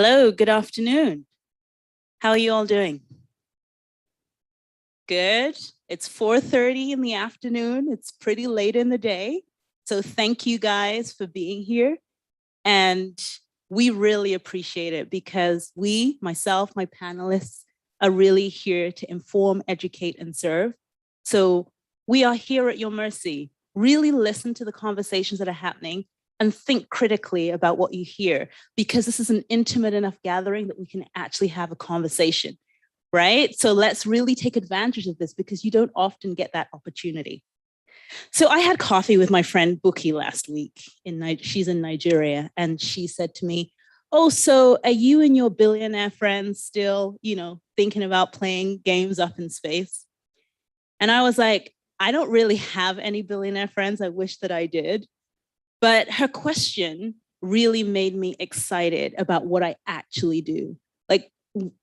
Hello, good afternoon. How are you all doing? Good. It's 4:30 in the afternoon. It's pretty late in the day. So thank you guys for being here. And we really appreciate it because myself, my panelists, are really here to inform, educate, and serve. So we are here at your mercy. Really listen to the conversations that are happening and think critically about what you hear, because this is an intimate enough gathering that we can actually have a conversation, right? So let's really take advantage of this because you don't often get that opportunity. So I had coffee with my friend Buki last week. She's in Nigeria, and she said to me, "Oh, so are you and your billionaire friends still, thinking about playing games up in space?" And I was like, I don't really have any billionaire friends. I wish that I did. But her question really made me excited about what I actually do. Like,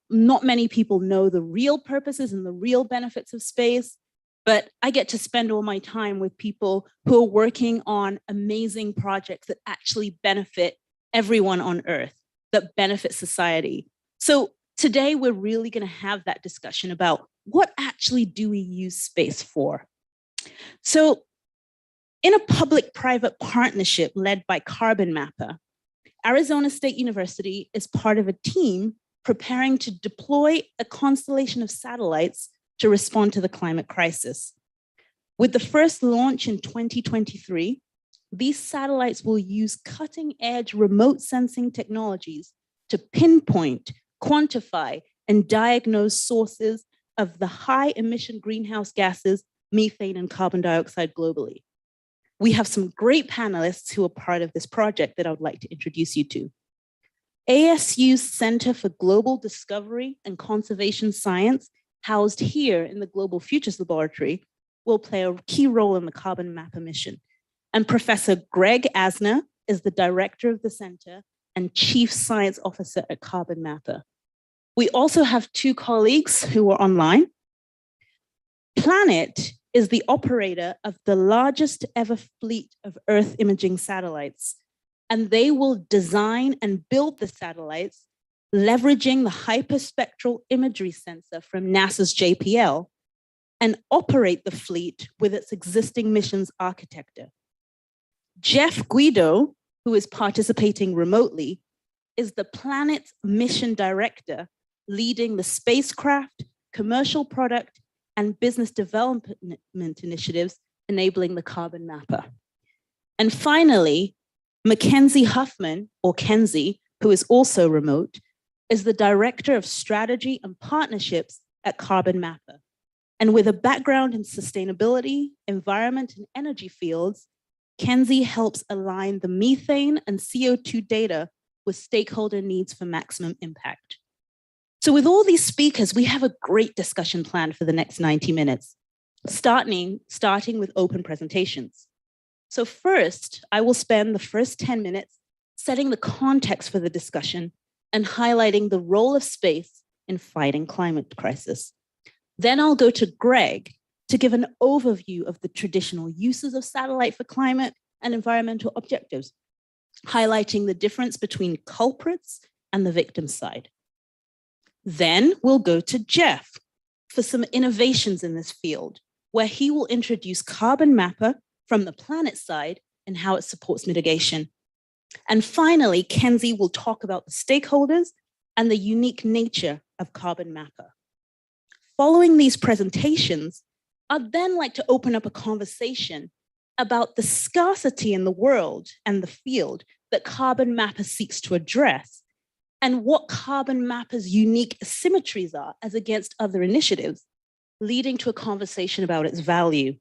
not many people know the real purposes and the real benefits of space, but I get to spend all my time with people who are working on amazing projects that actually benefit everyone on Earth, that benefit society. So today we're really going to have that discussion about what actually do we use space for? So in a public-private partnership led by Carbon Mapper, Arizona State University is part of a team preparing to deploy a constellation of satellites to respond to the climate crisis. With the first launch in 2023, these satellites will use cutting-edge remote sensing technologies to pinpoint, quantify, and diagnose sources of the high-emission greenhouse gases, methane, and carbon dioxide globally. We have some great panelists who are part of this project that I would like to introduce you to. ASU's Center for Global Discovery and Conservation Science, housed here in the Global Futures Laboratory, will play a key role in the Carbon Mapper mission. And Professor Greg Asner is the director of the center and chief science officer at Carbon Mapper. We also have two colleagues who are online. Planet is the operator of the largest ever fleet of Earth imaging satellites, and they will design and build the satellites leveraging the hyperspectral imagery sensor from NASA's JPL and operate the fleet with its existing missions architecture. Jeff Guido, who is participating remotely, is the Planet's mission director, leading the spacecraft, commercial product, and business development initiatives enabling the Carbon Mapper. And finally, Mackenzie Huffman, or Kenzie, who is also remote, is the Director of Strategy and Partnerships at Carbon Mapper. And with a background in sustainability, environment, and energy fields, Kenzie helps align the methane and CO2 data with stakeholder needs for maximum impact. So with all these speakers, we have a great discussion planned for the next 90 minutes, starting with open presentations. So first, I will spend the first 10 minutes setting the context for the discussion and highlighting the role of space in fighting climate crisis. Then I'll go to Greg to give an overview of the traditional uses of satellite for climate and environmental objectives, highlighting the difference between culprits and the victim side. Then we'll go to Jeff for some innovations in this field, where he will introduce Carbon Mapper from the Planet side and how it supports mitigation. And finally, Kenzie will talk about the stakeholders and the unique nature of Carbon Mapper. Following these presentations, I'd then like to open up a conversation about the scarcity in the world and the field that Carbon Mapper seeks to address, and what Carbon Mapper's unique asymmetries are as against other initiatives, leading to a conversation about its value.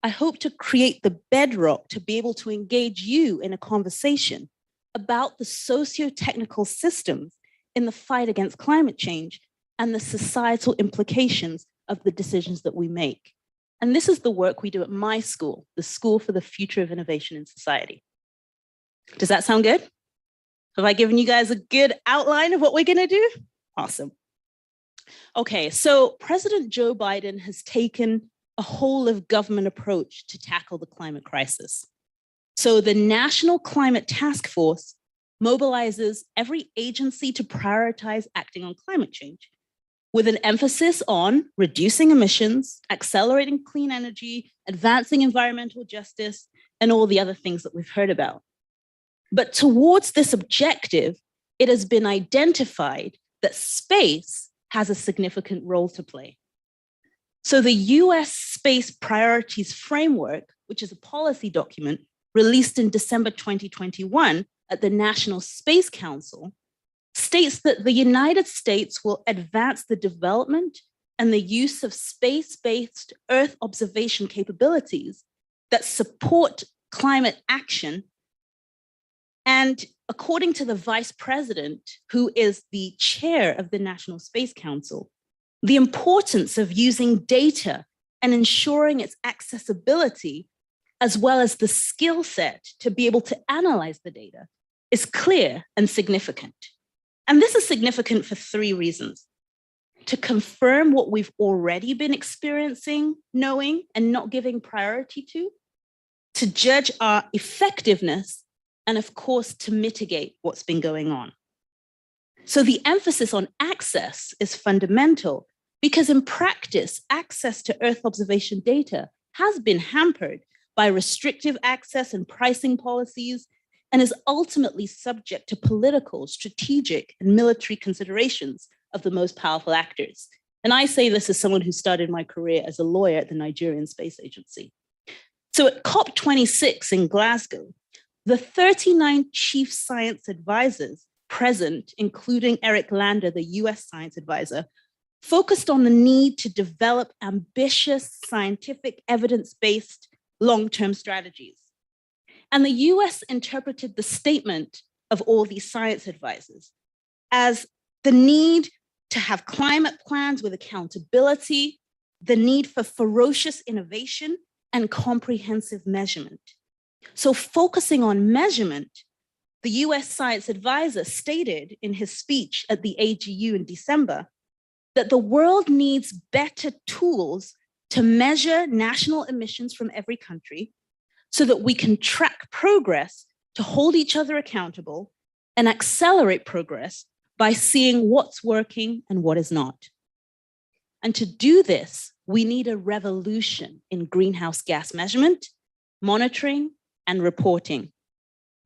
I hope to create the bedrock to be able to engage you in a conversation about the socio-technical systems in the fight against climate change and the societal implications of the decisions that we make. And this is the work we do at my school, the School for the Future of Innovation in Society. Does that sound good? Have I given you guys a good outline of what we're gonna do? Awesome. Okay, so President Joe Biden has taken a whole of government approach to tackle the climate crisis. So the National Climate Task Force mobilizes every agency to prioritize acting on climate change, with an emphasis on reducing emissions, accelerating clean energy, advancing environmental justice, and all the other things that we've heard about. But towards this objective, it has been identified that space has a significant role to play. So the US Space Priorities Framework, which is a policy document released in December 2021 at the National Space Council, states that the United States will advance the development and the use of space-based Earth observation capabilities that support climate action. And according to the Vice President, who is the chair of the National Space Council, the importance of using data and ensuring its accessibility, as well as the skill set to be able to analyze the data, is clear and significant. And this is significant for three reasons: to confirm what we've already been experiencing, knowing, and not giving priority to judge our effectiveness, and of course, to mitigate what's been going on. So the emphasis on access is fundamental because in practice, access to Earth observation data has been hampered by restrictive access and pricing policies, and is ultimately subject to political, strategic, and military considerations of the most powerful actors. And I say this as someone who started my career as a lawyer at the Nigerian Space Agency. So at COP26 in Glasgow, the 39 chief science advisors present, including Eric Lander, the US science advisor, focused on the need to develop ambitious, scientific, evidence-based long-term strategies. And the US interpreted the statement of all these science advisors as the need to have climate plans with accountability, the need for ferocious innovation, and comprehensive measurement. So focusing on measurement, the US science advisor stated in his speech at the AGU in December that the world needs better tools to measure national emissions from every country so that we can track progress, to hold each other accountable, and accelerate progress by seeing what's working and what is not. And to do this, we need a revolution in greenhouse gas measurement, monitoring, and reporting.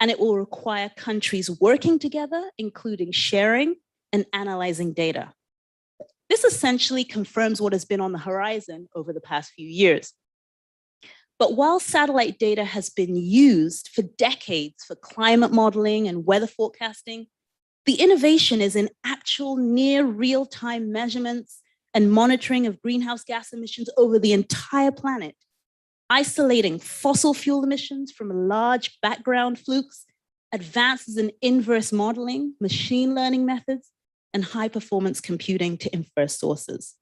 And it will require countries working together, including sharing and analyzing data. This essentially confirms what has been on the horizon over the past few years. But while satellite data has been used for decades for climate modeling and weather forecasting, the innovation is in actual near real-time measurements and monitoring of greenhouse gas emissions over the entire planet, isolating fossil fuel emissions from large background flukes, advances in inverse modeling, machine learning methods, and high-performance computing to infer sources.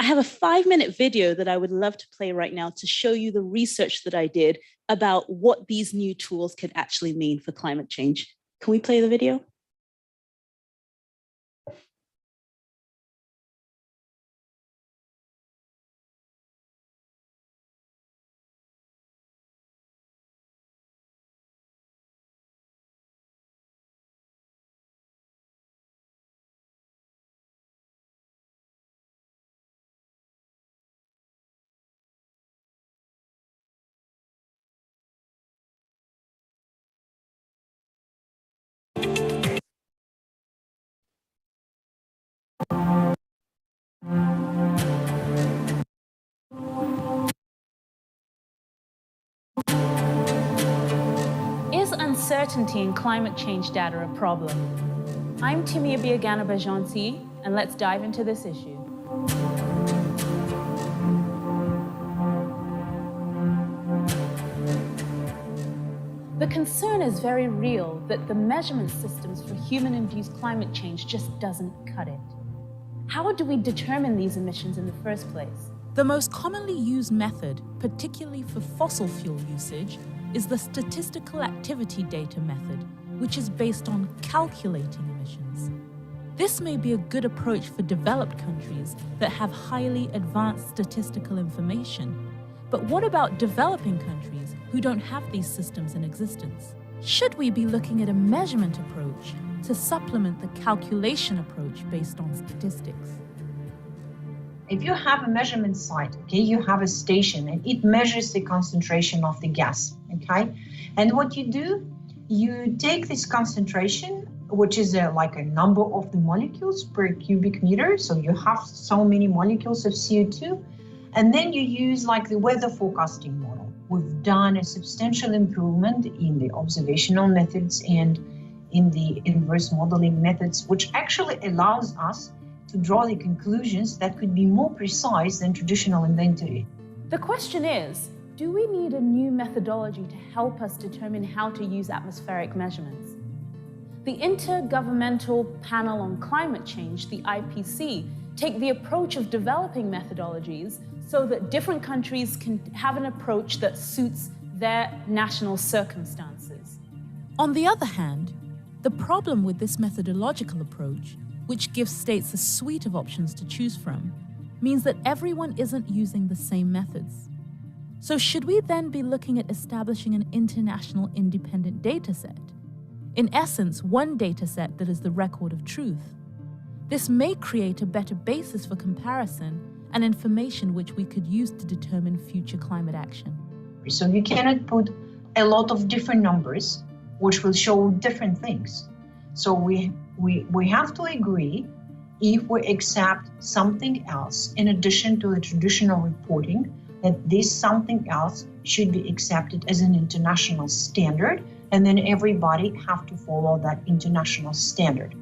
I have a 5-minute video that I would love to play right now to show you the research that I did about what these new tools could actually mean for climate change. Can we play the video? Is uncertainty in climate change data a problem? I'm Timmy Abiagana-Bajansi, and let's dive into this issue. The concern is very real that the measurement systems for human-induced climate change just doesn't cut it. How do we determine these emissions in the first place? The most commonly used method, particularly for fossil fuel usage, is the statistical activity data method, which is based on calculating emissions. This may be a good approach for developed countries that have highly advanced statistical information. But what about developing countries who don't have these systems in existence? should we be looking at a measurement approach to supplement the calculation approach based on statistics? If you have a measurement site, okay, you have a station and it measures the concentration of the gas, okay? And what you do, you take this concentration, which is like a number of the molecules per cubic meter. So you have so many molecules of CO2, and then you use like the weather forecasting model. We've done a substantial improvement in the observational methods and in the inverse modeling methods, which actually allows us to draw the conclusions that could be more precise than traditional inventory. The question is, do we need a new methodology to help us determine how to use atmospheric measurements? The Intergovernmental Panel on Climate Change, the IPC, take the approach of developing methodologies so that different countries can have an approach that suits their national circumstances. On the other hand, the problem with this methodological approach, which gives states a suite of options to choose from, means that everyone isn't using the same methods. So should we then be looking at establishing an international independent dataset? In essence, one dataset that is the record of truth. This may create a better basis for comparison and information which we could use to determine future climate action. So you cannot put a lot of different numbers which will show different things. So we have to agree if we accept something else in addition to the traditional reporting, that this something else should be accepted as an international standard, and then everybody have to follow that international standard.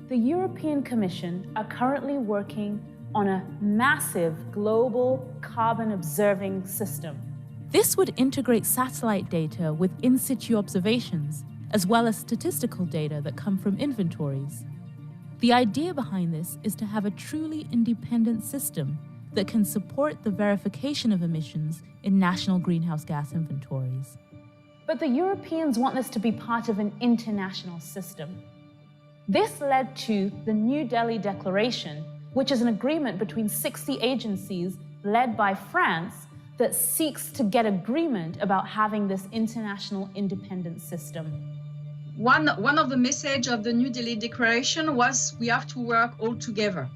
The European Commission are currently working on a massive global carbon observing system. This would integrate satellite data with in situ observations, as well as statistical data that come from inventories. The idea behind this is to have a truly independent system that can support the verification of emissions in national greenhouse gas inventories. But the Europeans want this to be part of an international system. This led to the New Delhi Declaration, which is an agreement between 60 agencies led by France that seeks to get agreement about having this international independent system. One of the messages of the New Delhi Declaration was we have to work all together.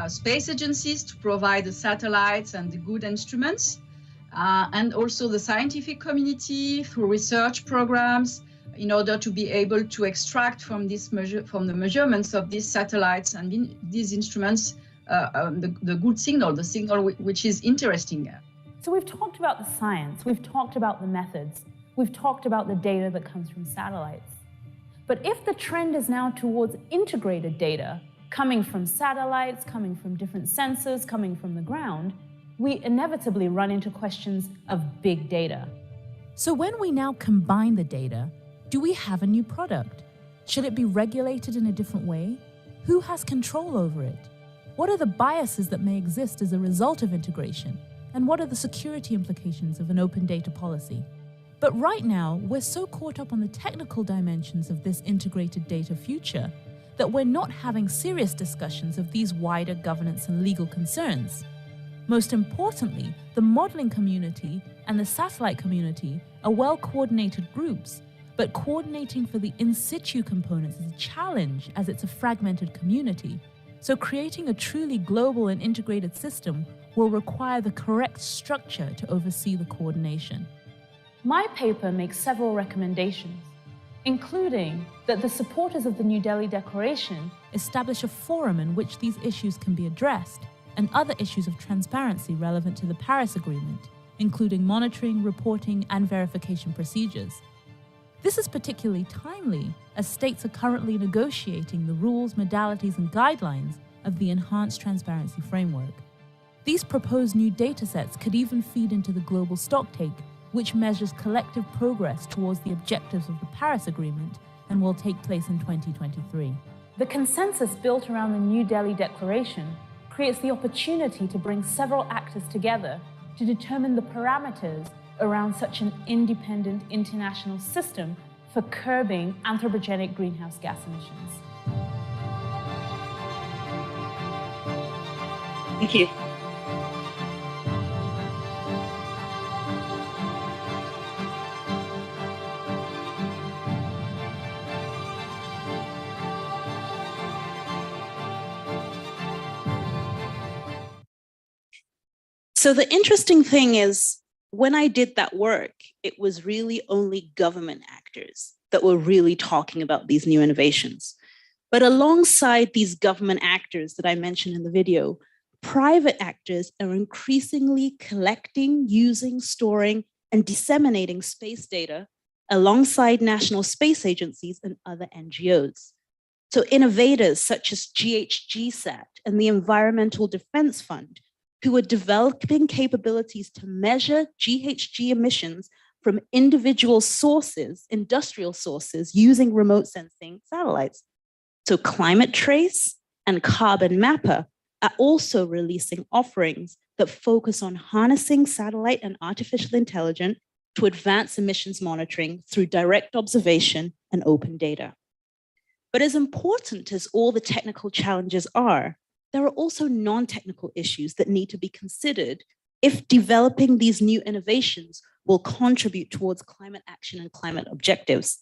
Space agencies to provide the satellites and the good instruments, and also the scientific community through research programs in order to be able to extract from the measurements of these satellites and these instruments the good signal, the signal which is interesting. So we've talked about the science, we've talked about the methods, we've talked about the data that comes from satellites. But if the trend is now towards integrated data, coming from satellites, coming from different sensors, coming from the ground, we inevitably run into questions of big data. So when we now combine the data, do we have a new product? Should it be regulated in a different way? Who has control over it? What are the biases that may exist as a result of integration? And what are the security implications of an open data policy? But right now, we're so caught up on the technical dimensions of this integrated data future that we're not having serious discussions of these wider governance and legal concerns. Most importantly, the modeling community and the satellite community are well-coordinated groups, but coordinating for the in situ components is a challenge as it's a fragmented community. So creating a truly global and integrated system will require the correct structure to oversee the coordination. My paper makes several recommendations, including that the supporters of the New Delhi Declaration establish a forum in which these issues can be addressed, and other issues of transparency relevant to the Paris Agreement, including monitoring, reporting, and verification procedures. This is particularly timely, as states are currently negotiating the rules, modalities, and guidelines of the Enhanced Transparency Framework. These proposed new datasets could even feed into the global stocktake, which measures collective progress towards the objectives of the Paris Agreement and will take place in 2023. The consensus built around the New Delhi Declaration creates the opportunity to bring several actors together to determine the parameters around such an independent international system for curbing anthropogenic greenhouse gas emissions. Thank you. So the interesting thing is, when I did that work, it was really only government actors that were really talking about these new innovations. But alongside these government actors that I mentioned in the video, private actors are increasingly collecting, using, storing, and disseminating space data alongside national space agencies and other NGOs. So innovators such as GHGSat and the Environmental Defense Fund, who are developing capabilities to measure GHG emissions from individual sources, industrial sources, using remote sensing satellites. So Climate Trace and Carbon Mapper are also releasing offerings that focus on harnessing satellite and artificial intelligence to advance emissions monitoring through direct observation and open data. But as important as all the technical challenges are, there are also non-technical issues that need to be considered if developing these new innovations will contribute towards climate action and climate objectives.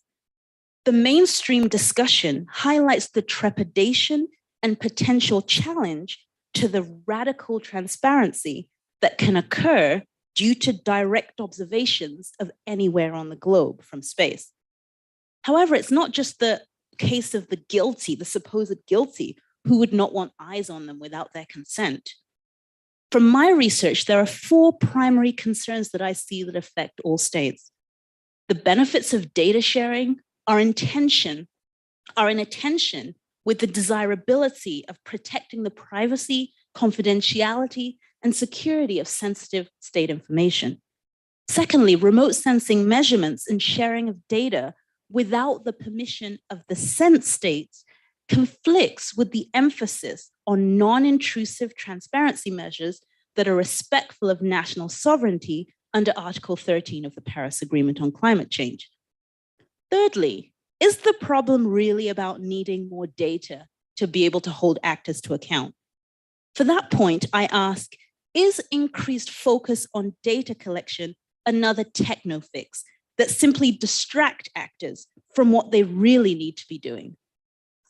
The mainstream discussion highlights the trepidation and potential challenge to the radical transparency that can occur due to direct observations of anywhere on the globe from space. However, it's not just the case of the guilty, the supposed guilty, who would not want eyes on them without their consent. From my research, there are 4 primary concerns that I see that affect all states. The benefits of data sharing are in tension with the desirability of protecting the privacy, confidentiality, and security of sensitive state information. Secondly, remote sensing measurements and sharing of data without the permission of the sent states conflicts with the emphasis on non-intrusive transparency measures that are respectful of national sovereignty under Article 13 of the Paris Agreement on Climate Change. Thirdly, is the problem really about needing more data to be able to hold actors to account? For that point, I ask, is increased focus on data collection another techno fix that simply distract actors from what they really need to be doing?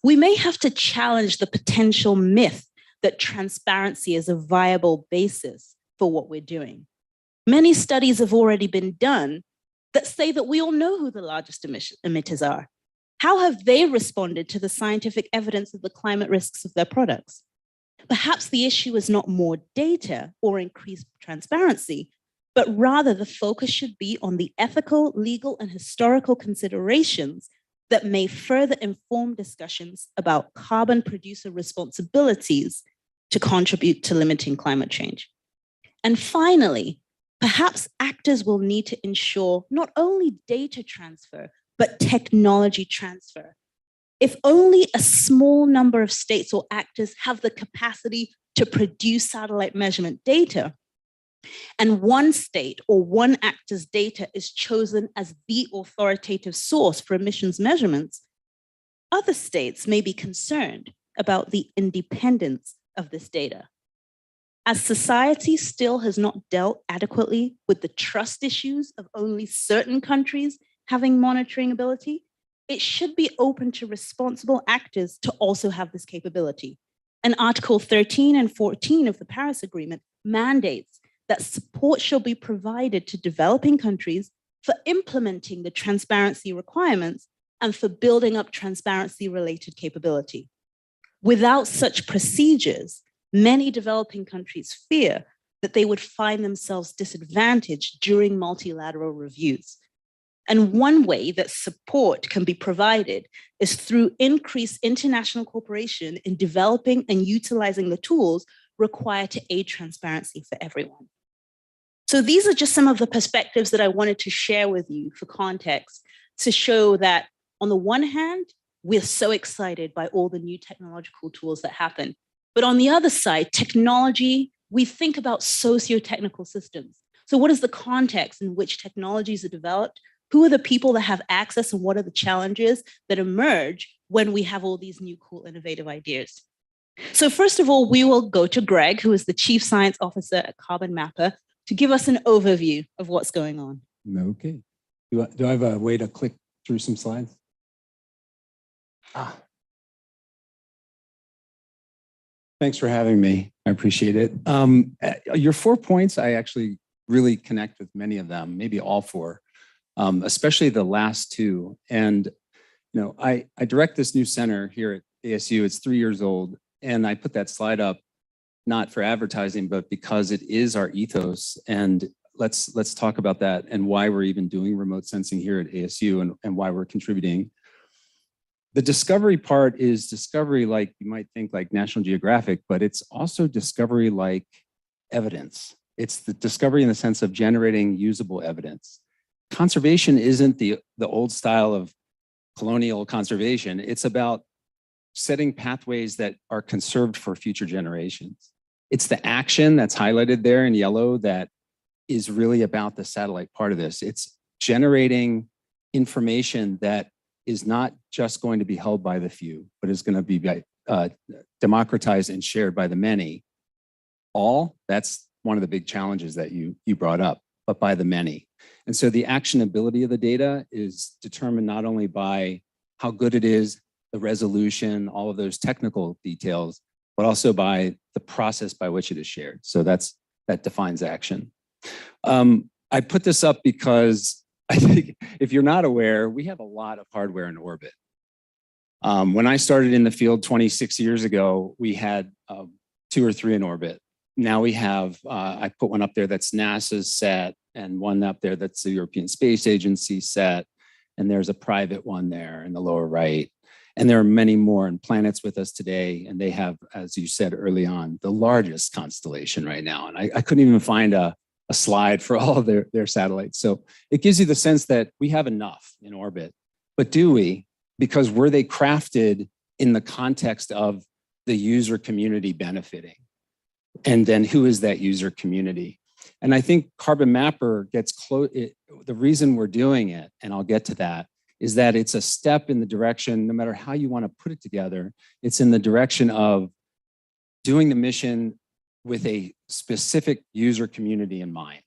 We may have to challenge the potential myth that transparency is a viable basis for what we're doing. Many studies have already been done that say that we all know who the largest emitters are. How have they responded to the scientific evidence of the climate risks of their products? Perhaps the issue is not more data or increased transparency, but rather the focus should be on the ethical, legal, and historical considerations that may further inform discussions about carbon producer responsibilities to contribute to limiting climate change. And finally, perhaps actors will need to ensure not only data transfer, but technology transfer. If only a small number of states or actors have the capacity to produce satellite measurement data, and one state or one actor's data is chosen as the authoritative source for emissions measurements, other states may be concerned about the independence of this data. As society still has not dealt adequately with the trust issues of only certain countries having monitoring ability, it should be open to responsible actors to also have this capability. And Article 13 and 14 of the Paris Agreement mandates that support shall be provided to developing countries for implementing the transparency requirements and for building up transparency-related capability. Without such procedures, many developing countries fear that they would find themselves disadvantaged during multilateral reviews. And one way that support can be provided is through increased international cooperation in developing and utilizing the tools required to aid transparency for everyone. So these are just some of the perspectives that I wanted to share with you for context to show that on the one hand, we're so excited by all the new technological tools that happen. But on the other side, technology, we think about socio-technical systems. So what is the context in which technologies are developed? Who are the people that have access and what are the challenges that emerge when we have all these new cool innovative ideas? So first of all, we will go to Greg, who is the Chief Science Officer at Carbon Mapper, to give us an overview of what's going on. Okay. Do I have a way to click through some slides? Thanks for having me. I appreciate it. Your 4 points, I actually really connect with many of them, maybe all 4, especially the last 2. And I direct this new center here at ASU. It's 3 years old, and I put that slide up not for advertising, but because it is our ethos. And let's talk about that and why we're even doing remote sensing here at ASU and why we're contributing. The discovery part is discovery like you might think like National Geographic, but it's also discovery like evidence. It's the discovery in the sense of generating usable evidence. Conservation isn't the old style of colonial conservation. It's about setting pathways that are conserved for future generations. It's the action that's highlighted there in yellow that is really about the satellite part of this. It's generating information that is not just going to be held by the few, but is going to be democratized and shared by the many. That's one of the big challenges that you brought up, but by the many. And so the actionability of the data is determined not only by how good it is, the resolution, all of those technical details, but also by the process by which it is shared. So that defines action. I put this up because I think if you're not aware, we have a lot of hardware in orbit. When I started in the field 26 years ago, we had 2 or 3 in orbit. Now we have, I put one up there that's NASA's set, and one up there that's the European Space Agency set, and there's a private one there in the lower right. And there are many more in planets with us today, and they have, as you said early on, the largest constellation right now. And I couldn't even find a slide for all of their satellites. So it gives you the sense that we have enough in orbit. But do we? Because were they crafted in the context of the user community benefiting? And then who is that user community? And I think Carbon Mapper gets close. The reason we're doing it, and I'll get to that, is that it's a step in the direction, no matter how you want to put it together, it's in the direction of doing the mission with a specific user community in mind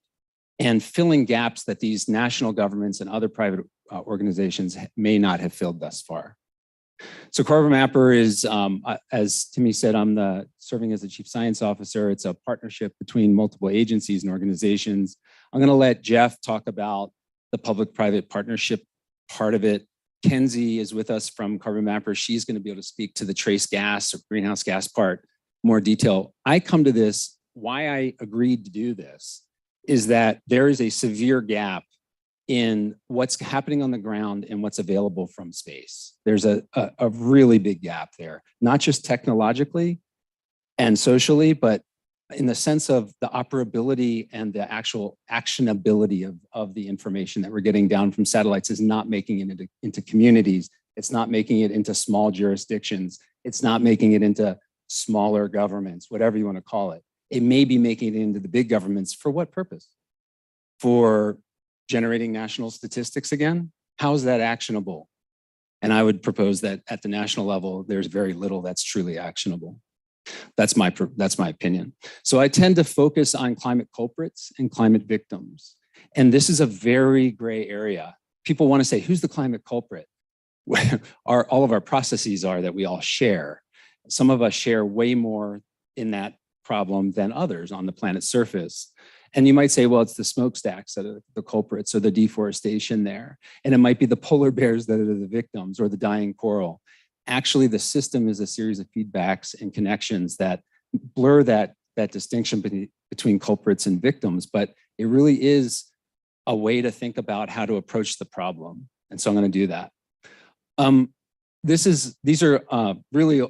and filling gaps that these national governments and other private organizations may not have filled thus far. So Carbon Mapper is, as Timmy said, I'm serving as the Chief Science Officer. It's a partnership between multiple agencies and organizations. I'm going to let Jeff talk about the public-private partnership part of it. Kenzie is with us from Carbon Mapper. She's going to be able to speak to the trace gas or greenhouse gas part more detail. I come to this, why I agreed to do this is that there is a severe gap in what's happening on the ground and what's available from space. There's a really big gap there, not just technologically and socially, but in the sense of the operability and the actual actionability of the information that we're getting down from satellites is not making it into communities. It's not making it into small jurisdictions. It's not making it into smaller governments, whatever you want to call it. It may be making it into the big governments. For what purpose? For generating national statistics again? How is that actionable? And I would propose that at the national level, there's very little that's truly actionable. That's my opinion. So I tend to focus on climate culprits and climate victims. And this is a very gray area. People want to say, who's the climate culprit? All of our processes are that we all share. Some of us share way more in that problem than others on the planet's surface. And you might say, well, it's the smokestacks that are the culprits or the deforestation there. And it might be the polar bears that are the victims or the dying coral. Actually, the system is a series of feedbacks and connections that blur that distinction between culprits and victims. But it really is a way to think about how to approach the problem. And so I'm going to do that. These are really,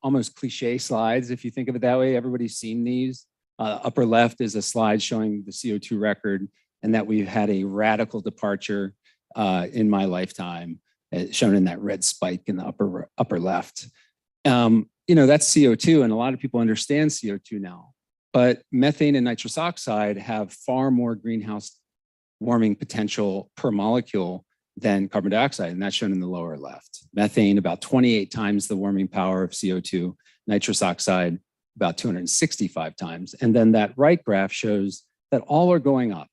almost cliche slides, if you think of it that way. Everybody's seen these. Upper left is a slide showing the CO2 record and that we've had a radical departure in my lifetime, shown in that red spike in the upper left. That's CO2, and a lot of people understand CO2 now. But methane and nitrous oxide have far more greenhouse warming potential per molecule than carbon dioxide, and that's shown in the lower left. Methane, about 28 times the warming power of CO2, nitrous oxide, about 265 times. And then that right graph shows that all are going up.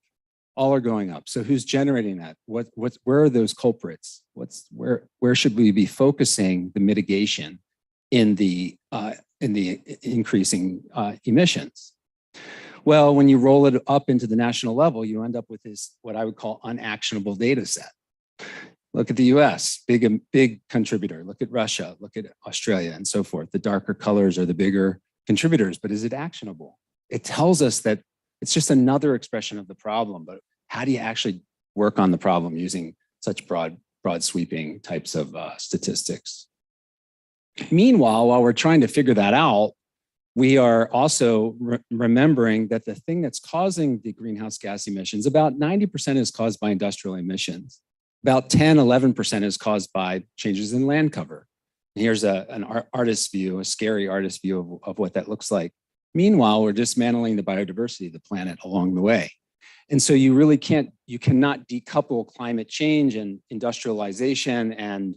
All are going up. So who's generating that? Where are those culprits? Where should we be focusing the mitigation in the increasing emissions. Well, when you roll it up into the national level, you end up with this, what I would call unactionable data set. Look at the US, big contributor. Look at Russia, look at Australia and so forth. The darker colors are the bigger contributors, but is it actionable? It tells us that it's just another expression of the problem, but how do you actually work on the problem using such broad sweeping types of statistics? Meanwhile, while we're trying to figure that out, we are also remembering that the thing that's causing the greenhouse gas emissions, about 90% is caused by industrial emissions. About 10, 11% is caused by changes in land cover. And here's an artist's view, a scary artist's view of what that looks like. Meanwhile, we're dismantling the biodiversity of the planet along the way. And so you really cannot decouple climate change and industrialization and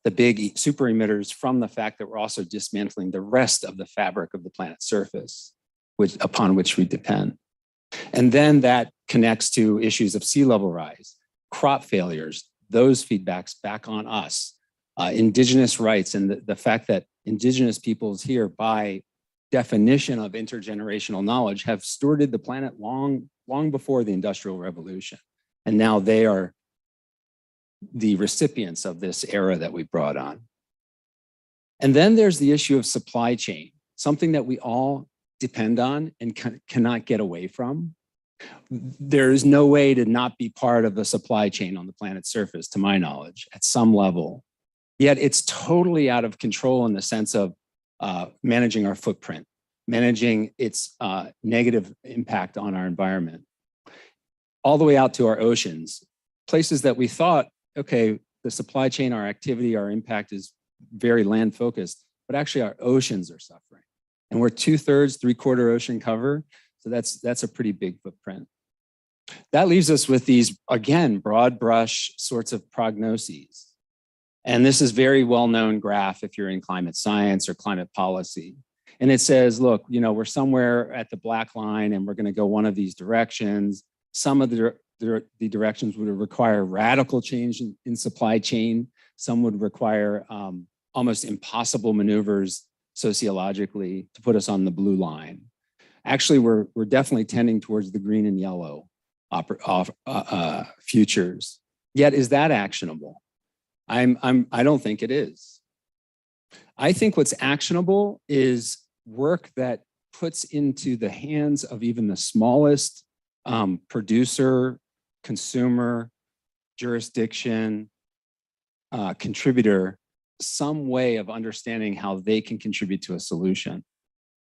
the big super emitters from the fact that we're also dismantling the rest of the fabric of the planet's surface, upon which we depend. And then that connects to issues of sea level rise, crop failures, those feedbacks back on us, indigenous rights, and the fact that indigenous peoples here, by definition of intergenerational knowledge, have stewarded the planet long before the Industrial Revolution. And now they are the recipients of this era that we brought on. And then there's the issue of supply chain, something that we all depend on and cannot get away from. There is no way to not be part of the supply chain on the planet's surface, to my knowledge, at some level. Yet it's totally out of control in the sense of managing our footprint, managing its negative impact on our environment, all the way out to our oceans, places that we thought, okay, the supply chain, our activity, our impact is very land focused, but actually our oceans are suffering. And we're 2/3, 3/4 ocean cover. So that's a pretty big footprint. That leaves us with these, again, broad brush sorts of prognoses. And this is very well-known graph if you're in climate science or climate policy. And it says, look, we're somewhere at the black line and we're going to go one of these directions. Some of the directions would require radical change in supply chain. Some would require almost impossible maneuvers sociologically to put us on the blue line. Actually, we're definitely tending towards the green and yellow futures. Yet, is that actionable? I don't think it is. I think what's actionable is work that puts into the hands of even the smallest producer, consumer, jurisdiction, contributor, some way of understanding how they can contribute to a solution.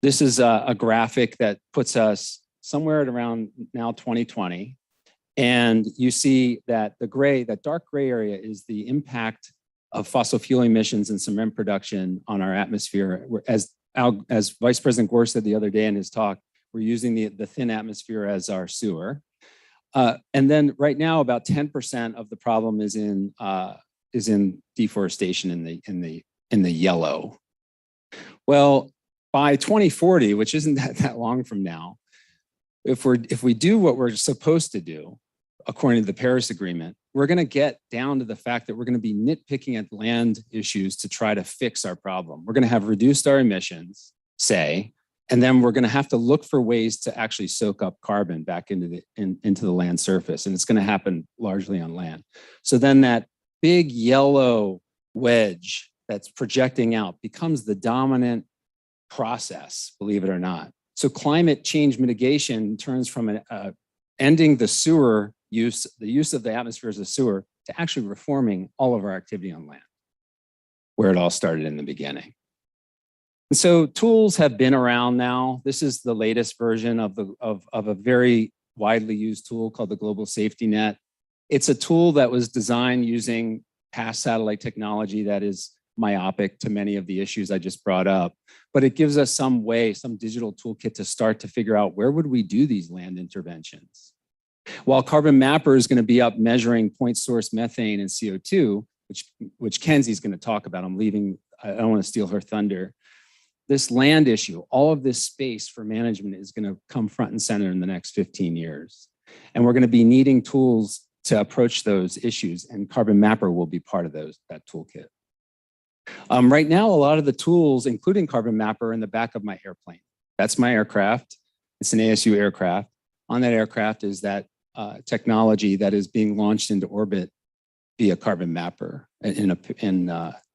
This is a graphic that puts us somewhere at around now 2020. And you see that that dark gray area is the impact of fossil fuel emissions and cement production on our atmosphere. As Vice President Gore said the other day in his talk, we're using the thin atmosphere as our sewer. And then right now, about 10% of the problem is in deforestation in the yellow. Well, by 2040, which isn't that long from now, if we do what we're supposed to do, according to the Paris Agreement, we're going to get down to the fact that we're going to be nitpicking at land issues to try to fix our problem. We're going to have reduced our emissions, say, and then we're going to have to look for ways to actually soak up carbon back into the land surface. And it's going to happen largely on land. So then that big yellow wedge that's projecting out becomes the dominant process, believe it or not. So climate change mitigation turns from ending the sewer use, the use of the atmosphere as a sewer, to actually reforming all of our activity on land, where it all started in the beginning. And so tools have been around now. This is the latest version of a very widely used tool called the Global Safety Net. It's a tool that was designed using past satellite technology that is myopic to many of the issues I just brought up, but it gives us some way, some digital toolkit to start to figure out where would we do these land interventions. While Carbon Mapper is going to be up measuring point source methane and CO2, which Kenzie's going to talk about. I don't want to steal her thunder. This land issue, all of this space for management is going to come front and center in the next 15 years. And we're going to be needing tools to approach those issues, and Carbon Mapper will be part of that toolkit. Right now, a lot of the tools, including Carbon Mapper, are in the back of my airplane. That's my aircraft. It's an ASU aircraft. On that aircraft is that technology that is being launched into orbit via Carbon Mapper in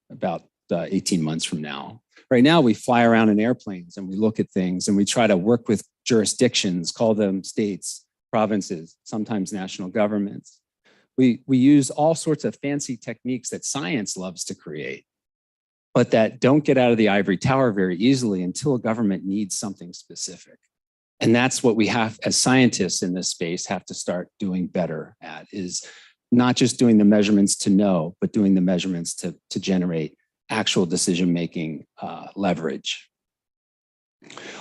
about 18 months from now. Right now, we fly around in airplanes and we look at things and we try to work with jurisdictions, call them states, provinces, sometimes national governments. We use all sorts of fancy techniques that science loves to create, but that don't get out of the ivory tower very easily until a government needs something specific. And that's what we have as scientists in this space have to start doing better at, is not just doing the measurements to know, but doing the measurements to generate actual decision-making leverage.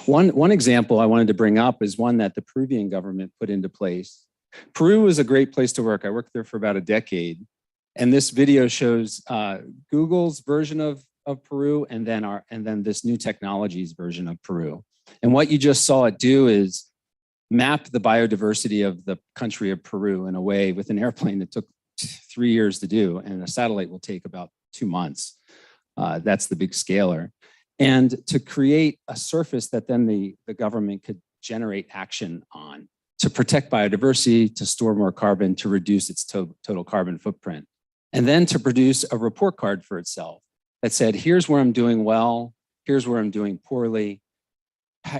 One example I wanted to bring up is one that the Peruvian government put into place. Peru is a great place to work. I worked there for about a decade. And this video shows Google's version of Peru and then this new technologies version of Peru. And what you just saw it do is map the biodiversity of the country of Peru in a way with an airplane that took 3 years to do, and a satellite will take about 2 months. That's the big scaler. And to create a surface that then the government could generate action on to protect biodiversity, to store more carbon, to reduce its total carbon footprint, and then to produce a report card for itself that said, here's where I'm doing well, here's where I'm doing poorly,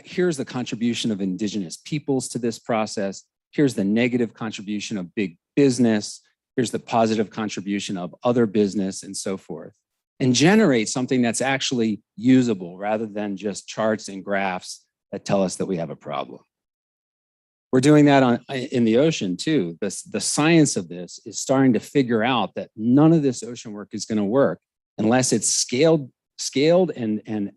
here's the contribution of indigenous peoples to this process, here's the negative contribution of big business, here's the positive contribution of other business, and so forth, and generate something that's actually usable rather than just charts and graphs that tell us that we have a problem. We're doing that in the ocean too. The science of this is starting to figure out that none of this ocean work is going to work unless it's scaled and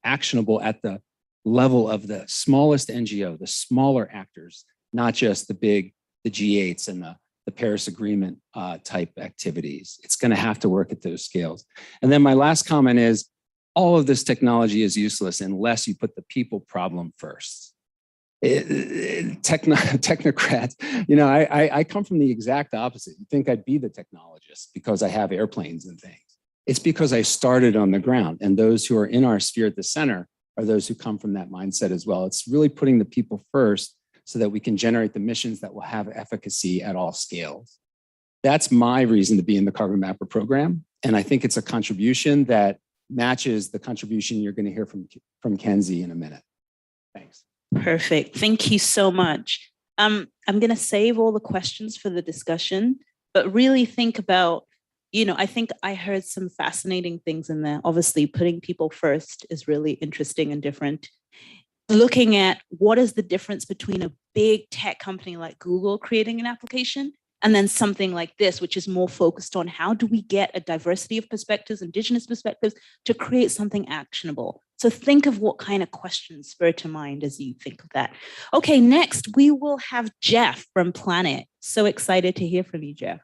actionable at the level of the smallest NGO, the smaller actors, not just the G8s and the Paris Agreement type activities. It's going to have to work at those scales. And then my last comment is, all of this technology is useless unless you put the people problem first. Technocrats, I come from the exact opposite. You think I'd be the technologist because I have airplanes and things. It's because I started on the ground, and those who are in our sphere at the center are those who come from that mindset as well. It's really putting the people first so that we can generate the missions that will have efficacy at all scales. That's my reason to be in the Carbon Mapper program. And I think it's a contribution that matches the contribution you're going to hear from Kenzie in a minute. Thanks. Perfect. Thank you so much. I'm going to save all the questions for the discussion, but really think about, I think I heard some fascinating things in there. Obviously, putting people first is really interesting and different. Looking at what is the difference between a big tech company like Google creating an application and then something like this, which is more focused on how do we get a diversity of perspectives, indigenous perspectives, to create something actionable. So think of what kind of questions spur to mind as you think of that. Okay, next we will have Jeff from Planet. So excited to hear from you, Jeff.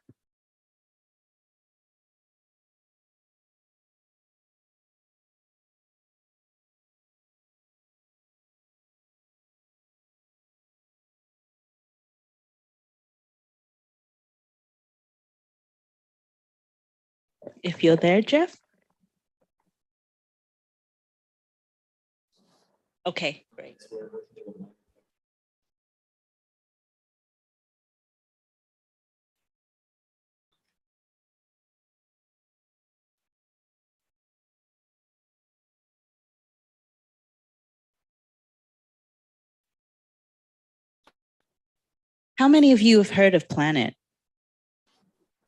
If you're there, Jeff. Okay, great. How many of you have heard of Planet?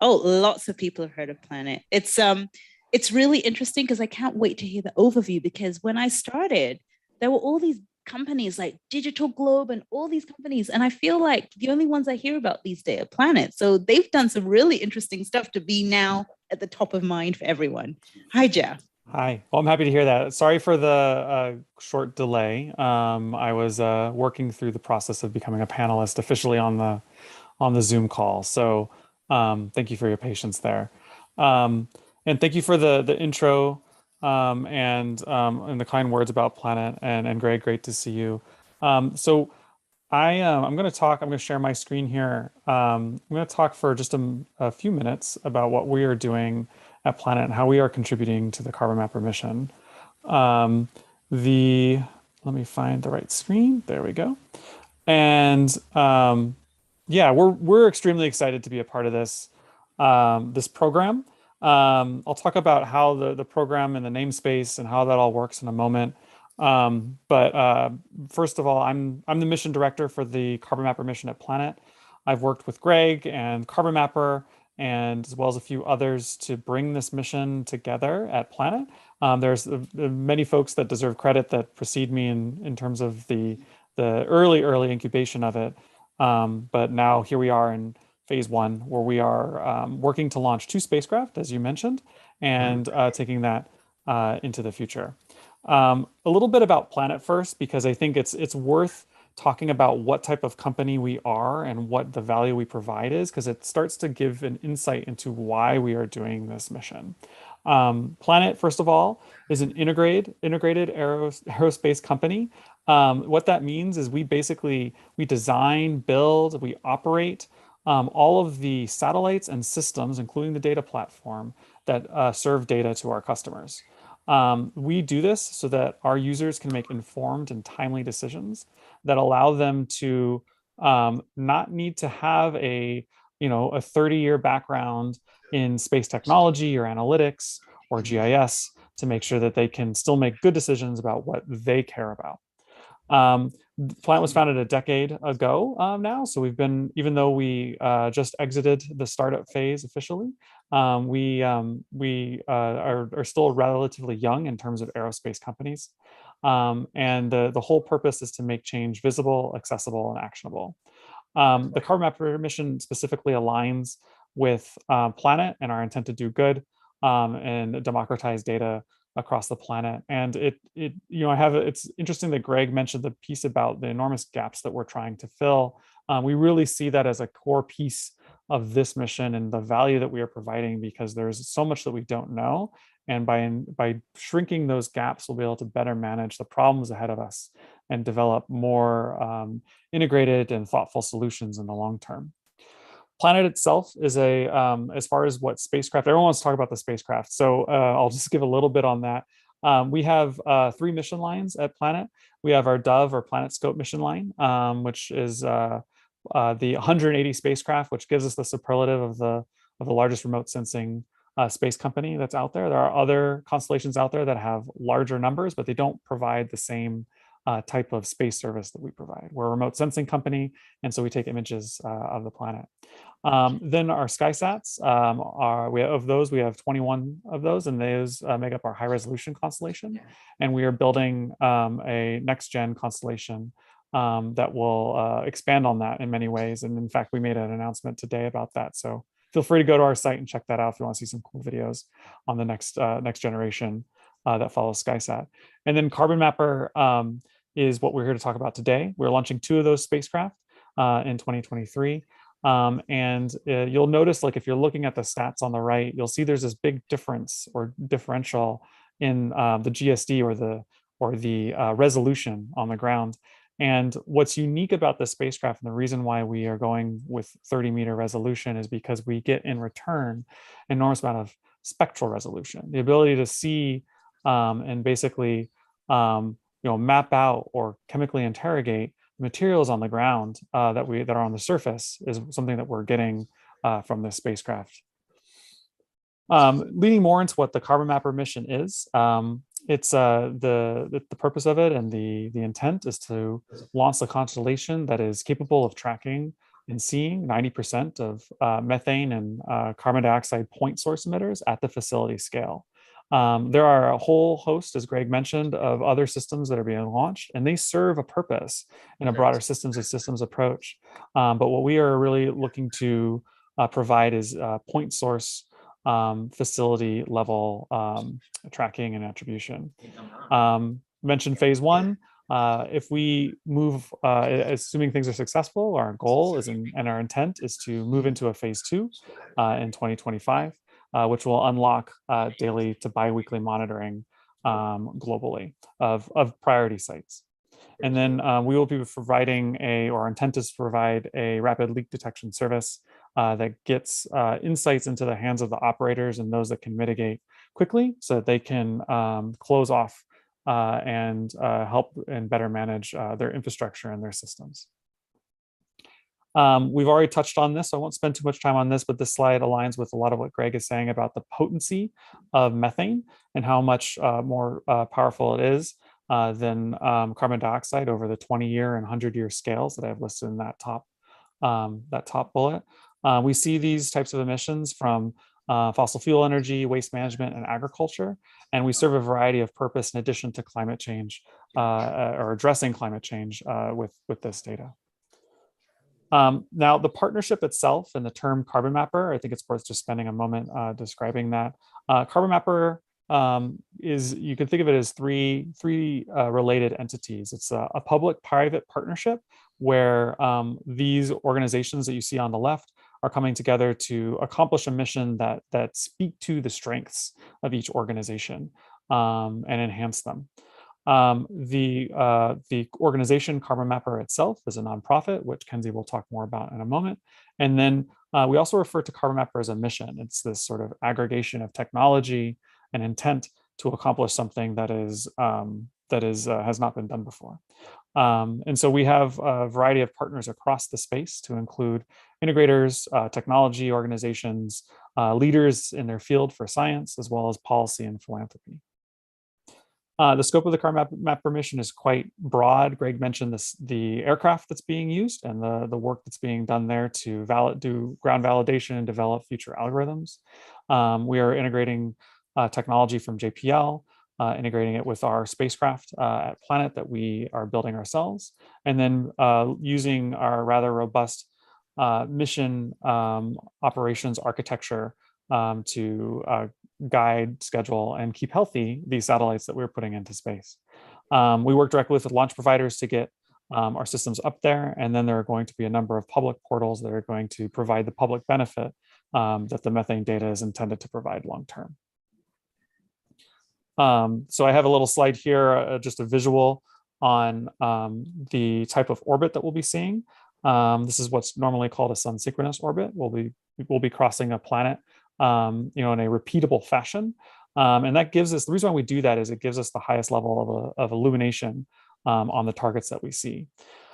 Oh, lots of people have heard of Planet. It's really interesting because I can't wait to hear the overview, because when I started, there were all these companies like Digital Globe and all these companies, and I feel like the only ones I hear about these days are Planet. So they've done some really interesting stuff to be now at the top of mind for everyone. Hi, Jeff. Hi. Well, I'm happy to hear that. Sorry for the short delay. I was working through the process of becoming a panelist officially on the Zoom call. So thank you for your patience there. And thank you for the intro and the kind words about Planet. And Greg, great to see you. So I'm going to share my screen here. I'm going to talk for just a few minutes about what we are doing at Planet and how we are contributing to the Carbon Mapper mission. Let me find the right screen. There we go. And yeah, we're extremely excited to be a part of this this program. I'll talk about how the program and the namespace and how that all works in a moment. But first of all, I'm the mission director for the Carbon Mapper mission at Planet. I've worked with Greg and Carbon Mapper, and as well as a few others, to bring this mission together at Planet. There's many folks that deserve credit that precede me in terms of the early incubation of it. But now here we are in phase 1, where we are working to launch 2 spacecraft, as you mentioned, and taking that into the future. A little bit about Planet first, because I think it's worth talking about what type of company we are and what the value we provide is, because it starts to give an insight into why we are doing this mission. Planet, first of all, is an integrated aerospace company. What that means is we design, build, we operate all of the satellites and systems, including the data platform, that serve data to our customers. We do this so that our users can make informed and timely decisions that allow them to not need to have a 30-year background in space technology or analytics or GIS to make sure that they can still make good decisions about what they care about. Planet was founded a decade ago now, so we've been, even though we just exited the startup phase officially, we are still relatively young in terms of aerospace companies. And the whole purpose is to make change visible, accessible, and actionable. The Carbon Mapper mission specifically aligns with Planet and our intent to do good and democratize data across the planet. And it's interesting that Greg mentioned the piece about the enormous gaps that we're trying to fill. We really see that as a core piece of this mission and the value that we are providing, because there's so much that we don't know. And by shrinking those gaps, we'll be able to better manage the problems ahead of us and develop more integrated and thoughtful solutions in the long term. Planet itself is as far as what spacecraft, everyone wants to talk about the spacecraft. So I'll just give a little bit on that. We have 3 mission lines at Planet. We have our Dove or PlanetScope mission line, which is the 180 spacecraft, which gives us the superlative of the largest remote sensing space company that's out there. There are other constellations out there that have larger numbers, but they don't provide the same type of space service that we provide. We're a remote sensing company, and so we take images of the planet. Then our SkySats, we have 21 of those, and those make up our high resolution constellation. And we are building a next gen constellation that will expand on that in many ways. And in fact, we made an announcement today about that. So feel free to go to our site and check that out if you want to see some cool videos on the next generation that follows SkySat. And then Carbon Mapper is what we're here to talk about today. We're launching 2 of those spacecraft in 2023. And you'll notice, like, if you're looking at the stats on the right, you'll see there's this big difference or differential in the GSD or the resolution on the ground. And what's unique about this spacecraft, and the reason why we are going with 30-meter resolution, is because we get in return an enormous amount of spectral resolution, the ability to see and basically map out or chemically interrogate materials on the ground that are on the surface, is something that we're getting from this spacecraft. Leading more into what the Carbon Mapper mission is, it's the purpose of it and the intent is to launch a constellation that is capable of tracking and seeing 90% of methane and carbon dioxide point source emitters at the facility scale. There are a whole host, as Greg mentioned, of other systems that are being launched, and they serve a purpose in a broader systems of systems approach. But what we are really looking to provide is point source facility level tracking and attribution. Mentioned phase 1. If we move, assuming things are successful, our goal is, and our intent is to move into a phase 2 in 2025. Which will unlock daily to biweekly monitoring globally of priority sites. And then we will be providing our intent is to provide a rapid leak detection service that gets insights into the hands of the operators and those that can mitigate quickly so that they can close off and help and better manage their infrastructure and their systems. We've already touched on this, so I won't spend too much time on this, but this slide aligns with a lot of what Greg is saying about the potency of methane and how much more powerful it is than carbon dioxide over the 20-year and 100-year scales that I've listed in that top bullet. We see these types of emissions from fossil fuel energy, waste management, and agriculture, and we serve a variety of purpose in addition to climate change or addressing climate change with this data. Now, the partnership itself and the term Carbon Mapper, I think it's worth just spending a moment describing that. Carbon Mapper is, you can think of it as three related entities. It's a public-private partnership where these organizations that you see on the left are coming together to accomplish a mission that speak to the strengths of each organization and enhance them. The organization Carbon Mapper itself is a nonprofit, which Kenzie will talk more about in a moment. And then we also refer to Carbon Mapper as a mission. It's this sort of aggregation of technology and intent to accomplish something that has not been done before. And so we have a variety of partners across the space to include integrators, technology organizations, leaders in their field for science, as well as policy and philanthropy. The scope of the Carbon Mapper mission is quite broad. Greg mentioned the aircraft that's being used and the work that's being done there to do ground validation and develop future algorithms. We are integrating technology from JPL, integrating it with our spacecraft at Planet that we are building ourselves, and then using our rather robust mission operations architecture to guide, schedule, and keep healthy these satellites that we're putting into space. We work directly with launch providers to get our systems up there, and then there are going to be a number of public portals that are going to provide the public benefit that the methane data is intended to provide long-term. So I have a little slide here, just a visual on the type of orbit that we'll be seeing. This is what's normally called a sun-synchronous orbit. We'll be crossing a planet in a repeatable fashion. And that gives us, the reason why we do that is it gives us the highest level of illumination on the targets that we see.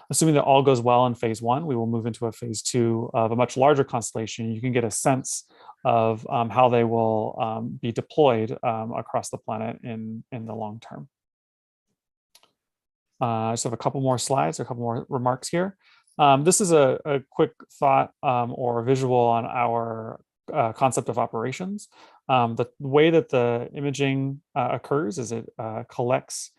Assuming that all goes well in phase 1, we will move into a phase 2 of a much larger constellation. You can get a sense of how they will be deployed across the planet in the long term. I just have a couple more slides, a couple more remarks here. This is a quick thought or visual on our concept of operations. The way that the imaging occurs is it collects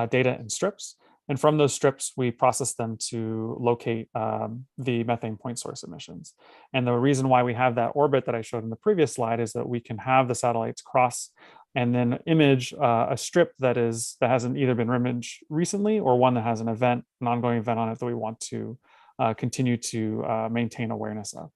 data in strips. And from those strips, we process them to locate the methane point source emissions. And the reason why we have that orbit that I showed in the previous slide is that we can have the satellites cross and then image a strip that hasn't either been imaged recently or one that has an ongoing event on it that we want to continue to maintain awareness of.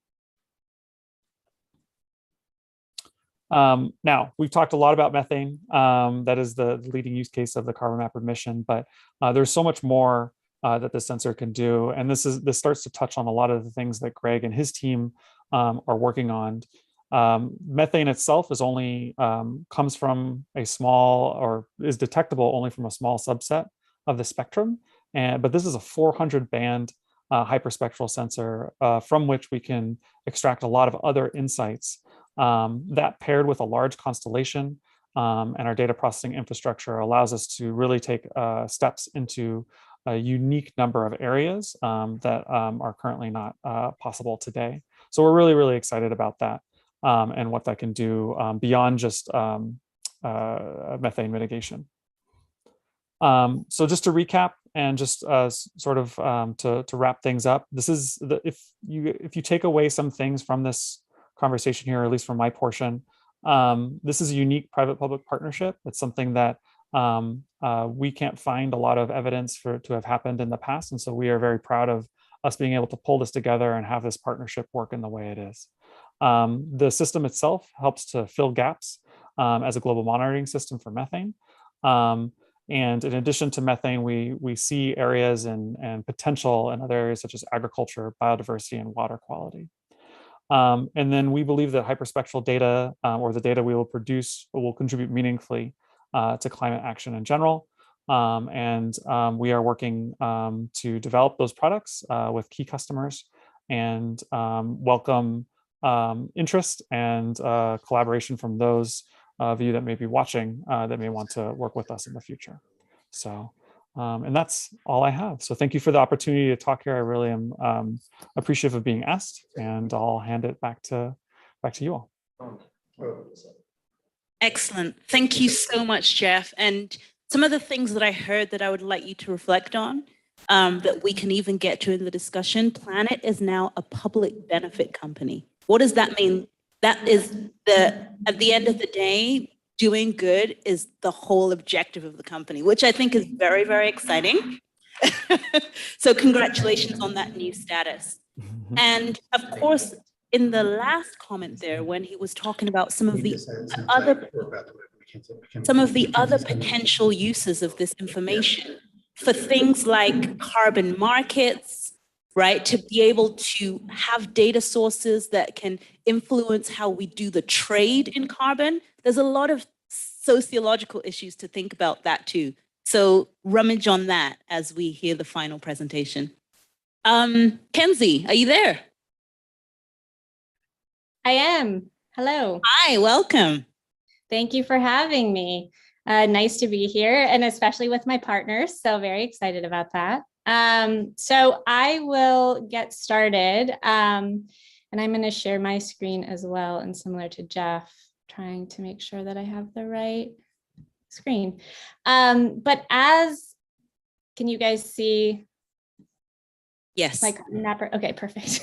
Now, we've talked a lot about methane. That is the leading use case of the Carbon Mapper mission, but there's so much more that the sensor can do. And this starts to touch on a lot of the things that Greg and his team are working on. Methane itself is only comes from a small, or is detectable only from a small subset of the spectrum. But this is a 400 band hyperspectral sensor from which we can extract a lot of other insights. That paired with a large constellation and our data processing infrastructure allows us to really take steps into a unique number of areas that are currently not possible today. So we're really, really excited about that and what that can do beyond just methane mitigation. So just to recap and just sort of to wrap things up, this is if you take away some things from this conversation here, or at least from my portion, this is a unique private-public partnership. It's something that we can't find a lot of evidence to have happened in the past, and so we are very proud of us being able to pull this together and have this partnership work in the way it is. The system itself helps to fill gaps as a global monitoring system for methane. And in addition to methane, we see areas and potential in other areas such as agriculture, biodiversity, and water quality. And then we believe that hyperspectral data or the data we will produce will contribute meaningfully to climate action in general. We are working to develop those products with key customers and welcome interest and collaboration from those of you that may be watching that may want to work with us in the future. So, and that's all I have. So thank you for the opportunity to talk here. I really am appreciative of being asked, and I'll hand it back to you all. Excellent. Thank you so much, Jeff. And some of the things that I heard that I would like you to reflect on, that we can even get to in the discussion. Planet is now a public benefit company. What does that mean? That is at the end of the day, doing good is the whole objective of the company, which I think is very, very exciting. So congratulations on that new status. And of course, in the last comment there, when he was talking about some of the other potential uses of this information for things like carbon markets, right? To be able to have data sources that can influence how we do the trade in carbon. There's a lot of sociological issues to think about that too. So rummage on that as we hear the final presentation. Kenzie, are you there? I am. Hello. Hi, welcome. Thank you for having me. Nice to be here, and especially with my partners. So very excited about that. So I will get started, and I'm going to share my screen as well. And similar to Jeff, trying to make sure that I have the right screen. But can you guys see? Yes. Like napper. Okay, perfect.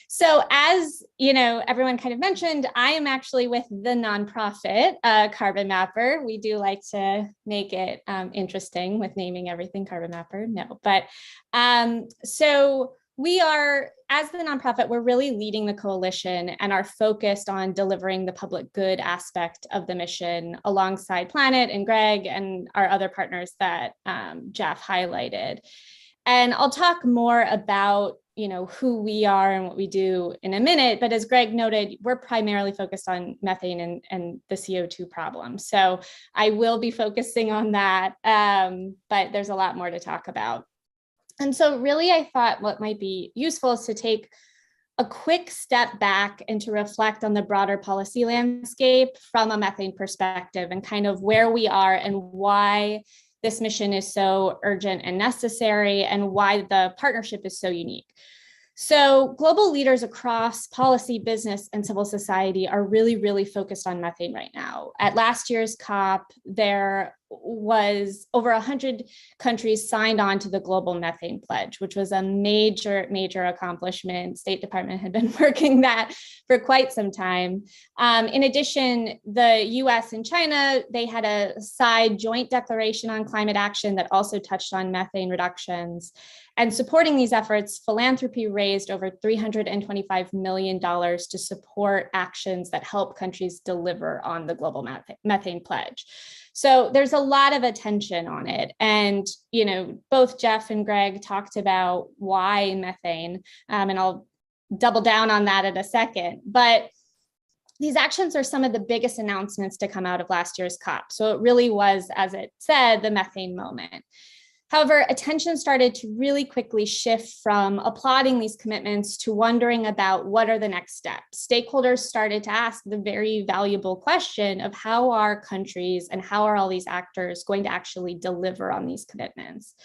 So as you know, everyone kind of mentioned, I am actually with the nonprofit Carbon Mapper. We do like to make it interesting with naming everything Carbon Mapper. No, but so we are, as the nonprofit, we're really leading the coalition and are focused on delivering the public good aspect of the mission alongside Planet and Greg and our other partners that Jeff highlighted. And I'll talk more about, who we are and what we do in a minute. But as Greg noted, we're primarily focused on methane and the CO2 problem. So I will be focusing on that, but there's a lot more to talk about. And so really, I thought what might be useful is to take a quick step back and to reflect on the broader policy landscape from a methane perspective and kind of where we are and why this mission is so urgent and necessary, and why the partnership is so unique. So global leaders across policy, business, and civil society are really, really focused on methane right now. At last year's COP, there was over 100 countries signed on to the Global Methane Pledge, which was a major, major accomplishment. State Department had been working that for quite some time. In addition, the US and China, they had a side joint declaration on climate action that also touched on methane reductions. And supporting these efforts, philanthropy raised over $325 million to support actions that help countries deliver on the Global Methane Pledge. So there's a lot of attention on it. And, both Jeff and Greg talked about why methane, and I'll double down on that in a second. But these actions are some of the biggest announcements to come out of last year's COP. So it really was, as it said, the methane moment. However, attention started to really quickly shift from applauding these commitments to wondering about what are the next steps. Stakeholders started to ask the very valuable question of how are countries and how are all these actors going to actually deliver on these commitments?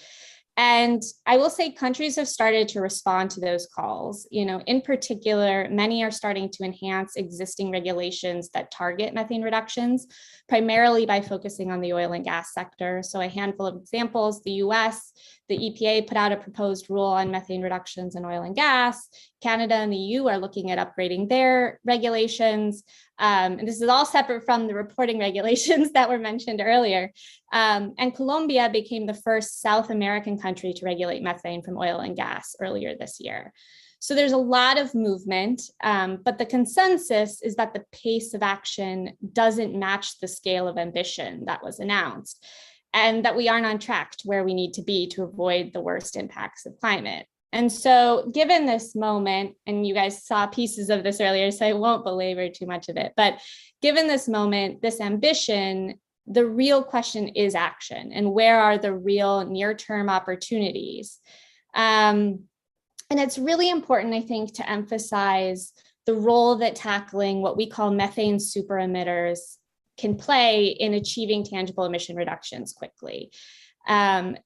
And I will say countries have started to respond to those calls. In particular, many are starting to enhance existing regulations that target methane reductions, primarily by focusing on the oil and gas sector. So a handful of examples: the US, the EPA put out a proposed rule on methane reductions in oil and gas. Canada and the EU are looking at upgrading their regulations. And this is all separate from the reporting regulations that were mentioned earlier. And Colombia became the first South American country to regulate methane from oil and gas earlier this year. So there's a lot of movement, but the consensus is that the pace of action doesn't match the scale of ambition that was announced, and that we aren't on track to where we need to be to avoid the worst impacts of climate. And so given this moment, and you guys saw pieces of this earlier, so I won't belabor too much of it, but given this moment, this ambition, the real question is action, and where are the real near-term opportunities? And it's really important, I think, to emphasize the role that tackling what we call methane super emitters can play in achieving tangible emission reductions quickly. By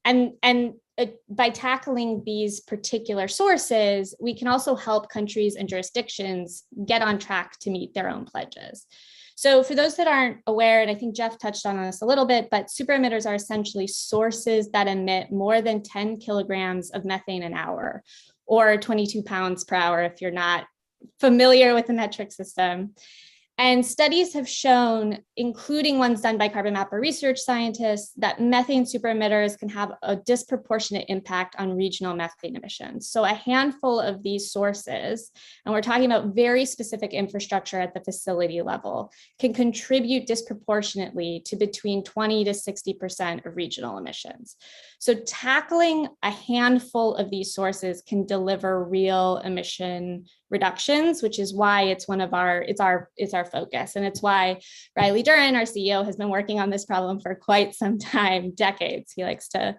tackling these particular sources, we can also help countries and jurisdictions get on track to meet their own pledges. So for those that aren't aware, and I think Jeff touched on this a little bit, but super emitters are essentially sources that emit more than 10 kilograms of methane an hour, or 22 pounds per hour if you're not familiar with the metric system. And studies have shown, including ones done by Carbon Mapper research scientists, that methane super emitters can have a disproportionate impact on regional methane emissions. So a handful of these sources, and we're talking about very specific infrastructure at the facility level, can contribute disproportionately to between 20 to 60% of regional emissions. So tackling a handful of these sources can deliver real emission reductions, which is why it's one of our focus. And it's why Riley Duran, our CEO, has been working on this problem for quite some time, decades, he likes to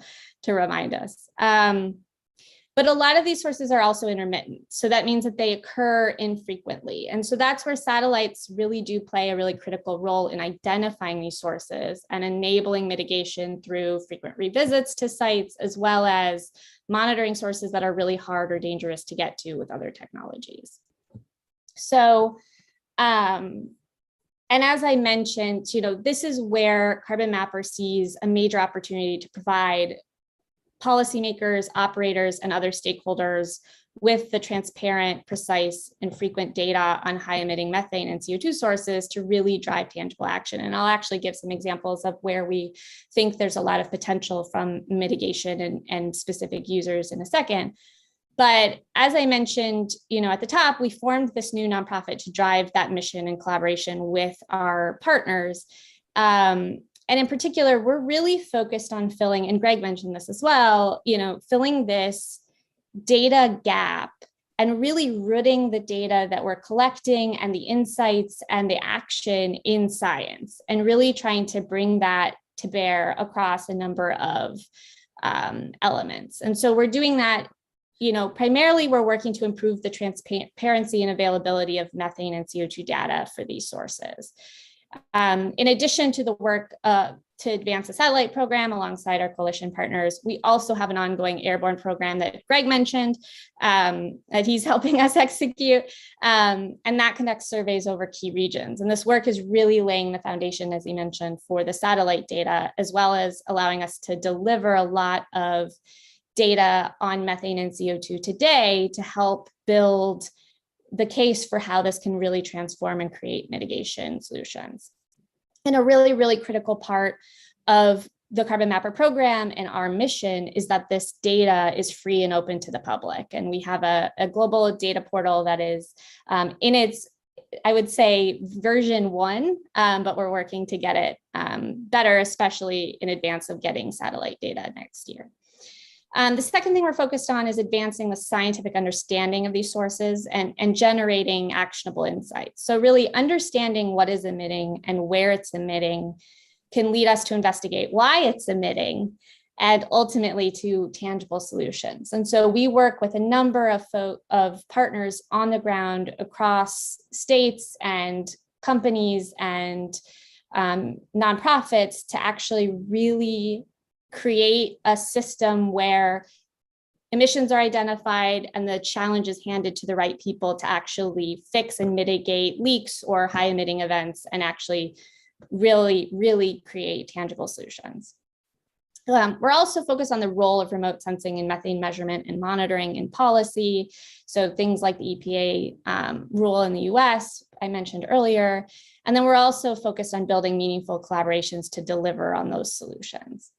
remind us. But a lot of these sources are also intermittent. So that means that they occur infrequently. And so that's where satellites really do play a really critical role in identifying these sources and enabling mitigation through frequent revisits to sites, as well as monitoring sources that are really hard or dangerous to get to with other technologies. So, and as I mentioned, this is where Carbon Mapper sees a major opportunity to provide policymakers, operators, and other stakeholders with the transparent, precise, and frequent data on high emitting methane and CO2 sources to really drive tangible action. And I'll actually give some examples of where we think there's a lot of potential from mitigation and specific users in a second. But as I mentioned, at the top, we formed this new nonprofit to drive that mission in collaboration with our partners. And in particular, we're really focused on filling, and Greg mentioned this as well, filling this data gap and really rooting the data that we're collecting and the insights and the action in science, and really trying to bring that to bear across a number of elements. And so we're doing that, primarily we're working to improve the transparency and availability of methane and CO2 data for these sources. In addition to the work to advance the satellite program alongside our coalition partners, we also have an ongoing airborne program that Greg mentioned that he's helping us execute, and that conducts surveys over key regions. And this work is really laying the foundation, as he mentioned, for the satellite data, as well as allowing us to deliver a lot of data on methane and CO2 today to help build the case for how this can really transform and create mitigation solutions. And a really, really critical part of the Carbon Mapper program and our mission is that this data is free and open to the public. And we have a global data portal that is in its, I would say, version 1, but we're working to get it better, especially in advance of getting satellite data next year. The second thing we're focused on is advancing the scientific understanding of these sources and generating actionable insights. So really understanding what is emitting and where it's emitting can lead us to investigate why it's emitting and ultimately to tangible solutions. And so we work with a number of partners on the ground across states and companies and nonprofits to actually really create a system where emissions are identified and the challenge is handed to the right people to actually fix and mitigate leaks or high emitting events and actually really, really create tangible solutions. We're also focused on the role of remote sensing and methane measurement and monitoring in policy. So things like the EPA rule in the US, I mentioned earlier. And then we're also focused on building meaningful collaborations to deliver on those solutions.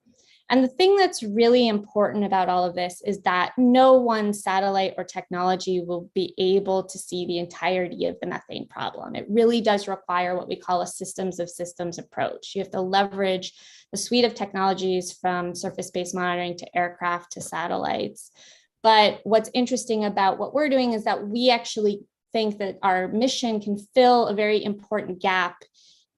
And the thing that's really important about all of this is that no one satellite or technology will be able to see the entirety of the methane problem. It really does require what we call a systems of systems approach. You have to leverage the suite of technologies from surface-based monitoring to aircraft to satellites. But what's interesting about what we're doing is that we actually think that our mission can fill a very important gap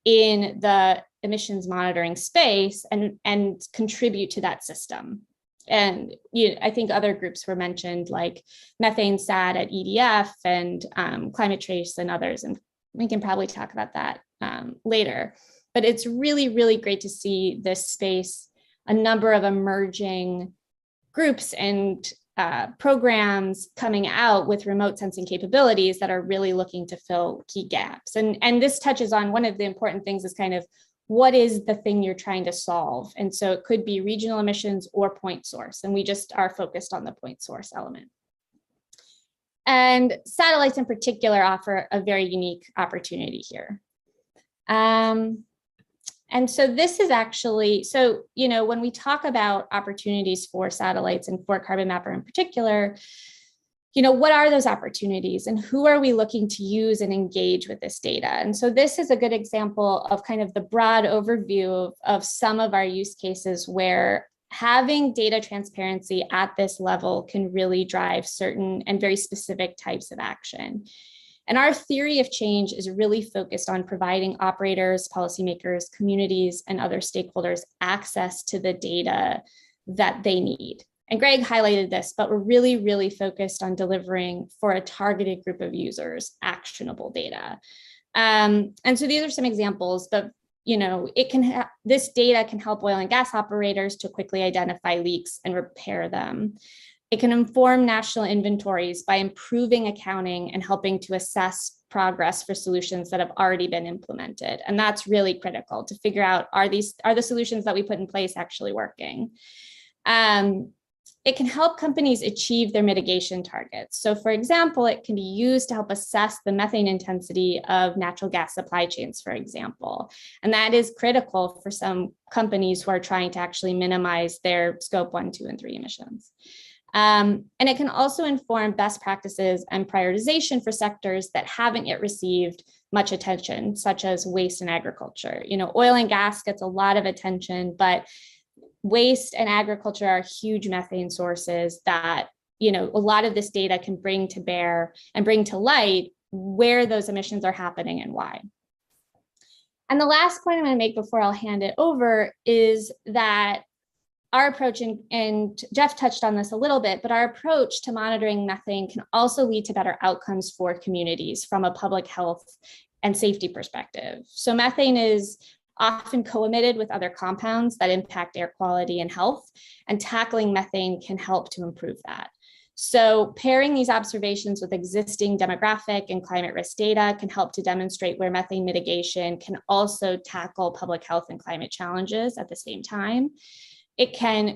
in the emissions monitoring space and contribute to that system. And I think other groups were mentioned, like Methane Sat at EDF and Climate Trace and others, and we can probably talk about that later. But it's really, really great to see this space, a number of emerging groups and programs coming out with remote sensing capabilities that are really looking to fill key gaps. And this touches on one of the important things is kind of what is the thing you're trying to solve? And so it could be regional emissions or point source. And we just are focused on the point source element. And satellites in particular offer a very unique opportunity here. And so this is actually, so, when we talk about opportunities for satellites and for Carbon Mapper in particular, what are those opportunities and who are we looking to use and engage with this data? And so this is a good example of kind of the broad overview of some of our use cases where having data transparency at this level can really drive certain and very specific types of action. And our theory of change is really focused on providing operators, policymakers, communities, and other stakeholders access to the data that they need. And Greg highlighted this, but we're really, really focused on delivering for a targeted group of users actionable data. And so these are some examples, but this data can help oil and gas operators to quickly identify leaks and repair them. It can inform national inventories by improving accounting and helping to assess progress for solutions that have already been implemented. And that's really critical to figure out, are the solutions that we put in place actually working? It can help companies achieve their mitigation targets. So for example, it can be used to help assess the methane intensity of natural gas supply chains, for example. And that is critical for some companies who are trying to actually minimize their scope 1, 2, and 3 emissions. And it can also inform best practices and prioritization for sectors that haven't yet received much attention, such as waste and agriculture. Oil and gas gets a lot of attention, but waste and agriculture are huge methane sources that, a lot of this data can bring to bear and bring to light where those emissions are happening and why. And the last point I'm going to make before I'll hand it over is that our approach, and Jeff touched on this a little bit, but our approach to monitoring methane can also lead to better outcomes for communities from a public health and safety perspective. So methane is often co-emitted with other compounds that impact air quality and health, and tackling methane can help to improve that. So pairing these observations with existing demographic and climate risk data can help to demonstrate where methane mitigation can also tackle public health and climate challenges at the same time.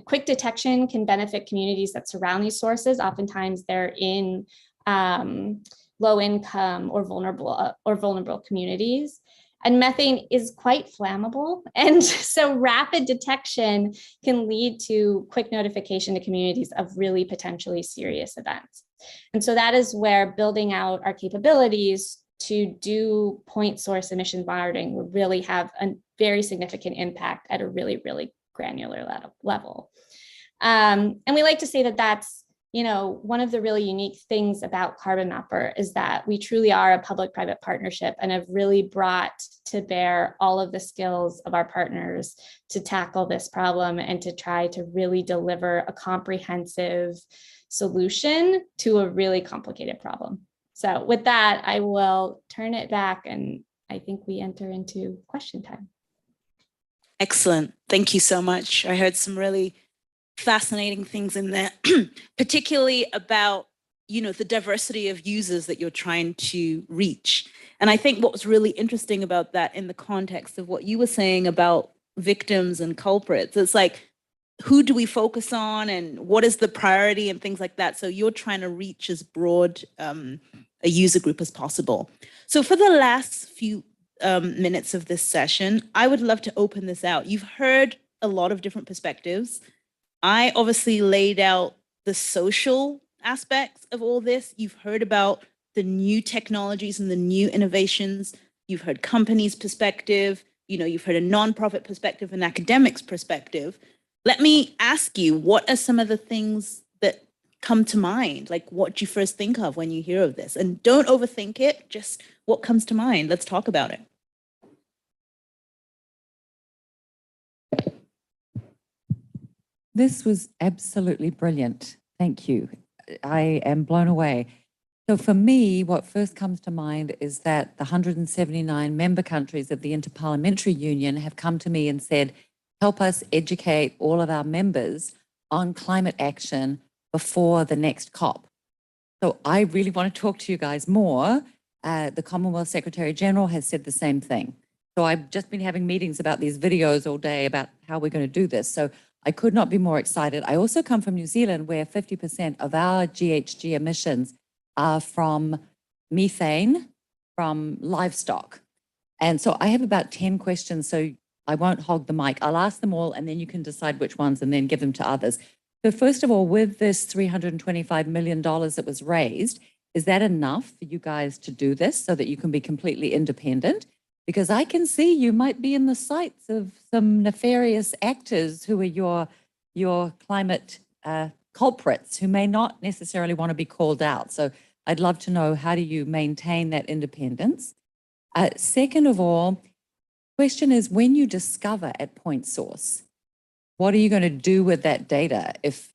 Quick detection can benefit communities that surround these sources. Oftentimes they're in low income or vulnerable communities. And methane is quite flammable. And so rapid detection can lead to quick notification to communities of really potentially serious events. And so that is where building out our capabilities to do point source emissions monitoring will really have a very significant impact at a really, really granular level. And we like to say that that's, one of the really unique things about Carbon Mapper is that we truly are a public-private partnership and have really brought to bear all of the skills of our partners to tackle this problem and to try to really deliver a comprehensive solution to a really complicated problem. So with that, I will turn it back and I think we enter into question time. Excellent. Thank you so much. I heard some really fascinating things in there, particularly about, the diversity of users that you're trying to reach. And I think what was really interesting about that in the context of what you were saying about victims and culprits, it's like, who do we focus on and what is the priority and things like that? So you're trying to reach as broad a user group as possible. So for the last few minutes of this session, I would love to open this out. You've heard a lot of different perspectives. I obviously laid out the social aspects of all this. You've heard about the new technologies and the new innovations. You've heard companies' perspective. You've heard a nonprofit perspective, an academic's perspective. Let me ask you, what are some of the things that come to mind? Like, what do you first think of when you hear of this? And don't overthink it, just what comes to mind. Let's talk about it. This was absolutely brilliant. Thank you. I am blown away. So for me, what first comes to mind is that the 179 member countries of the Interparliamentary Union have come to me and said, help us educate all of our members on climate action before the next COP. So I really want to talk to you guys more. The Commonwealth Secretary General has said the same thing. So I've just been having meetings about these videos all day about how we're going to do this. So I could not be more excited. I also come from New Zealand, where 50% of our GHG emissions are from methane from livestock. And so I have about 10 questions, so I won't hog the mic. I'll ask them all, and then you can decide which ones and then give them to others. So first of all, with this $325 million that was raised, is that enough for you guys to do this so that you can be completely independent? Because I can see you might be in the sights of some nefarious actors who are your climate culprits who may not necessarily want to be called out. So I'd love to know, how do you maintain that independence? Second of all, question is, when you discover at point source, what are you going to do with that data if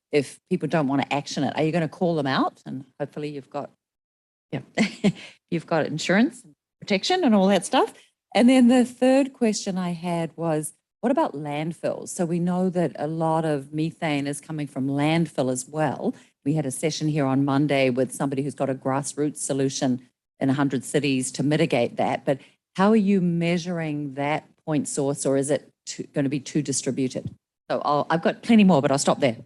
people don't want to action it? Are you going to call them out? And hopefully you've got, you've got insurance and protection and all that stuff. And then the third question I had was, what about landfills? So we know that a lot of methane is coming from landfill as well. We had a session here on Monday with somebody who's got a grassroots solution in 100 cities to mitigate that. But how are you measuring that point source, or is it going to be too distributed? So I've got plenty more, but I'll stop there.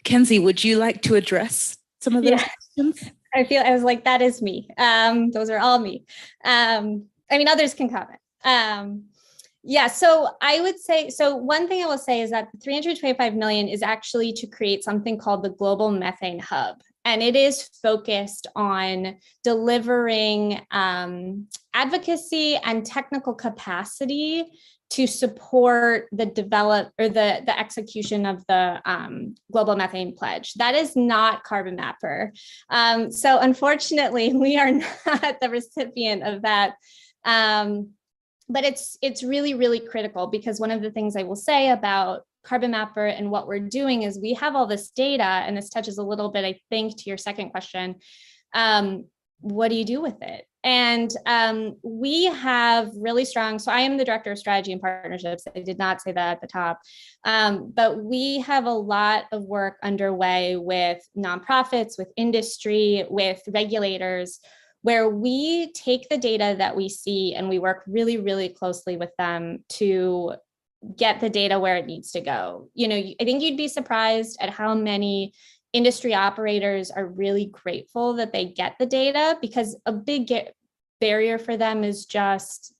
Kenzie, would you like to address some of those questions? I was like, that is me. Those are all me. I mean, others can comment. Yeah, so I would say, so one thing I will say is that the 325 million is actually to create something called the Global Methane Hub. And it is focused on delivering advocacy and technical capacity to support the the execution of the Global Methane Pledge. That is not Carbon Mapper. So unfortunately, we are not the recipient of that. But it's really, really critical, because one of the things I will say about Carbon Mapper and what we're doing is we have all this data, and this touches a little bit, I think, to your second question. What do you do with it? And we have really strong, so I am the Director of Strategy and Partnerships. I did not say that at the top, but we have a lot of work underway with nonprofits, with industry, with regulators, where we take the data that we see and we work really, really closely with them to get the data where it needs to go. You know, I think you'd be surprised at how many industry operators are really grateful that they get the data, because a big barrier for them is just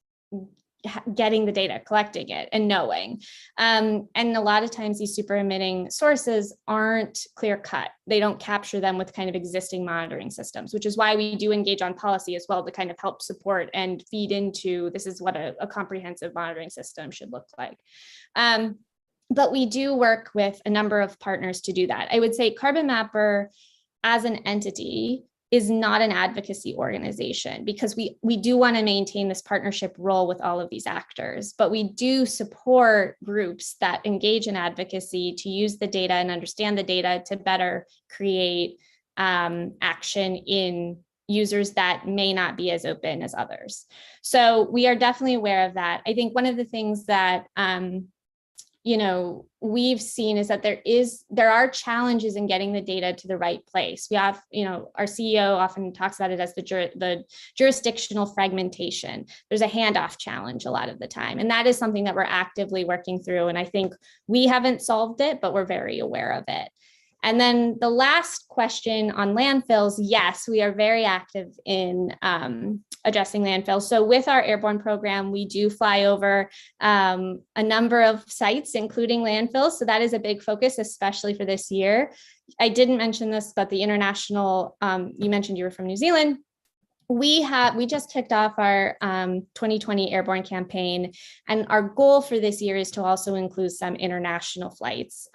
getting the data, collecting it and knowing. And a lot of times these super emitting sources aren't clear cut. They don't capture them with kind of existing monitoring systems, which is why we do engage on policy as well to kind of help support and feed into, this is what a comprehensive monitoring system should look like. But we do work with a number of partners to do that. I would say Carbon Mapper as an entity is not an advocacy organization, because we do want to maintain this partnership role with all of these actors, but we do support groups that engage in advocacy to use the data and understand the data to better create action in users that may not be as open as others. So we are definitely aware of that. I think one of the things that you know, we've seen is that there are challenges in getting the data to the right place. We have, you know, our CEO often talks about it as the jurisdictional fragmentation. There's a handoff challenge a lot of the time. And that is something that we're actively working through. And I think we haven't solved it, but we're very aware of it. And then the last question on landfills, yes, we are very active in addressing landfills. So with our airborne program, we do fly over a number of sites, including landfills. So that is a big focus, especially for this year. I didn't mention this, but the international, you mentioned you were from New Zealand. we just kicked off our 2020 airborne campaign, and our goal for this year is to also include some international flights.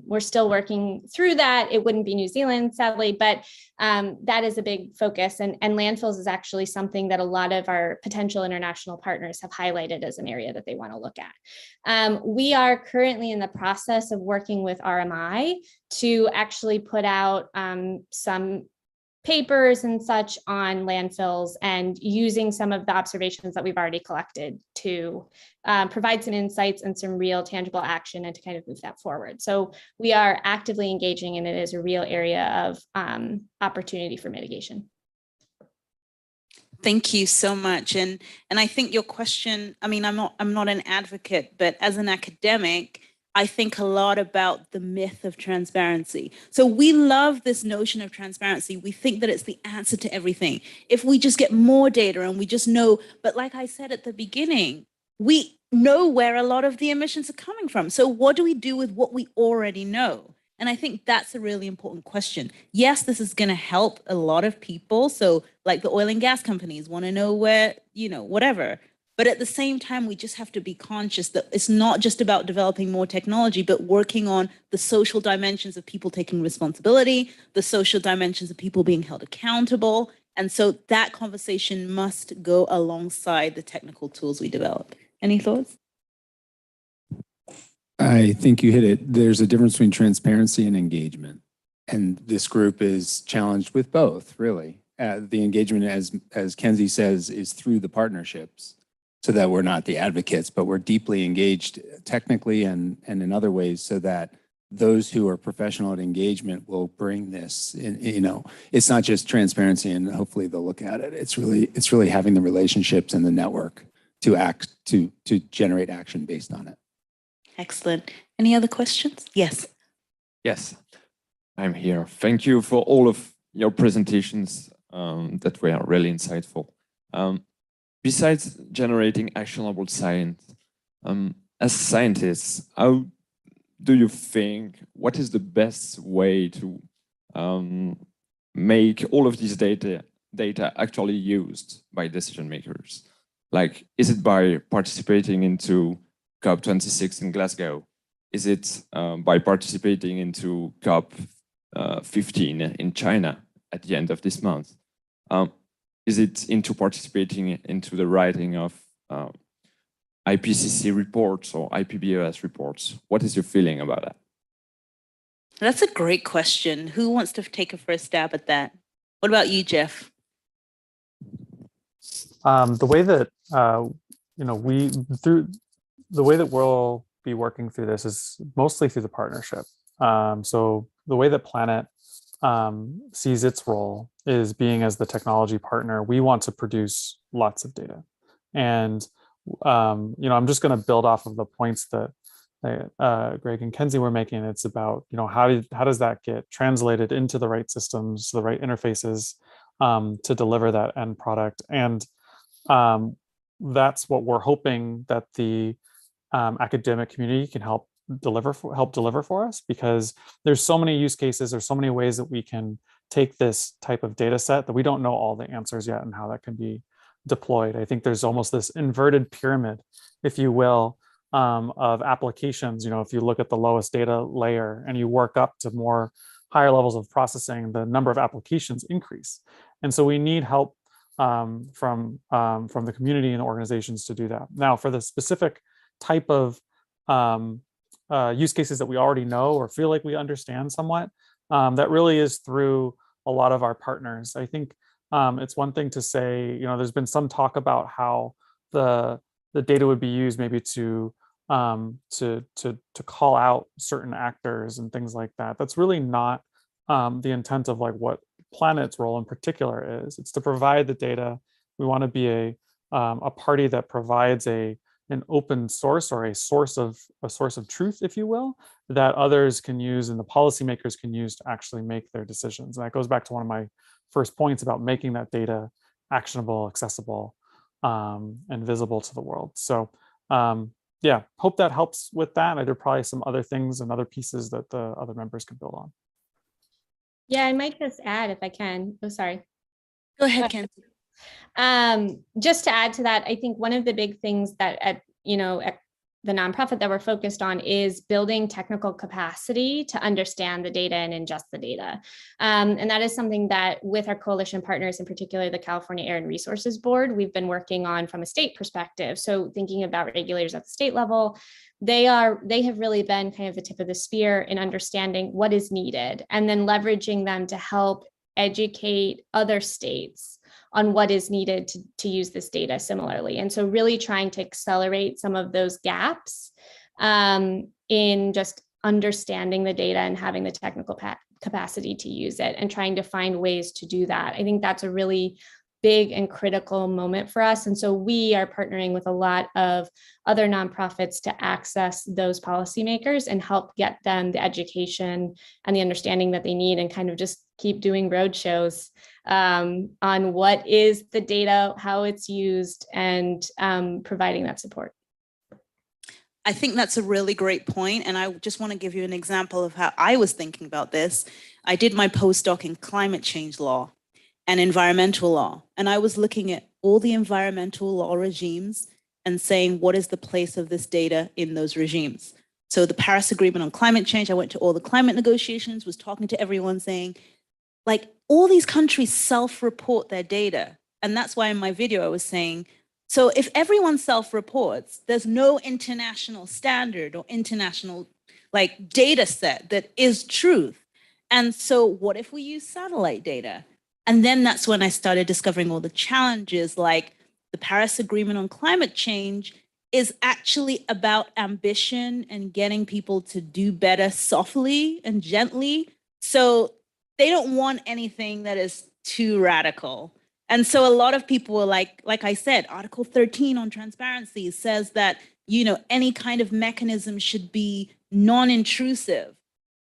We're still working through that. It wouldn't be New Zealand, sadly, but that is a big focus. And landfills is actually something that a lot of our potential international partners have highlighted as an area that they want to look at. We are currently in the process of working with RMI to actually put out some papers and such on landfills, and using some of the observations that we've already collected to provide some insights and some real tangible action, and to kind of move that forward. So we are actively engaging, and it is a real area of opportunity for mitigation. Thank you so much. And I think your question, I mean, I'm not an advocate, but as an academic, I think a lot about the myth of transparency. So we love this notion of transparency. We think that it's the answer to everything. If we just get more data and we just know, but like I said at the beginning, we know where a lot of the emissions are coming from. So what do we do with what we already know? And I think that's a really important question. Yes, this is going to help a lot of people. So like the oil and gas companies want to know where, whatever. But at the same time, we just have to be conscious that it's not just about developing more technology, but working on the social dimensions of people taking responsibility, the social dimensions of people being held accountable. And so that conversation must go alongside the technical tools we develop. Any thoughts? I think you hit it. There's a difference between transparency and engagement. And this group is challenged with both, really. The engagement, as Kenzie says, is through the partnerships, so that we're not the advocates, but we're deeply engaged technically and in other ways, so that those who are professional at engagement will bring this in. It's not just transparency and hopefully they'll look at it. It's really having the relationships and the network to generate action based on it. Excellent. Any other questions? Yes. Yes, I'm here. Thank you for all of your presentations that were really insightful. Besides generating actionable science, as scientists, how do you think, what is the best way to make all of these data actually used by decision makers? Like, is it by participating into COP26 in Glasgow? Is it by participating into COP15 in China at the end of this month? Is it into participating into the writing of IPCC reports or IPBES reports? What is your feeling about that? That's a great question. Who wants to take a first stab at that? What about you, Jeff? The way that the way that we'll be working through this is mostly through the partnership. So the way that Planet sees its role is being as the technology partner. We want to produce lots of data, and I'm just going to build off of the points that Greg and Kenzie were making. It's about how does that get translated into the right systems, the right interfaces to deliver that end product, and that's what we're hoping that the academic community can help deliver for us, because there's so many use cases, there's so many ways that we can take this type of data set that we don't know all the answers yet and how that can be deployed. I think there's almost this inverted pyramid, if you will, of applications. If you look at the lowest data layer and you work up to more higher levels of processing, the number of applications increase. And so we need help from the community and organizations to do that. Now, for the specific type of use cases that we already know or feel like we understand somewhat, that really is through a lot of our partners. I think it's one thing to say, there's been some talk about how the data would be used maybe to call out certain actors and things like that. That's really not the intent of like what Planet's role in particular is. It's to provide the data. We want to be a party that provides an open source or a source of truth, if you will, that others can use and the policymakers can use to actually make their decisions. And that goes back to one of my first points about making that data actionable, accessible, and visible to the world. So yeah, hope that helps with that. There are probably some other things and other pieces that the other members can build on. Yeah, I might just add if I can. Oh, sorry. Go ahead, Kenzie. Just to add to that, I think one of the big things that at the nonprofit that we're focused on is building technical capacity to understand the data and ingest the data. And that is something that with our coalition partners, in particular, the California Air and Resources Board, we've been working on from a state perspective. So thinking about regulators at the state level, they have really been kind of the tip of the spear in understanding what is needed and then leveraging them to help educate other states on what is needed to use this data similarly. And so really trying to accelerate some of those gaps in just understanding the data and having the technical capacity to use it and trying to find ways to do that. I think that's a really big and critical moment for us. And so we are partnering with a lot of other nonprofits to access those policymakers and help get them the education and the understanding that they need and kind of just keep doing roadshows on what is the data, how it's used, and providing that support. I think that's a really great point, and I just want to give you an example of how I was thinking about this. I did my postdoc in climate change law and environmental law, and I was looking at all the environmental law regimes and saying, what is the place of this data in those regimes? So the Paris Agreement on climate change, I went to all the climate negotiations, was talking to everyone saying, like, all these countries self-report their data. And that's why in my video I was saying, so if everyone self-reports, there's no international standard or international like data set that is truth. And so what if we use satellite data? And then that's when I started discovering all the challenges, like the Paris Agreement on climate change is actually about ambition and getting people to do better softly and gently. So they don't want anything that is too radical. And so a lot of people were like I said, Article 13 on transparency says that, any kind of mechanism should be non-intrusive.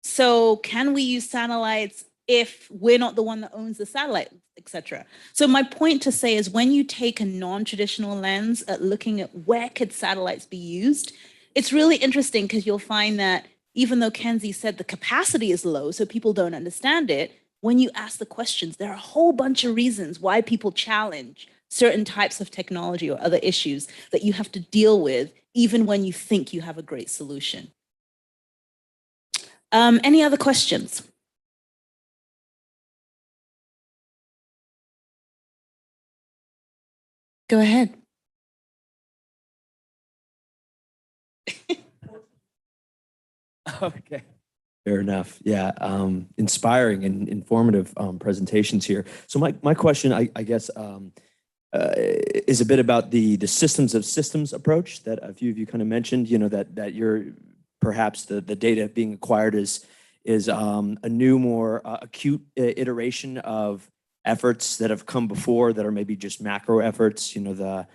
So can we use satellites if we're not the one that owns the satellite, et cetera? So my point to say is when you take a non-traditional lens at looking at where could satellites be used, it's really interesting because you'll find that even though Kenzie said the capacity is low, so people don't understand it, when you ask the questions, there are a whole bunch of reasons why people challenge certain types of technology or other issues that you have to deal with, even when you think you have a great solution. Any other questions? Go ahead. Okay, fair enough. Yeah, inspiring and informative presentations here. So my question, I guess, is a bit about the systems of systems approach that a few of you kind of mentioned. That you're perhaps the data being acquired is a new, more acute iteration of efforts that have come before that are maybe just macro efforts. The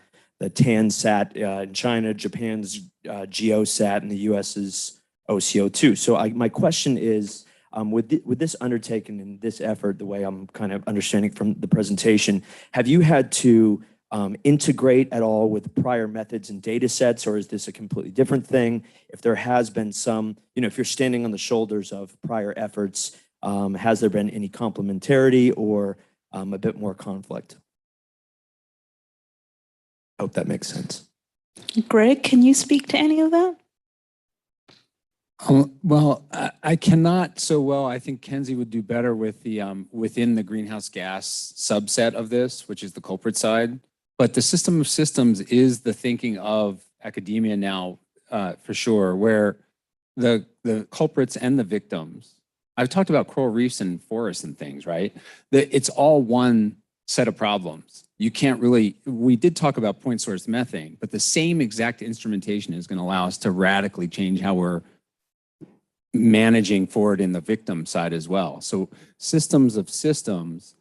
TANSAT in China, Japan's GeoSat, and the US's OCO2. So my question is, with this undertaking and this effort, the way I'm kind of understanding from the presentation, have you had to integrate at all with prior methods and data sets, or is this a completely different thing? If there has been some, if you're standing on the shoulders of prior efforts, has there been any complementarity or a bit more conflict? I hope that makes sense. Greg, can you speak to any of that? Well, I cannot so well. I think Kenzie would do better with the within the greenhouse gas subset of this, which is the culprit side. But the system of systems is the thinking of academia now, for sure, where the culprits and the victims. I've talked about coral reefs and forests and things, right? It's all one set of problems. You can't really, we did talk about point source methane, but the same exact instrumentation is going to allow us to radically change how we're managing forward in the victim side as well. So systems of systems,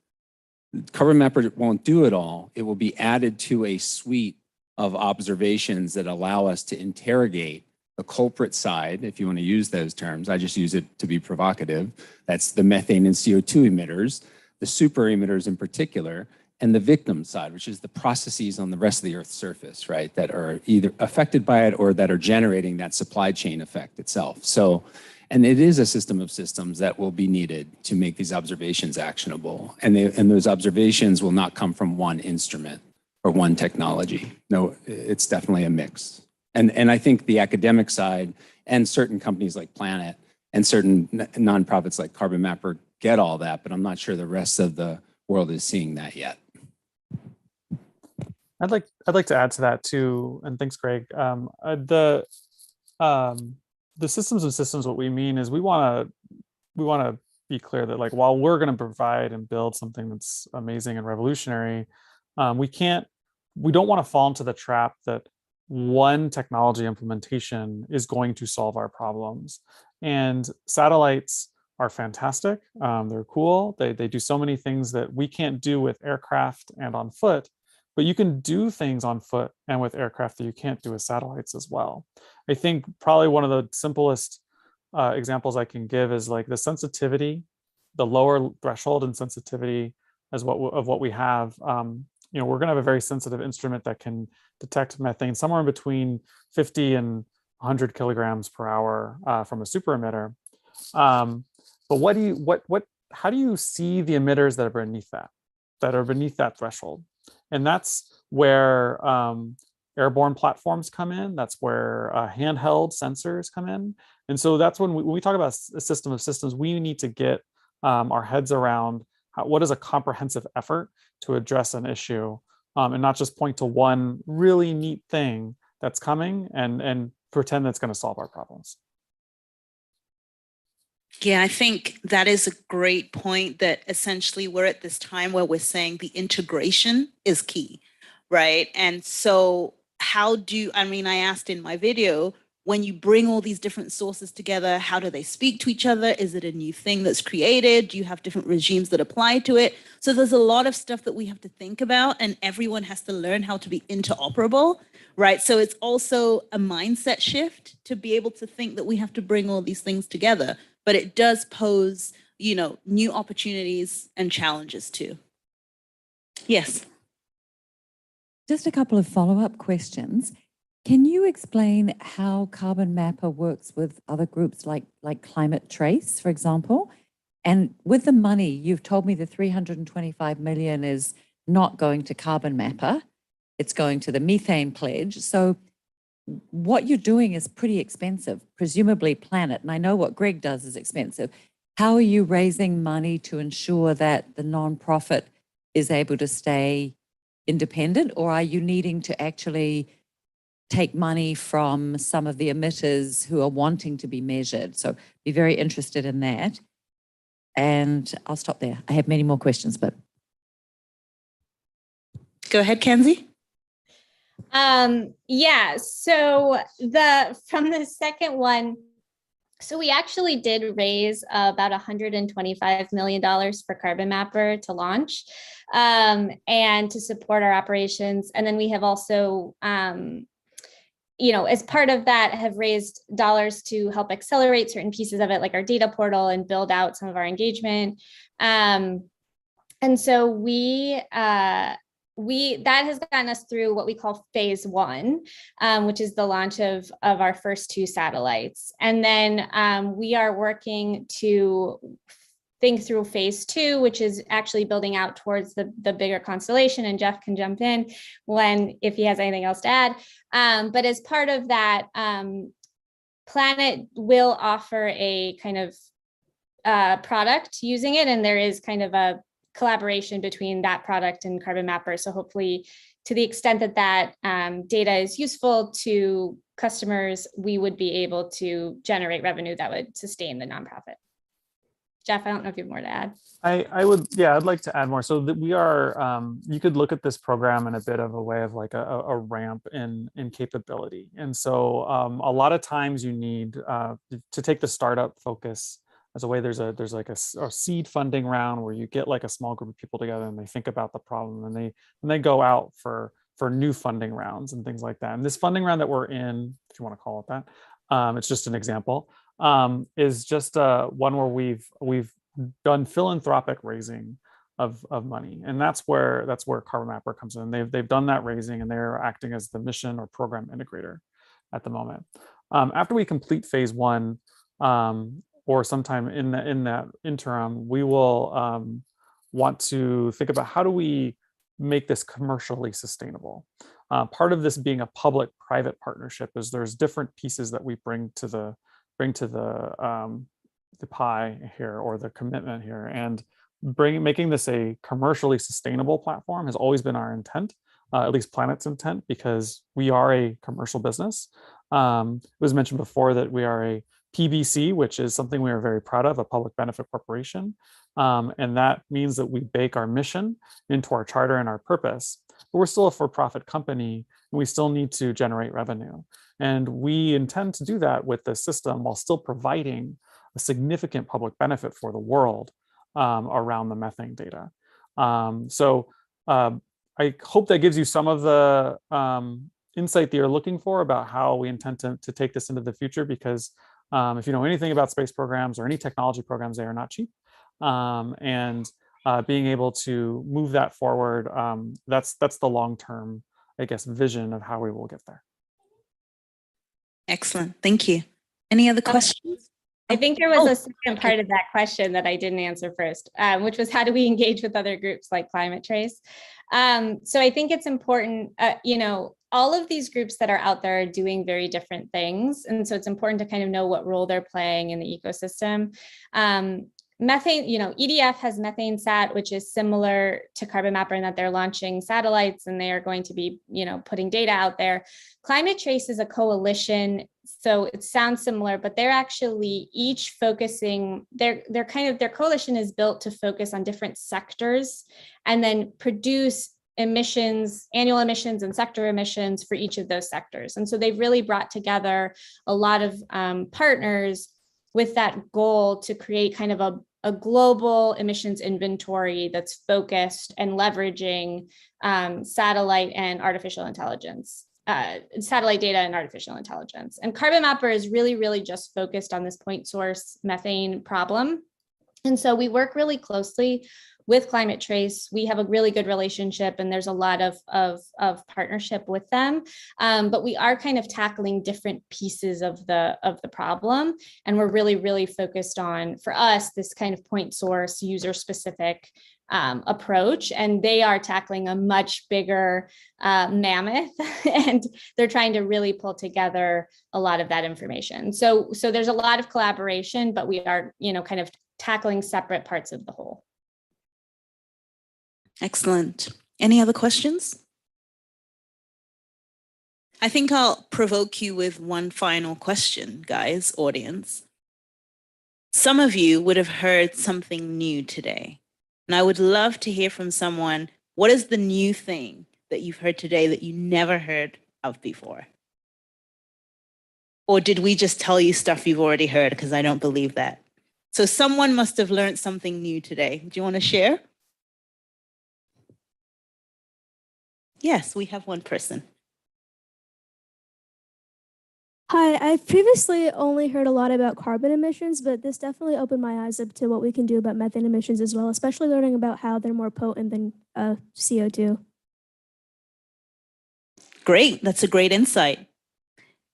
Carbon Mapper won't do it all. It will be added to a suite of observations that allow us to interrogate the culprit side, if you want to use those terms. I just use it to be provocative. That's the methane and CO2 emitters, the super emitters in particular, and the victim side, which is the processes on the rest of the Earth's surface, right, that are either affected by it or that are generating that supply chain effect itself. So, And it is a system of systems that will be needed to make these observations actionable. And those observations will not come from one instrument or one technology. No, it's definitely a mix. And I think the academic side and certain companies like Planet and certain nonprofits like Carbon Mapper get all that, but I'm not sure the rest of the world is seeing that yet. I'd like to add to that too, and thanks, Greg. The systems of systems, what we mean is we want to be clear that, like, while we're going to provide and build something that's amazing and revolutionary, we don't want to fall into the trap that one technology implementation is going to solve our problems. And satellites are fantastic. They're cool. They do so many things that we can't do with aircraft and on foot, but you can do things on foot and with aircraft that you can't do with satellites as well. I think probably one of the simplest examples I can give is like the sensitivity, the lower threshold and sensitivity of what we have. You know, we're going to have a very sensitive instrument that can detect methane somewhere in between 50 and 100 kilograms per hour from a super emitter. But how do you see the emitters that are beneath that threshold? And that's where airborne platforms come in. That's where handheld sensors come in. And so that's when we talk about a system of systems, we need to get our heads around what is a comprehensive effort to address an issue, and not just point to one really neat thing that's coming and pretend that's going to solve our problems. Yeah, I think that is a great point, that essentially we're at this time where we're saying the integration is key, right? And so I asked in my video, when you bring all these different sources together, how do they speak to each other? Is it a new thing that's created? Do you have different regimes that apply to it? So there's a lot of stuff that we have to think about, and everyone has to learn how to be interoperable, right? So it's also a mindset shift to be able to think that we have to bring all these things together, but it does pose, new opportunities and challenges too. Yes. Just a couple of follow-up questions. Can you explain how Carbon Mapper works with other groups like Climate Trace, for example? And with the money, you've told me the 325 million is not going to Carbon Mapper, it's going to the methane pledge. So what you're doing is pretty expensive, presumably Planet, and I know what Greg does is expensive. How are you raising money to ensure that the nonprofit is able to stay independent, or are you needing to actually take money from some of the emitters who are wanting to be measured? So be very interested in that. And I'll stop there. I have many more questions, but. Go ahead, Kenzie. Yeah, so from the second one, so we actually did raise about $125 million for Carbon Mapper to launch and to support our operations. And then we have also, as part of that, have raised dollars to help accelerate certain pieces of it, like our data portal, and build out some of our engagement. And so that has gotten us through what we call phase one, which is the launch of our first 2 satellites. And then we are working to think through phase 2, which is actually building out towards the bigger constellation, and Jeff can jump in if he has anything else to add. But as part of that, Planet will offer a kind of product using it, and there is kind of a collaboration between that product and Carbon Mapper. So hopefully, to the extent that data is useful to customers, we would be able to generate revenue that would sustain the nonprofit. Jeff, I don't know if you have more to add. I'd like to add more. So that we are, you could look at this program in a bit of a way of like a ramp in capability. And so a lot of times you need to take the startup focus as a way. There's like a seed funding round where you get like a small group of people together and they think about the problem, and they go out for new funding rounds and things like that. And this funding round that we're in, if you want to call it that, it's just an example, is just one where we've done philanthropic raising of money, and that's where Carbon Mapper comes in. They've done that raising, and they're acting as the mission or program integrator at the moment. After we complete phase 1, or sometime in that interim, we will want to think about how do we make this commercially sustainable. Part of this being a public-private partnership is there's different pieces that we bring to the pie here, or the commitment here, and making this a commercially sustainable platform has always been our intent, at least Planet's intent, because we are a commercial business. It was mentioned before that we are a PBC, which is something we are very proud of, a public benefit corporation. And that means that we bake our mission into our charter and our purpose, but we're still a for-profit company, and we still need to generate revenue. And we intend to do that with the system while still providing a significant public benefit for the world around the methane data. I hope that gives you some of the insight that you're looking for about how we intend to take this into the future, because if you know anything about space programs or any technology programs, they are not cheap. Being able to move that forward, that's the long-term, I guess, vision of how we will get there. Excellent, thank you. Any other questions? I think there was a second part of that question that I didn't answer first, which was how do we engage with other groups like Climate Trace? So I think it's important, all of these groups that are out there are doing very different things. And so it's important to kind of know what role they're playing in the ecosystem. Methane, EDF has Methane Sat, which is similar to Carbon Mapper in that they're launching satellites and they are going to be, putting data out there. Climate Trace is a coalition, so it sounds similar, but they're actually each focusing, their coalition is built to focus on different sectors and then produce emissions, annual emissions and sector emissions for each of those sectors. And so they've really brought together a lot of partners with that goal to create kind of a global emissions inventory that's focused and leveraging satellite and artificial intelligence, satellite data and artificial intelligence. And Carbon Mapper is really, really just focused on this point source methane problem. And so we work really closely with Climate Trace. We have a really good relationship and there's a lot of partnership with them. But we are kind of tackling different pieces of the problem. And we're really, really focused on, for us, this kind of point source user specific approach. And they are tackling a much bigger mammoth and they're trying to really pull together a lot of that information. So there's a lot of collaboration, but we are, kind of tackling separate parts of the whole. Excellent. Any other questions? I think I'll provoke you with one final question, guys, audience. Some of you would have heard something new today, and I would love to hear from someone, what is the new thing that you've heard today that you never heard of before? Or did we just tell you stuff you've already heard? Because I don't believe that. So someone must have learned something new today. Do you want to share? Yes, we have one person. Hi, I've previously only heard a lot about carbon emissions, but this definitely opened my eyes up to what we can do about methane emissions as well, especially learning about how they're more potent than CO2. Great, that's a great insight.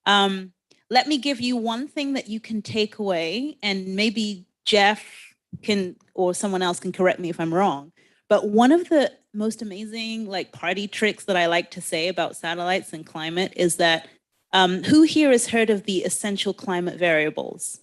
Let me give you one thing that you can take away, and maybe Jeff can, or someone else can correct me if I'm wrong. But one of the most amazing party tricks that I like to say about satellites and climate is that who here has heard of the essential climate variables?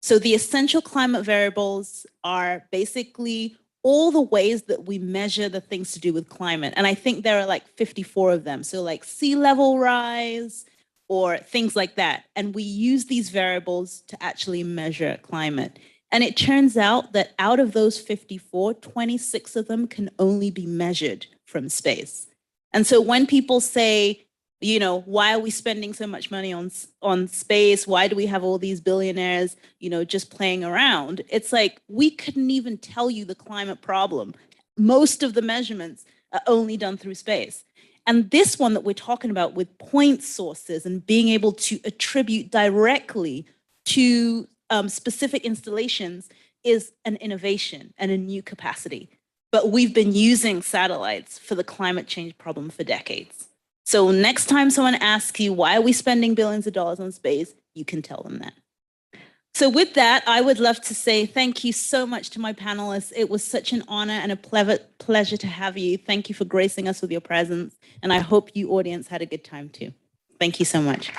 So the essential climate variables are basically all the ways that we measure the things to do with climate. And I think there are 54 of them. So sea level rise or things like that. And we use these variables to actually measure climate. And it turns out that out of those 54, 26 of them can only be measured from space. And so when people say, why are we spending so much money on space? Why do we have all these billionaires, just playing around? It's we couldn't even tell you the climate problem. Most of the measurements are only done through space. And this one that we're talking about with point sources and being able to attribute directly to specific installations is an innovation and a new capacity. But we've been using satellites for the climate change problem for decades. So next time someone asks you, why are we spending billions of dollars on space? You can tell them that. So with that, I would love to say thank you so much to my panelists. It was such an honor and a pleasure to have you. Thank you for gracing us with your presence. And I hope you audience had a good time too. Thank you so much.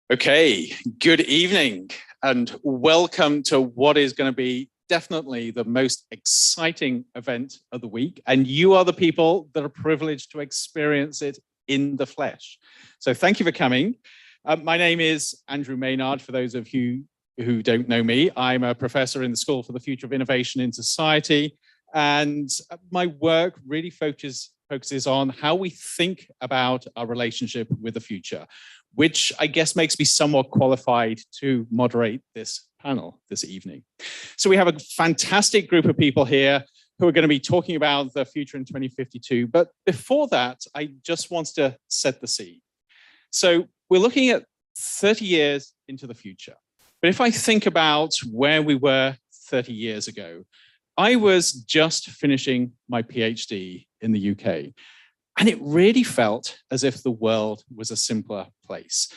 Okay, good evening and welcome to what is going to be definitely the most exciting event of the week. And you are the people that are privileged to experience it in the flesh. So thank you for coming. My name is Andrew Maynard, for those of you who don't know me. I'm a professor in the School for the Future of Innovation in Society. And my work really focuses on how we think about our relationship with the future, which I guess makes me somewhat qualified to moderate this panel this evening. So we have a fantastic group of people here who are going to be talking about the future in 2052. But before that, I just want to set the scene. So we're looking at 30 years into the future. But if I think about where we were 30 years ago, I was just finishing my PhD in the UK. And it really felt as if the world was a simpler place.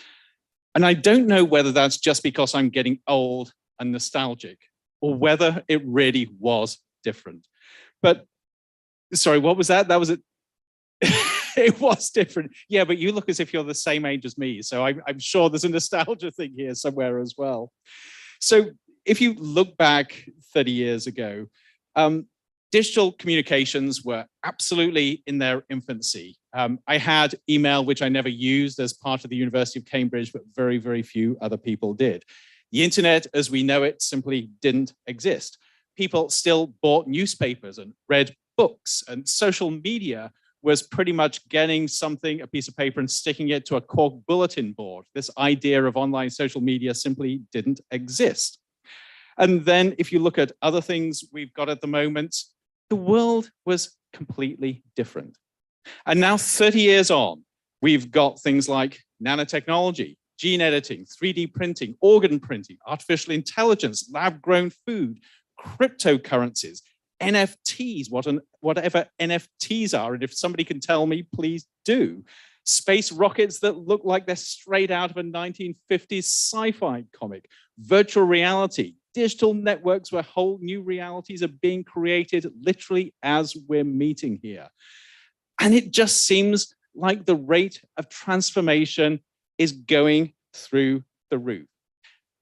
And I don't know whether that's just because I'm getting old and nostalgic, or whether it really was different. But sorry, what was that? That was it. It was different. Yeah, but you look as if you're the same age as me. So I'm sure there's a nostalgia thing here somewhere as well. So if you look back 30 years ago, digital communications were absolutely in their infancy. I had email, which I never used as part of the University of Cambridge, but very, very few other people did. The internet, as we know it, simply didn't exist. People still bought newspapers and read books, and social media was pretty much getting something, a piece of paper, and sticking it to a cork bulletin board. This idea of online social media simply didn't exist. And then if you look at other things we've got at the moment, the world was completely different. And now 30 years on, we've got things like nanotechnology, gene editing, 3D printing, organ printing, artificial intelligence, lab-grown food, cryptocurrencies, NFTs, whatever NFTs are. And if somebody can tell me, please do. Space rockets that look like they're straight out of a 1950s sci-fi comic, virtual reality, digital networks where whole new realities are being created literally as we're meeting here. And it just seems like the rate of transformation is going through the roof.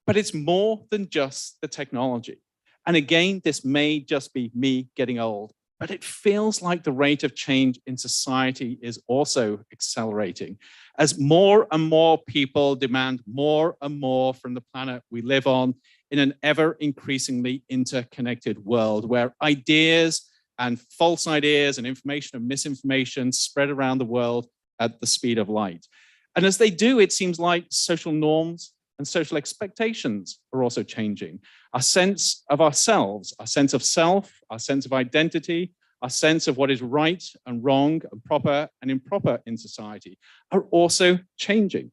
But it's more than just the technology. And again, this may just be me getting old, but it feels like the rate of change in society is also accelerating as more and more people demand more and more from the planet we live on in an ever increasingly interconnected world where ideas and false ideas and information and misinformation spread around the world at the speed of light. And as they do, it seems like social norms and social expectations are also changing. Our sense of ourselves, our sense of self, our sense of identity, our sense of what is right and wrong and proper and improper in society are also changing.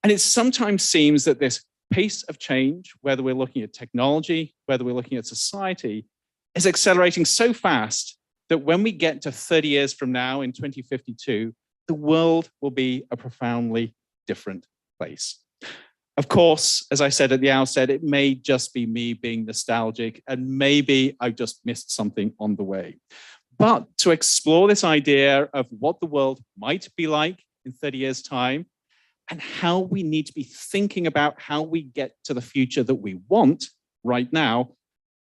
And it sometimes seems that this pace of change, whether we're looking at technology, whether we're looking at society, is accelerating so fast that when we get to 30 years from now in 2052, the world will be a profoundly different place. Of course, as I said at the outset, it may just be me being nostalgic, and maybe I've just missed something on the way. But to explore this idea of what the world might be like in 30 years' time, and how we need to be thinking about how we get to the future that we want right now,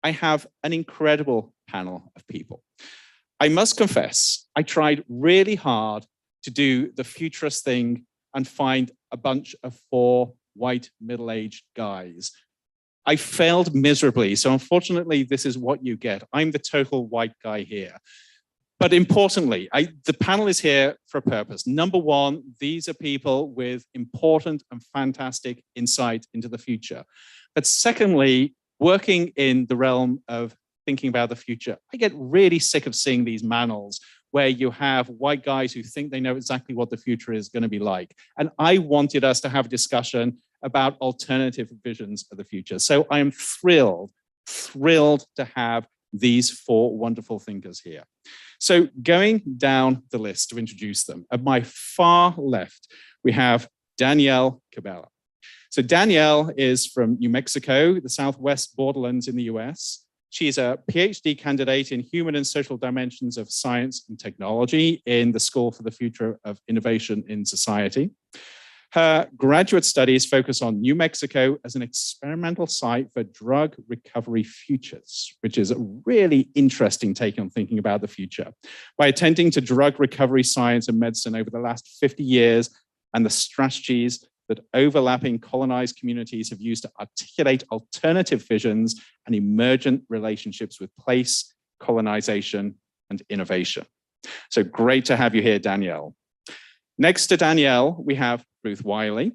I have an incredible panel of people. I must confess, I tried really hard to do the futurist thing and find a bunch of 4 white middle-aged guys. I failed miserably, so unfortunately, this is what you get. I'm the total white guy here. But importantly, the panel is here for a purpose. Number one, these are people with important and fantastic insight into the future. But secondly, working in the realm of thinking about the future, I get really sick of seeing these manuals where you have white guys who think they know exactly what the future is going to be like. And I wanted us to have a discussion about alternative visions of the future. So I am thrilled to have these 4 wonderful thinkers here. So going down the list to introduce them, at my far left, we have Danielle Cabela. So Danielle is from New Mexico, the southwest borderlands in the US. She's a PhD candidate in human and social dimensions of science and technology in the School for the Future of Innovation in Society. Her graduate studies focus on New Mexico as an experimental site for drug recovery futures, which is a really interesting take on thinking about the future. By attending to drug recovery science and medicine over the last 50 years and the strategies that overlapping colonized communities have used to articulate alternative visions and emergent relationships with place, colonization, and innovation. So great to have you here, Danielle. Next to Danielle, we have Ruth Wiley.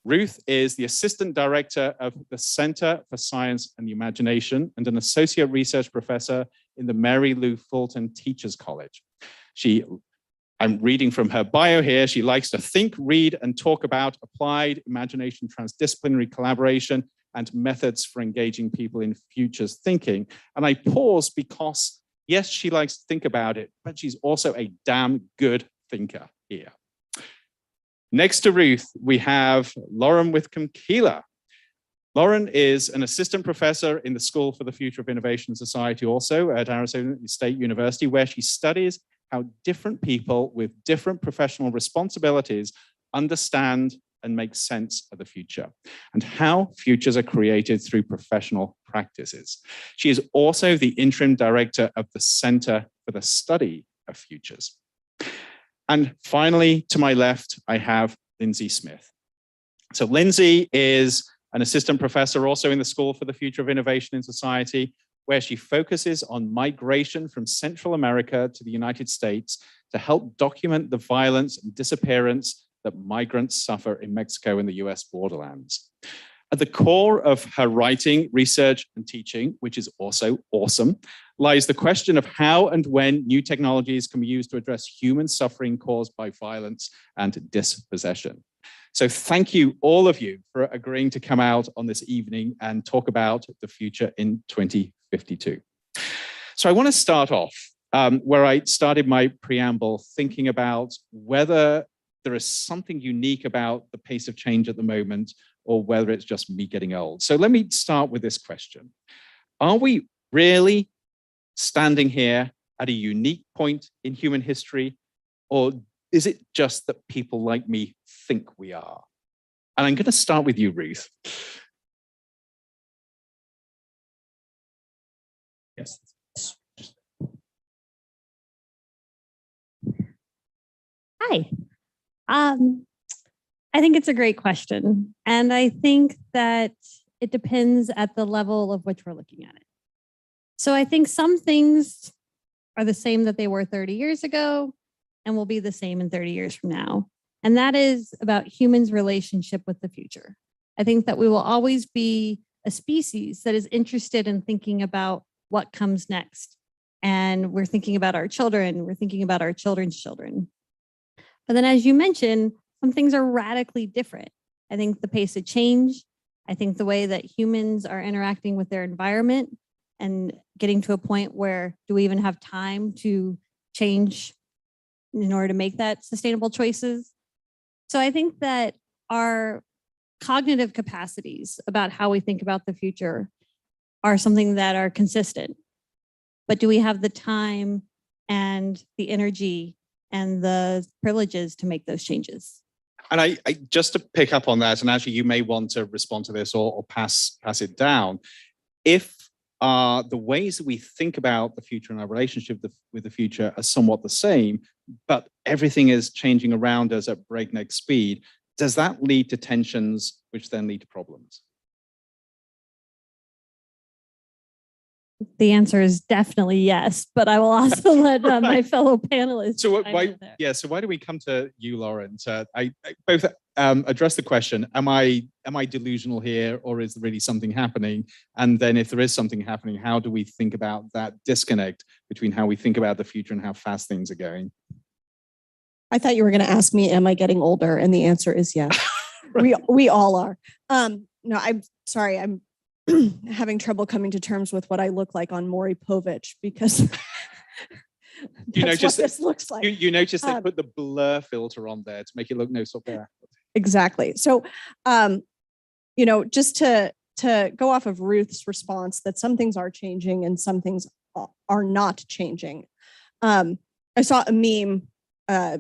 Ruth is the Assistant Director of the Center for Science and the Imagination and an Associate Research Professor in the Mary Lou Fulton Teachers College. I'm reading from her bio here. She likes to think, read, and talk about applied imagination, transdisciplinary collaboration, and methods for engaging people in futures thinking. And I pause because, yes, she likes to think about it, but she's also a damn good thinker here. Next to Ruth, we have Lauren Whitcomb-Keeler. Lauren is an assistant professor in the School for the Future of Innovation Society, also at Arizona State University, where she studies how different people with different professional responsibilities understand and make sense of the future, and how futures are created through professional practices. She is also the interim director of the Center for the Study of Futures. And finally, to my left, I have Lindsay Smith. So Lindsay is an assistant professor also in the School for the Future of Innovation in Society, where she focuses on migration from Central America to the United States to help document the violence and disappearance that migrants suffer in Mexico and the US borderlands. At the core of her writing, research, and teaching, which is also awesome, lies the question of how and when new technologies can be used to address human suffering caused by violence and dispossession. So thank you, all of you, for agreeing to come out on this evening and talk about the future in 2052. So I want to start off where I started my preamble, thinking about whether there is something unique about the pace of change at the moment, or whether it's just me getting old. So let me start with this question. Are we really standing here at a unique point in human history, or is it just that people like me think we are? And I'm going to start with you, Ruth. Yes. Hi. I think it's a great question. And I think that it depends at the level of which we're looking at it. So I think some things are the same that they were 30 years ago and will be the same in 30 years from now. And that is about humans' relationship with the future. I think that we will always be a species that is interested in thinking about what comes next. And we're thinking about our children, we're thinking about our children's children. But then, as you mentioned, some things are radically different. I think the pace of change, I think the way that humans are interacting with their environment and getting to a point where do we even have time to change in order to make that sustainable choices? So I think that our cognitive capacities about how we think about the future are something that are consistent. But do we have the time and the energy and the privileges to make those changes? And I just to pick up on that, and actually you may want to respond to this or pass it down. If the ways that we think about the future and our relationship with the future are somewhat the same, but everything is changing around us at breakneck speed, does that lead to tensions which then lead to problems? The answer is definitely yes, but I will also let my fellow panelists. So why do we come to you, Lauren? I both address the question: Am I delusional here, or is there really something happening? And then, if there is something happening, how do we think about that disconnect between how we think about the future and how fast things are going? I thought you were going to ask me, "Am I getting older?" And the answer is yes. Right. We all are. No, I'm sorry. I'm having trouble coming to terms with what I look like on Maury Povich, because you that's what this looks like. You notice they put the blur filter on there to make it look no so bad. Exactly. So, just to go off of Ruth's response that some things are changing and some things are not changing. I saw a meme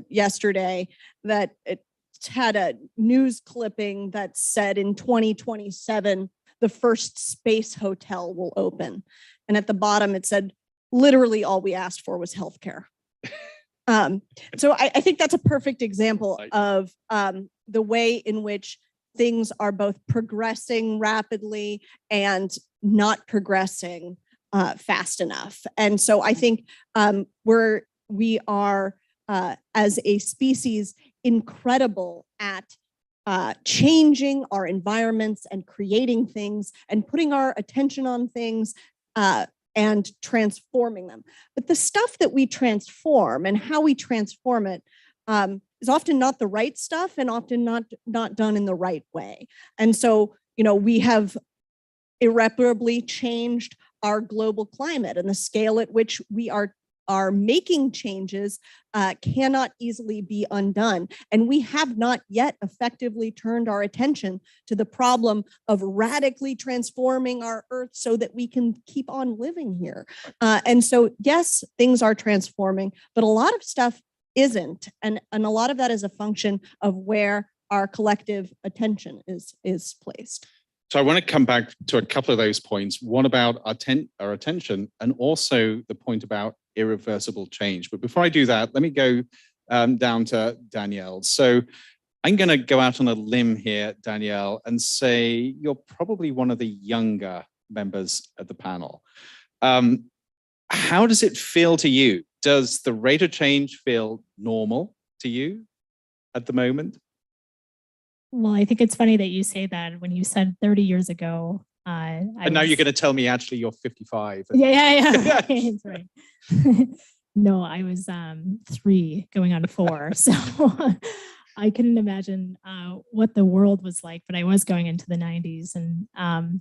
yesterday that it just had a news clipping that said in 2027, the first space hotel will open. And at the bottom, it said, literally all we asked for was healthcare. So I think that's a perfect example of the way in which things are both progressing rapidly and not progressing fast enough. And so I think we are as a species incredible at changing our environments and creating things and putting our attention on things and transforming them. But the stuff that we transform and how we transform it is often not the right stuff and often not done in the right way. And so, we have irreparably changed our global climate, and the scale at which we are making changes cannot easily be undone. And we have not yet effectively turned our attention to the problem of radically transforming our Earth so that we can keep on living here. And so, yes, things are transforming, but a lot of stuff isn't. And a lot of that is a function of where our collective attention is placed. So I want to come back to a couple of those points. One about our attention, and also the point about irreversible change. But before I do that, let me go down to Danielle. So I'm going to go out on a limb here, Danielle, and say you're probably one of the younger members of the panel. How does it feel to you? Does the rate of change feel normal to you at the moment? Well, I think it's funny that you say that when you said 30 years ago. And now you're going to tell me actually you're 55. Yeah. That's right. No, I was 3 going on 4. So I couldn't imagine what the world was like, but I was going into the 90s, and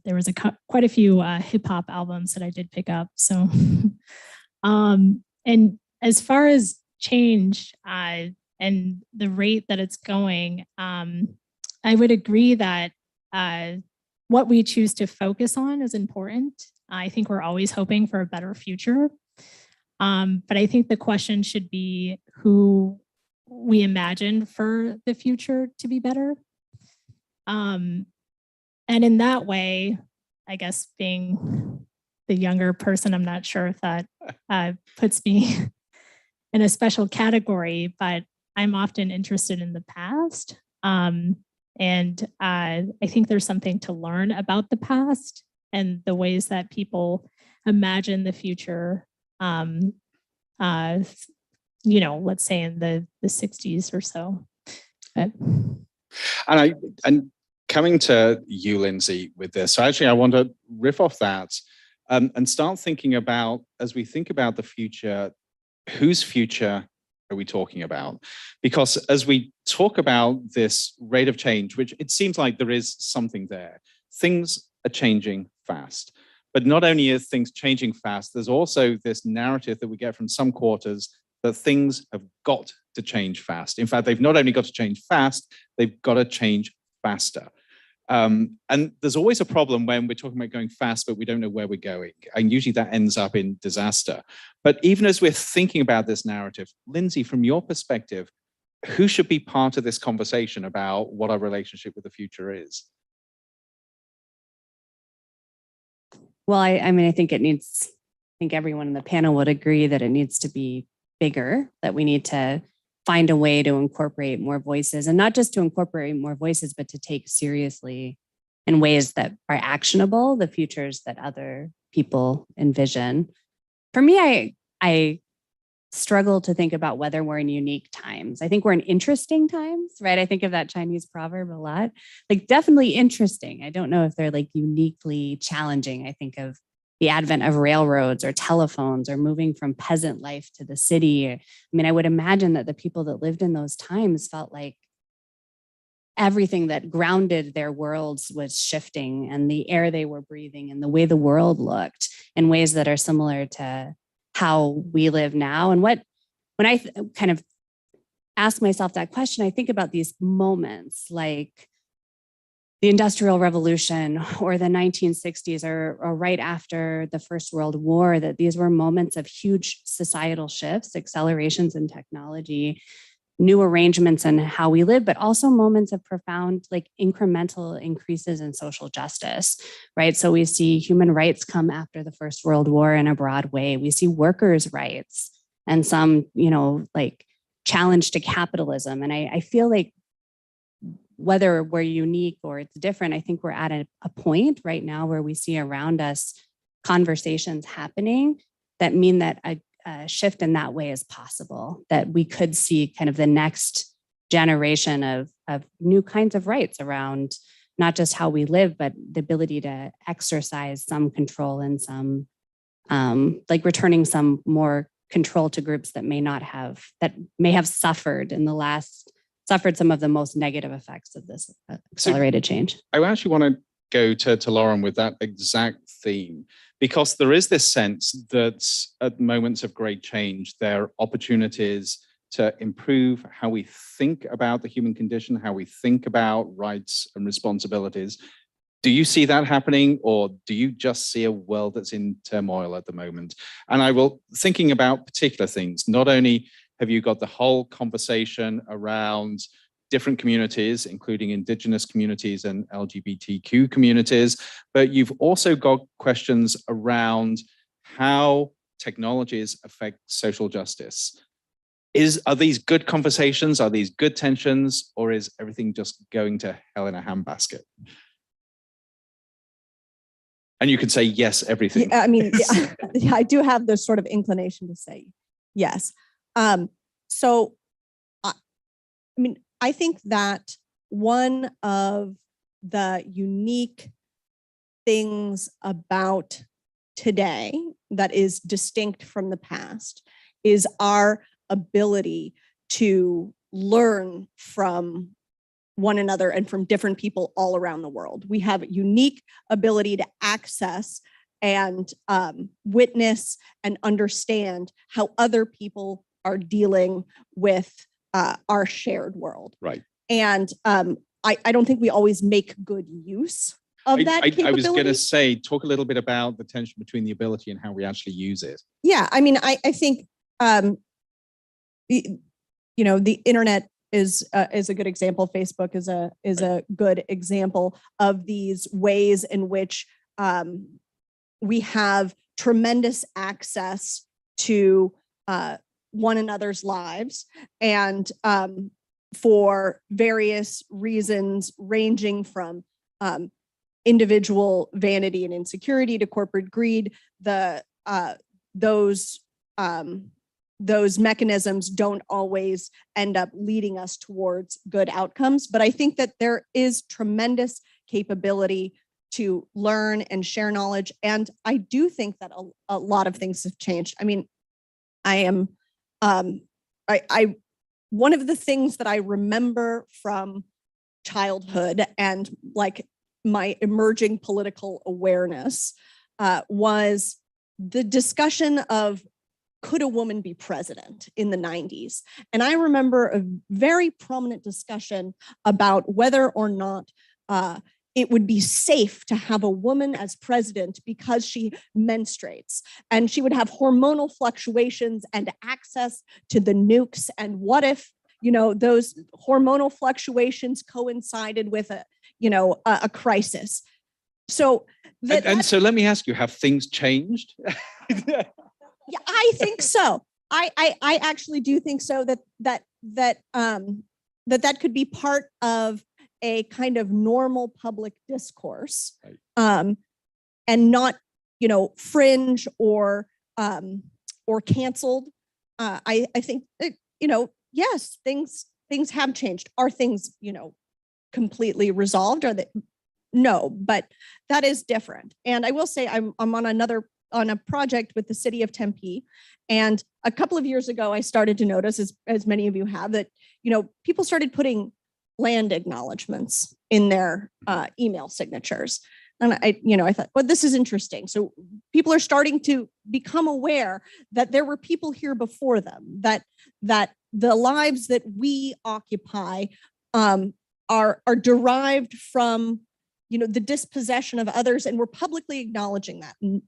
there was quite a few hip hop albums that I did pick up. So, and as far as change and the rate that it's going, I would agree that what we choose to focus on is important. I think we're always hoping for a better future. But I think the question should be who we imagine for the future to be better. And in that way, I guess being the younger person, I'm not sure if that puts me in a special category, but I'm often interested in the past. And I think there's something to learn about the past and the ways that people imagine the future, let's say in the 60s or so. But. And coming to you, Lindsay, with this, so actually I want to riff off that and start thinking about, as we think about the future, whose future are we talking about? Because as we talk about this rate of change, which it seems like there is something there, things are changing fast. But not only are things changing fast, there's also this narrative that we get from some quarters that things have got to change fast. In fact, they've not only got to change fast, they've got to change faster. And there's always a problem when we're talking about going fast, but we don't know where we're going. And usually that ends up in disaster. But even as we're thinking about this narrative, Lindsay, from your perspective, who should be part of this conversation about what our relationship with the future is? Well, I think everyone in the panel would agree that it needs to be bigger, that we need to find a way to incorporate more voices, and not just to incorporate more voices, but to take seriously in ways that are actionable the futures that other people envision. For me, I struggle to think about whether we're in unique times. I think we're in interesting times, right? I think of that Chinese proverb a lot, like definitely interesting. I don't know if they're like uniquely challenging. I think of the advent of railroads or telephones or moving from peasant life to the city. I mean, I would imagine that the people that lived in those times felt like everything that grounded their worlds was shifting, and the air they were breathing and the way the world looked in ways that are similar to how we live now. And when I kind of ask myself that question, I think about these moments like the Industrial Revolution or the 1960s or right after the First World War, that these were moments of huge societal shifts, accelerations in technology, new arrangements in how we live, but also moments of profound, like incremental increases in social justice, right? So we see human rights come after the First World War in a broad way. We see workers' rights and some, like challenge to capitalism. And I feel like whether we're unique or it's different, I think we're at a point right now where we see around us conversations happening that mean that a shift in that way is possible, that we could see kind of the next generation of new kinds of rights around not just how we live, but the ability to exercise some control and some, like returning some more control to groups that may have suffered suffered some of the most negative effects of this accelerated change. I actually want to go to Lauren with that exact theme, because there is this sense that at moments of great change, there are opportunities to improve how we think about the human condition, how we think about rights and responsibilities. Do you see that happening, or do you just see a world that's in turmoil at the moment? And thinking about particular things, not only have you got the whole conversation around different communities, including Indigenous communities and LGBTQ communities, but you've also got questions around how technologies affect social justice. Are these good conversations? Are these good tensions? Or is everything just going to hell in a handbasket? And you could say yes, everything. Yeah, I mean, yeah, I do have this sort of inclination to say yes. So, I think that one of the unique things about today that is distinct from the past is our ability to learn from one another and from different people all around the world. We have a unique ability to access and witness and understand how other people are dealing with our shared world. Right. And I don't think we always make good use of that capability. I was going to say, talk a little bit about the tension between the ability and how we actually use it. Yeah, I mean, I think the internet is a good example. Facebook is a good example of these ways in which we have tremendous access to one another's lives, and for various reasons ranging from individual vanity and insecurity to corporate greed, those mechanisms don't always end up leading us towards good outcomes. But I think that there is tremendous capability to learn and share knowledge. And I do think that a lot of things have changed. I mean, one of the things that I remember from childhood and like my emerging political awareness was the discussion of, could a woman be president in the 90s? And I remember a very prominent discussion about whether or not it would be safe to have a woman as president because she menstruates and she would have hormonal fluctuations and access to the nukes. And what if, those hormonal fluctuations coincided with a crisis? So so let me ask you, have things changed? Yeah, I think so. I actually do think so that could be part of a kind of normal public discourse, right. And not, fringe or canceled. I think that, yes, things have changed. Are things, completely resolved? Are they? No, but that is different. And I will say I'm on a project with the city of Tempe. And a couple of years ago, I started to notice, as many of you have, that, people started putting land acknowledgements in their email signatures. And I thought, well, this is interesting. So people are starting to become aware that there were people here before them, that the lives that we occupy are derived from, the dispossession of others, and we're publicly acknowledging that. And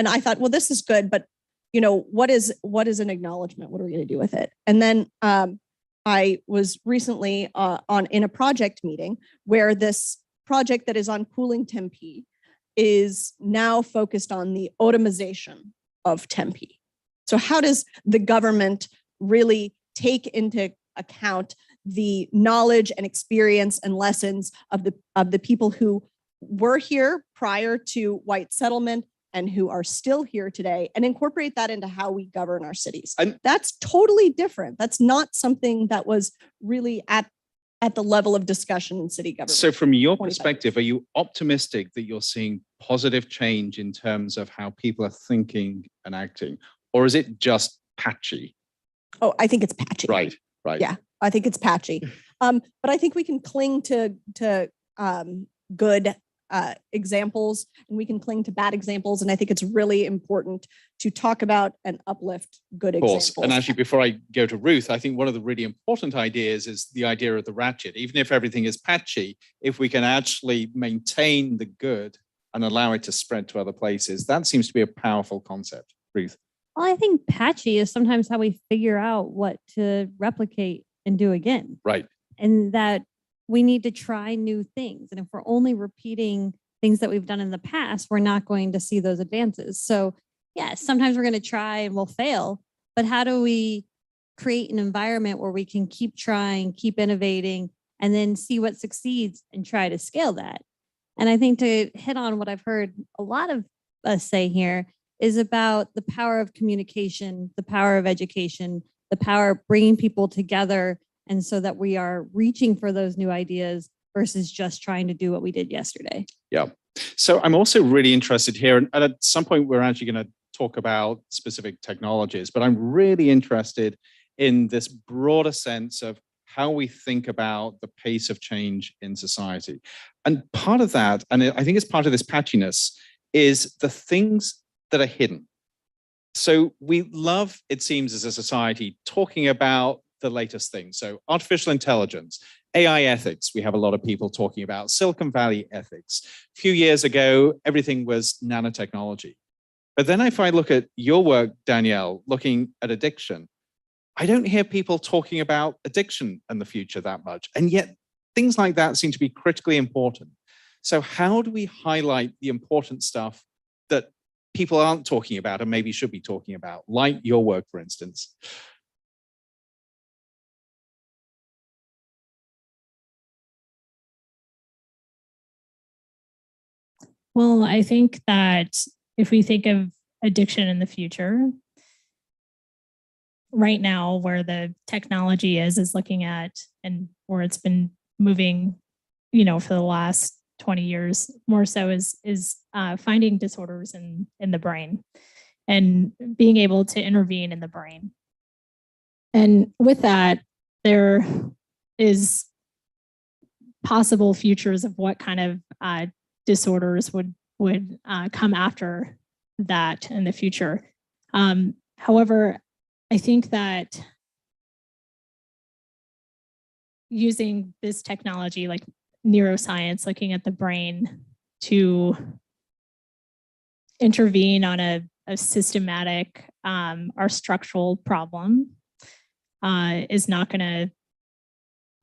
I thought, well, this is good, but what is an acknowledgement? What are we going to do with it? And then I was recently in a project meeting where this project that is on Cooling Tempe is now focused on the automation of Tempe. So how does the government really take into account the knowledge and experience and lessons of the people who were here prior to white settlement and who are still here today, and incorporate that into how we govern our cities? And that's totally different. That's not something that was really at the level of discussion in city government. So from your perspective, are you optimistic that you're seeing positive change in terms of how people are thinking and acting? Or is it just patchy? Oh, I think it's patchy. Right, right. Yeah, I think it's patchy. But I think we can cling to good examples, and we can cling to bad examples. And I think it's really important to talk about and uplift good examples. And actually, before I go to Ruth, I think one of the really important ideas is the idea of the ratchet. Even if everything is patchy, if we can actually maintain the good and allow it to spread to other places, that seems to be a powerful concept. Ruth? Well, I think patchy is sometimes how we figure out what to replicate and do again. Right. And that we need to try new things. And if we're only repeating things that we've done in the past, we're not going to see those advances. So yes, sometimes we're going to try and we'll fail, but how do we create an environment where we can keep trying, keep innovating, and then see what succeeds and try to scale that? And I think to hit on what I've heard a lot of us say here is about the power of communication, the power of education, the power of bringing people together, and so that we are reaching for those new ideas versus just trying to do what we did yesterday. Yeah. So I'm also really interested here, and at some point we're actually going to talk about specific technologies, but I'm really interested in this broader sense of how we think about the pace of change in society. And part of that, and I think it's part of this patchiness, is the things that are hidden. So we love, it seems as a society, talking about the latest things. So artificial intelligence, AI ethics, we have a lot of people talking about Silicon Valley ethics. A few years ago, everything was nanotechnology. But then if I look at your work, Danielle, looking at addiction, I don't hear people talking about addiction in the future that much. And yet things like that seem to be critically important. So how do we highlight the important stuff that people aren't talking about and maybe should be talking about, like your work, for instance? Well, I think that if we think of addiction in the future, right now where the technology is looking at, and where it's been moving, for the last 20 years more so, is finding disorders in the brain and being able to intervene in the brain. And with that, there is possible futures of what kind of disorders would come after that in the future. However, I think that using this technology like neuroscience, looking at the brain to intervene on a systematic or structural problem is not going to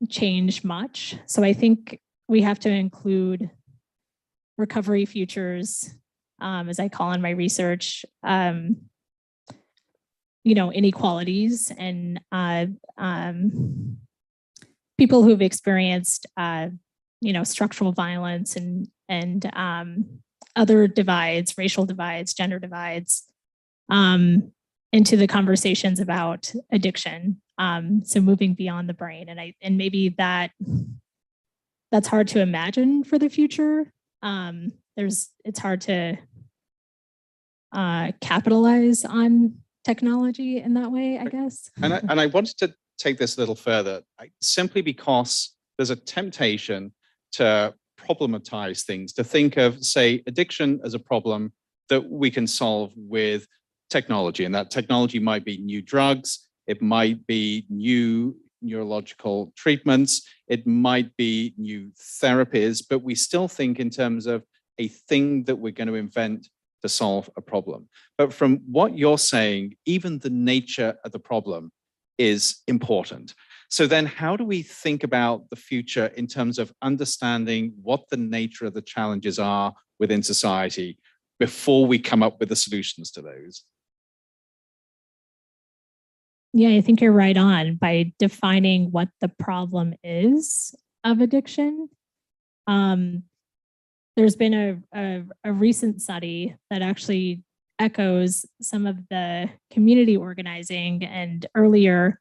change much. So I think we have to include recovery futures, as I call in my research, inequalities and people who've experienced, structural violence and other divides, racial divides, gender divides, into the conversations about addiction. So moving beyond the brain, and maybe that's hard to imagine for the future. It's hard to capitalize on technology in that way, I guess. And I wanted to take this a little further, simply because there's a temptation to problematize things, to think of, say, addiction as a problem that we can solve with technology. And that technology might be new drugs, it might be new neurological treatments, it might be new therapies, but we still think in terms of a thing that we're going to invent to solve a problem. But from what you're saying, even the nature of the problem is important. So then how do we think about the future in terms of understanding what the nature of the challenges are within society before we come up with the solutions to those? Yeah, I think you're right on by defining what the problem is of addiction. There's been a recent study that actually echoes some of the community organizing and earlier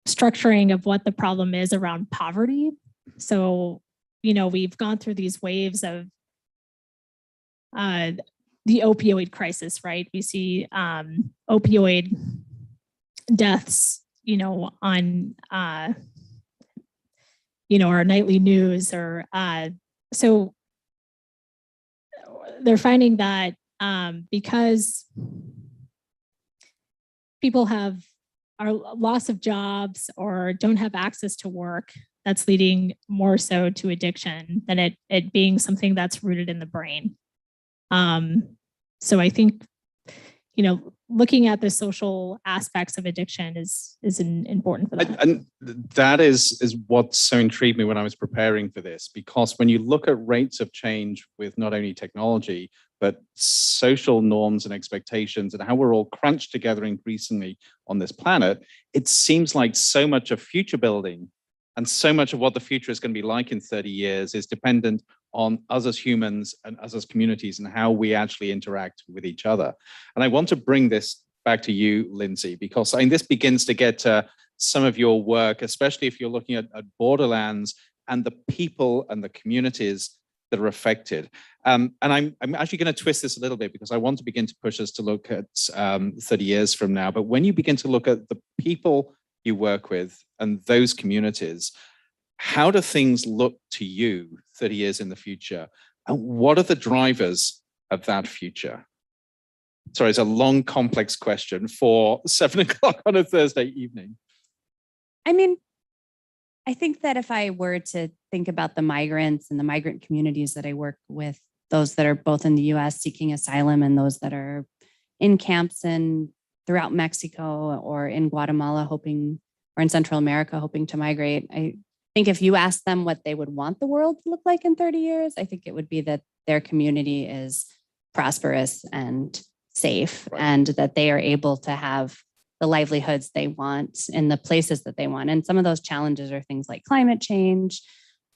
structuring of what the problem is around poverty. So, we've gone through these waves of the opioid crisis, right? We see opioid deaths, on our nightly news, or so they're finding that because people are loss of jobs or don't have access to work, that's leading more so to addiction than it being something that's rooted in the brain. So I think, looking at the social aspects of addiction is important for that. And that is what so intrigued me when I was preparing for this, because when you look at rates of change with not only technology, but social norms and expectations and how we're all crunched together increasingly on this planet, it seems like so much of future building and so much of what the future is going to be like in 30 years is dependent on us as humans and us as communities and how we actually interact with each other. And I want to bring this back to you, Lindsay, because this begins to get to some of your work, especially if you're looking at borderlands and the people and the communities that are affected. And I'm actually going to twist this a little bit because I want to begin to push us to look at 30 years from now. But when you begin to look at the people you work with and those communities, how do things look to you 30 years in the future? And what are the drivers of that future? Sorry, it's a long, complex question for 7 o'clock on a Thursday evening. I think that if I were to think about the migrants and the migrant communities that I work with, those that are both in the US seeking asylum and those that are in camps and throughout Mexico or in Guatemala or in Central America hoping to migrate, I think if you ask them what they would want the world to look like in 30 years, I think it would be that their community is prosperous and safe, right, and that they are able to have the livelihoods they want in the places that they want. And some of those challenges are things like climate change.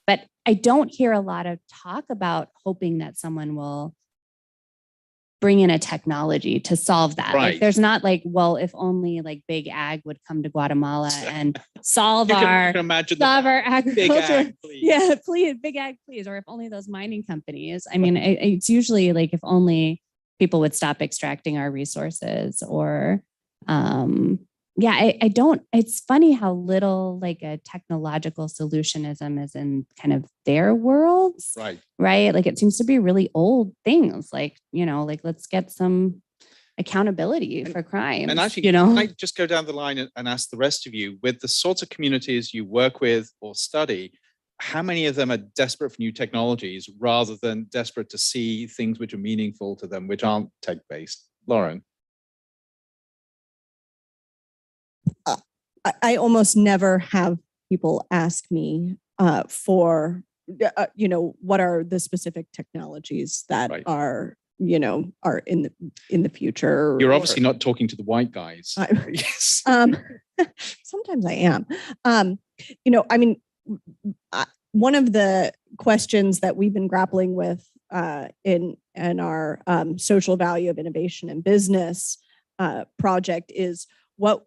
But I don't hear a lot of talk about hoping that someone will bring in a technology to solve that. Right. Like, there's not like, well, if only like big ag would come to Guatemala and solve our agriculture. Big ag, please. Yeah, please, big ag, please. Or if only those mining companies. It's usually like if only people would stop extracting our resources, or I don't, it's funny how little like a technological solutionism is in kind of their worlds. Right. Like it seems to be really old things like, let's get some accountability for crimes. And actually, can I just go down the line and ask the rest of you, with the sorts of communities you work with or study, how many of them are desperate for new technologies rather than desperate to see things which are meaningful to them, which aren't tech-based? Lauren? I almost never have people ask me for, what are the specific technologies that are in the future. You're obviously not talking to the white guys. Yes. Sometimes I am. One of the questions that we've been grappling with in our social value of innovation and business project is what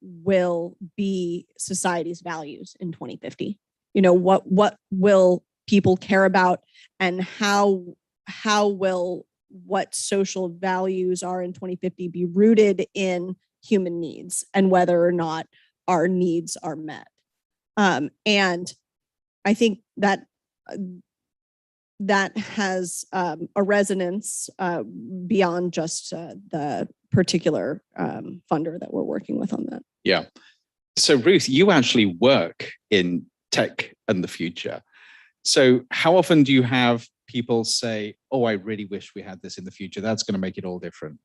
will be society's values in 2050? What will people care about, and how will what social values are in 2050 be rooted in human needs and whether or not our needs are met? And I think that has a resonance beyond just the particular funder that we're working with on that. Yeah. So Ruth, you actually work in tech and the future. So how often do you have people say, oh, I really wish we had this in the future? That's going to make it all different.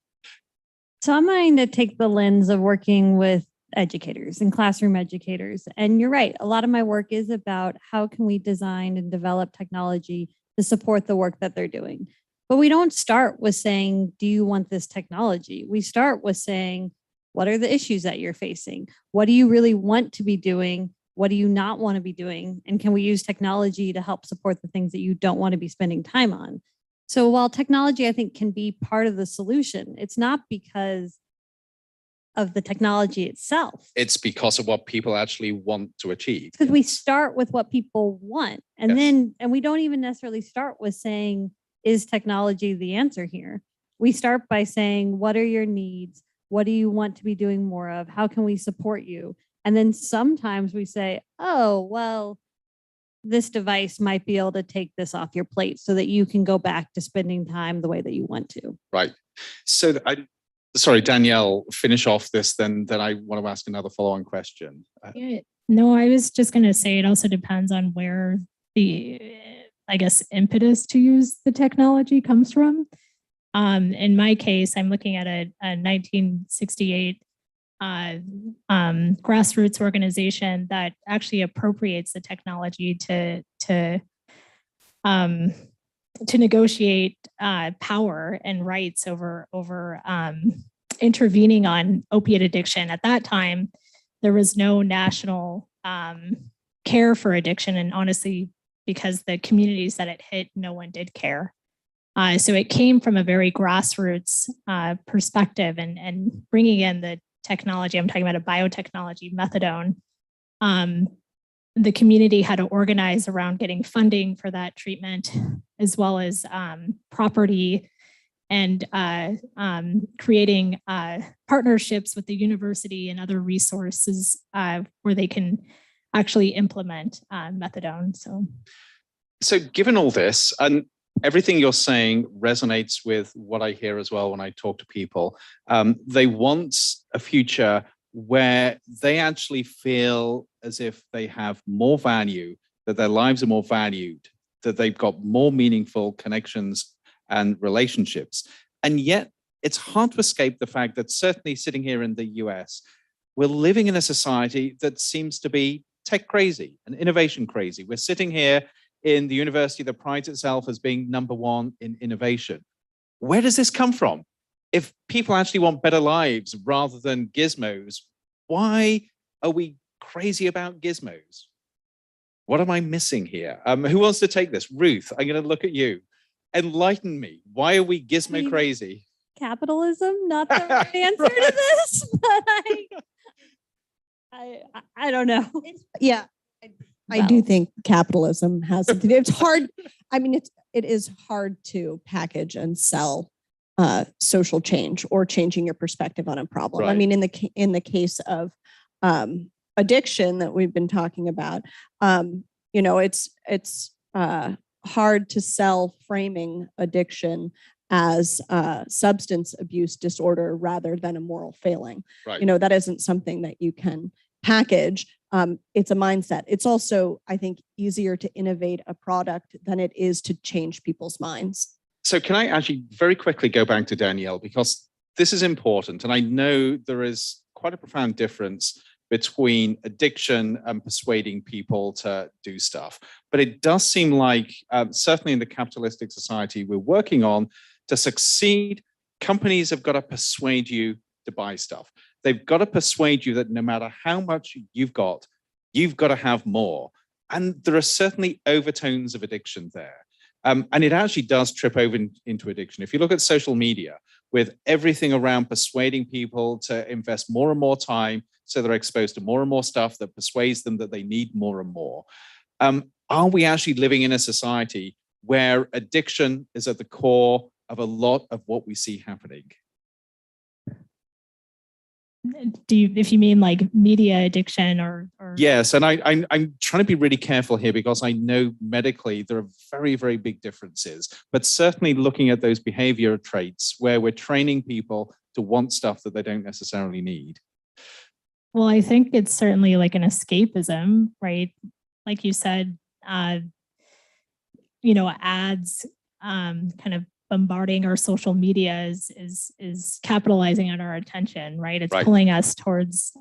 So I'm going to take the lens of working with educators and classroom educators. And you're right, a lot of my work is about how can we design and develop technology to support the work that they're doing. But we don't start with saying, do you want this technology? We start with saying, what are the issues that you're facing? What do you really want to be doing? What do you not want to be doing? And can we use technology to help support the things that you don't want to be spending time on? So while technology, I think, can be part of the solution, it's not because of the technology itself. It's because of what people actually want to achieve. Because we start with what people want. And then we don't even necessarily start with saying, is technology the answer here? We start by saying, what are your needs? What do you want to be doing more of? How can we support you? And then sometimes we say, oh, well, this device might be able to take this off your plate so that you can go back to spending time the way that you want to. Right. So sorry, Danielle, finish off this, then I want to ask another follow-on question. Yeah, no, I was just going to say it also depends on where the, I guess, impetus to use the technology comes from. In my case, I'm looking at a 1968 grassroots organization that actually appropriates the technology to negotiate power and rights over intervening on opiate addiction. At that time, there was no national care for addiction, and honestly, because the communities that it hit, no one did care. So it came from a very grassroots perspective, and bringing in the technology. I'm talking about a biotechnology, methadone. The community had to organize around getting funding for that treatment, as well as property and creating partnerships with the university and other resources where they can actually implement methadone. So given all this, and everything you're saying resonates with what I hear as well when I talk to people. They want a future where they actually feel as if they have more value, that their lives are more valued, that they've got more meaningful connections and relationships. And yet it's hard to escape the fact that certainly sitting here in the US, we're living in a society that seems to be tech crazy and innovation crazy. We're sitting here in the university that prides itself as being #1 in innovation. Where does this come from? If people actually want better lives rather than gizmos, why are we crazy about gizmos? What am I missing here? Who wants to take this? Ruth, I'm going to look at you. Enlighten me. Why are we gizmo crazy? Capitalism, not the right answer to this, but I don't know. Yeah. I do think capitalism has something. It's hard. I mean, it is hard to package and sell social change or changing your perspective on a problem. Right. I mean, in the case of addiction that we've been talking about, it's hard to sell framing addiction as substance abuse disorder rather than a moral failing. Right. That isn't something that you can package. It's a mindset. It's also, I think, easier to innovate a product than it is to change people's minds. So can I actually very quickly go back to Danielle, because this is important. And I know there is quite a profound difference between addiction and persuading people to do stuff. But it does seem like, certainly in the capitalistic society we're working on, to succeed, companies have got to persuade you to buy stuff. They've got to persuade you that no matter how much you've got to have more. And there are certainly overtones of addiction there. And it actually does trip over into addiction. If you look at social media, with everything around persuading people to invest more and more time so they're exposed to more and more stuff that persuades them that they need more and more. Are we actually living in a society where addiction is at the core of a lot of what we see happening? If you mean like media addiction or Yes, and I'm trying to be really careful here because I know medically there are very, very big differences, but certainly looking at those behavior traits where we're training people to want stuff that they don't necessarily need. Well, I think it's certainly like an escapism, right? Like you said, ads kind of bombarding our social media is capitalizing on our attention, right? It's Right. pulling us towards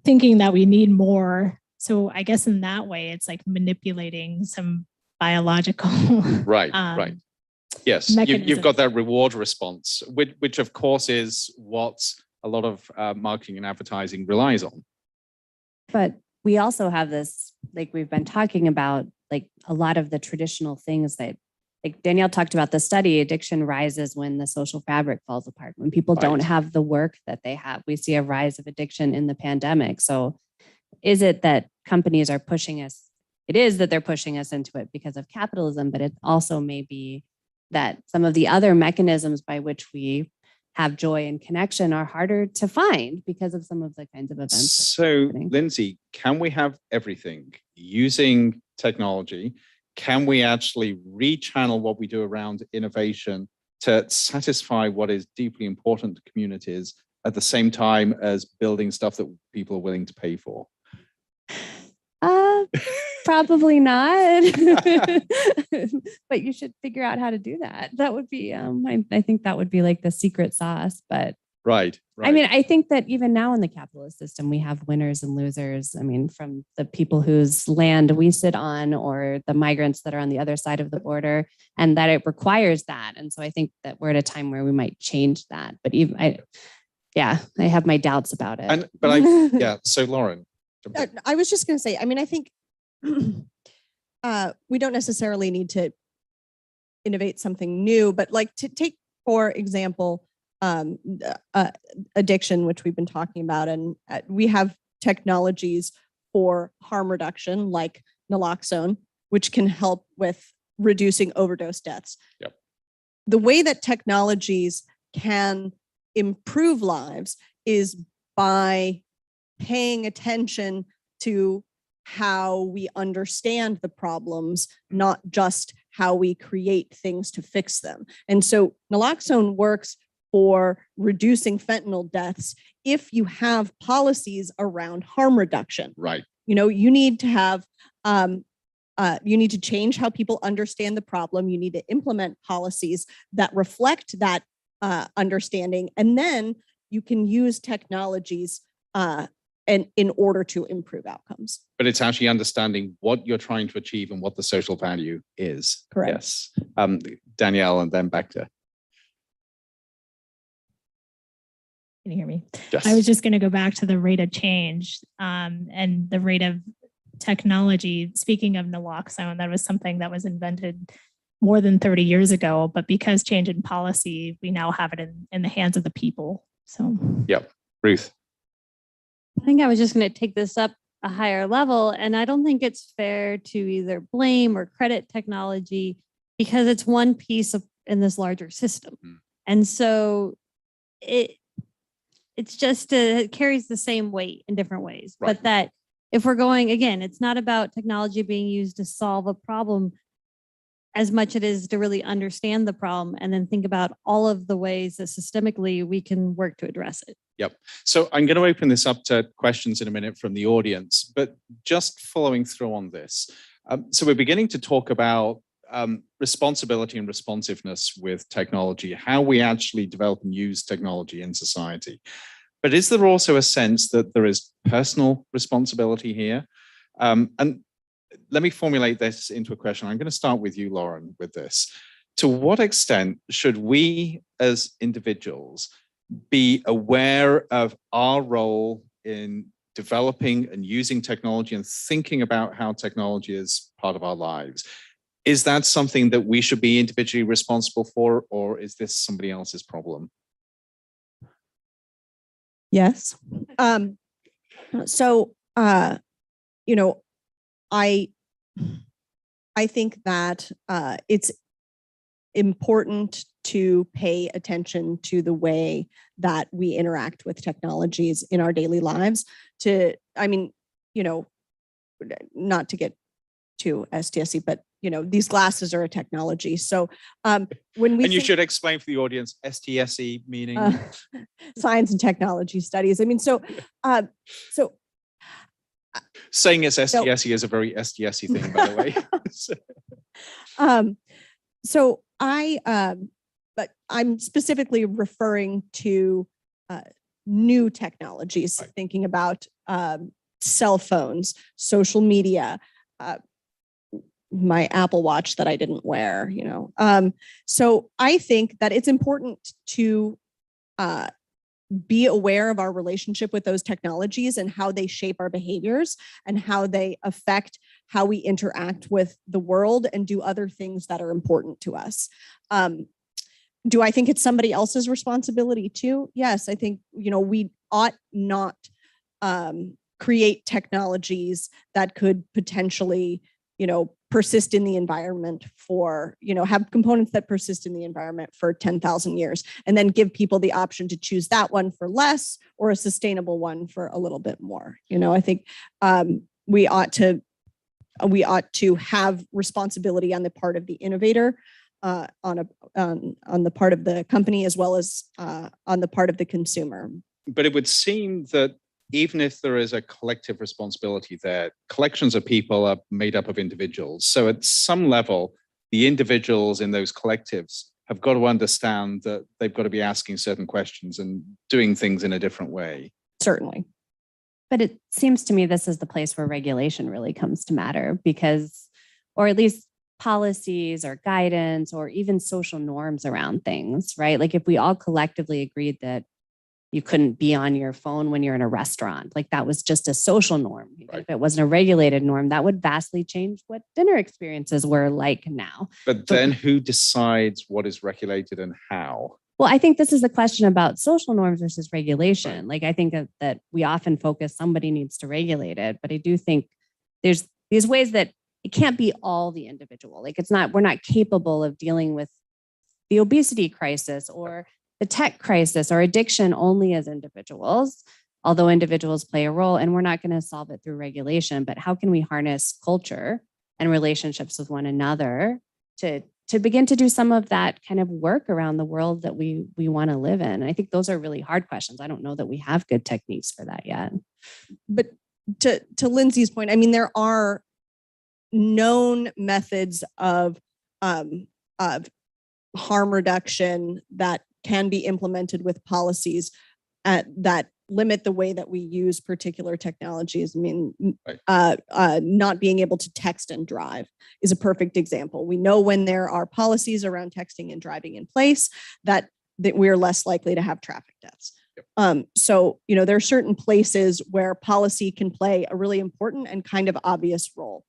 thinking that we need more. So I guess in that way, it's like manipulating some biological Right, right. Yes, you've got that reward response, which of course is what a lot of marketing and advertising relies on. But we also have this, like we've been talking about, like a lot of the traditional things that, like Danielle talked about the study, addiction rises when the social fabric falls apart, when people don't have the work that they have. We see a rise of addiction in the pandemic. So is it that companies are pushing us? It is that they're pushing us into it because of capitalism, but it also may be that some of the other mechanisms by which we have joy and connection are harder to find because of some of the kinds of events. So, Lindsay, can we have everything using technology? Can we actually rechannel what we do around innovation to satisfy what is deeply important to communities at the same time as building stuff that people are willing to pay for? Probably not, but you should figure out how to do that. That would be, I think that would be like the secret sauce, but right. I mean, I think that even now in the capitalist system, we have winners and losers. I mean, from the people whose land we sit on or the migrants that are on the other side of the border, and that it requires that. And so I think that we're at a time where we might change that, but even I have my doubts about it. So Lauren. I was just going to say, I mean, I think we don't necessarily need to innovate something new, but like to take, for example, addiction, which we've been talking about, and we have technologies for harm reduction like naloxone, which can help with reducing overdose deaths. Yep. The way that technologies can improve lives is by paying attention to how we understand the problems, not just how we create things to fix them. And so naloxone works for reducing fentanyl deaths if you have policies around harm reduction. Right. You know, you need to have, you need to change how people understand the problem. You need to implement policies that reflect that understanding. And then you can use technologies and in order to improve outcomes. But it's actually understanding what you're trying to achieve and what the social value is. Correct. Yes. Danielle, and then back to. Can you hear me? Yes. I was just going to go back to the rate of change and the rate of technology. Speaking of naloxone, that was something that was invented more than 30 years ago, but because change in policy, we now have it in the hands of the people. So. Yep. Ruth. I think I was just going to take this up a higher level, and I don't think it's fair to either blame or credit technology because it's one piece of in this larger system. And so it's just it carries the same weight in different ways. Right. But that if we're going, again, it's not about technology being used to solve a problem as much it is to really understand the problem and then think about all of the ways that systemically we can work to address it. Yep. So I'm going to open this up to questions in a minute from the audience, but just following through on this. So we're beginning to talk about responsibility and responsiveness with technology, how we actually develop and use technology in society. But is there also a sense that there is personal responsibility here? And let me formulate this into a question. I'm going to start with you, Lauren, with this. To what extent should we as individuals be aware of our role in developing and using technology and thinking about how technology is part of our lives? Is that something that we should be individually responsible for, or is this somebody else's problem? Yes. You know, I think that it's important to pay attention to the way that we interact with technologies in our daily lives. I mean, you know, not to get too STSy, but you know, these glasses are a technology. So when we and you should explain for the audience STSy meaning science and technology studies. I mean, saying it's STSy is a very STSy thing, by the way. So but I'm specifically referring to new technologies, thinking about cell phones, social media, my Apple Watch that I didn't wear, So I think that it's important to be aware of our relationship with those technologies and how they shape our behaviors and how they affect how we interact with the world and do other things that are important to us. Do I think it's somebody else's responsibility too? Yes, I think, we ought not create technologies that could potentially, persist in the environment for, have components that persist in the environment for 10,000 years, and then give people the option to choose that one for less or a sustainable one for a little bit more. I think we ought to have responsibility on the part of the innovator, on the part of the company, as well as on the part of the consumer. But it would seem that even if there is a collective responsibility there, collections of people are made up of individuals. So at some level, the individuals in those collectives have got to understand that they've got to be asking certain questions and doing things in a different way. Certainly. But it seems to me this is the place where regulation really comes to matter, because, or at least policies or guidance or even social norms around things, right? Like if we all collectively agreed that you couldn't be on your phone when you're in a restaurant, like that was just a social norm. If it wasn't a regulated norm, that would vastly change what dinner experiences were like now. But then who decides what is regulated and how? Well, I think this is a question about social norms versus regulation. Like I think that we often focus somebody needs to regulate it, but I do think there's these ways that it can't be all the individual. Like we're not capable of dealing with the obesity crisis or the tech crisis or addiction only as individuals, although individuals play a role, and we're not going to solve it through regulation. But how can we harness culture and relationships with one another to begin to do some of that kind of work around the world that we want to live in? And I think those are really hard questions. I don't know that we have good techniques for that yet. But to Lindsay's point, I mean, there are known methods of harm reduction that can be implemented with policies that limit the way that we use particular technologies. I mean, not being able to text and drive is a perfect example. We know when there are policies around texting and driving in place that we're less likely to have traffic deaths. So, there are certain places where policy can play a really important and kind of obvious role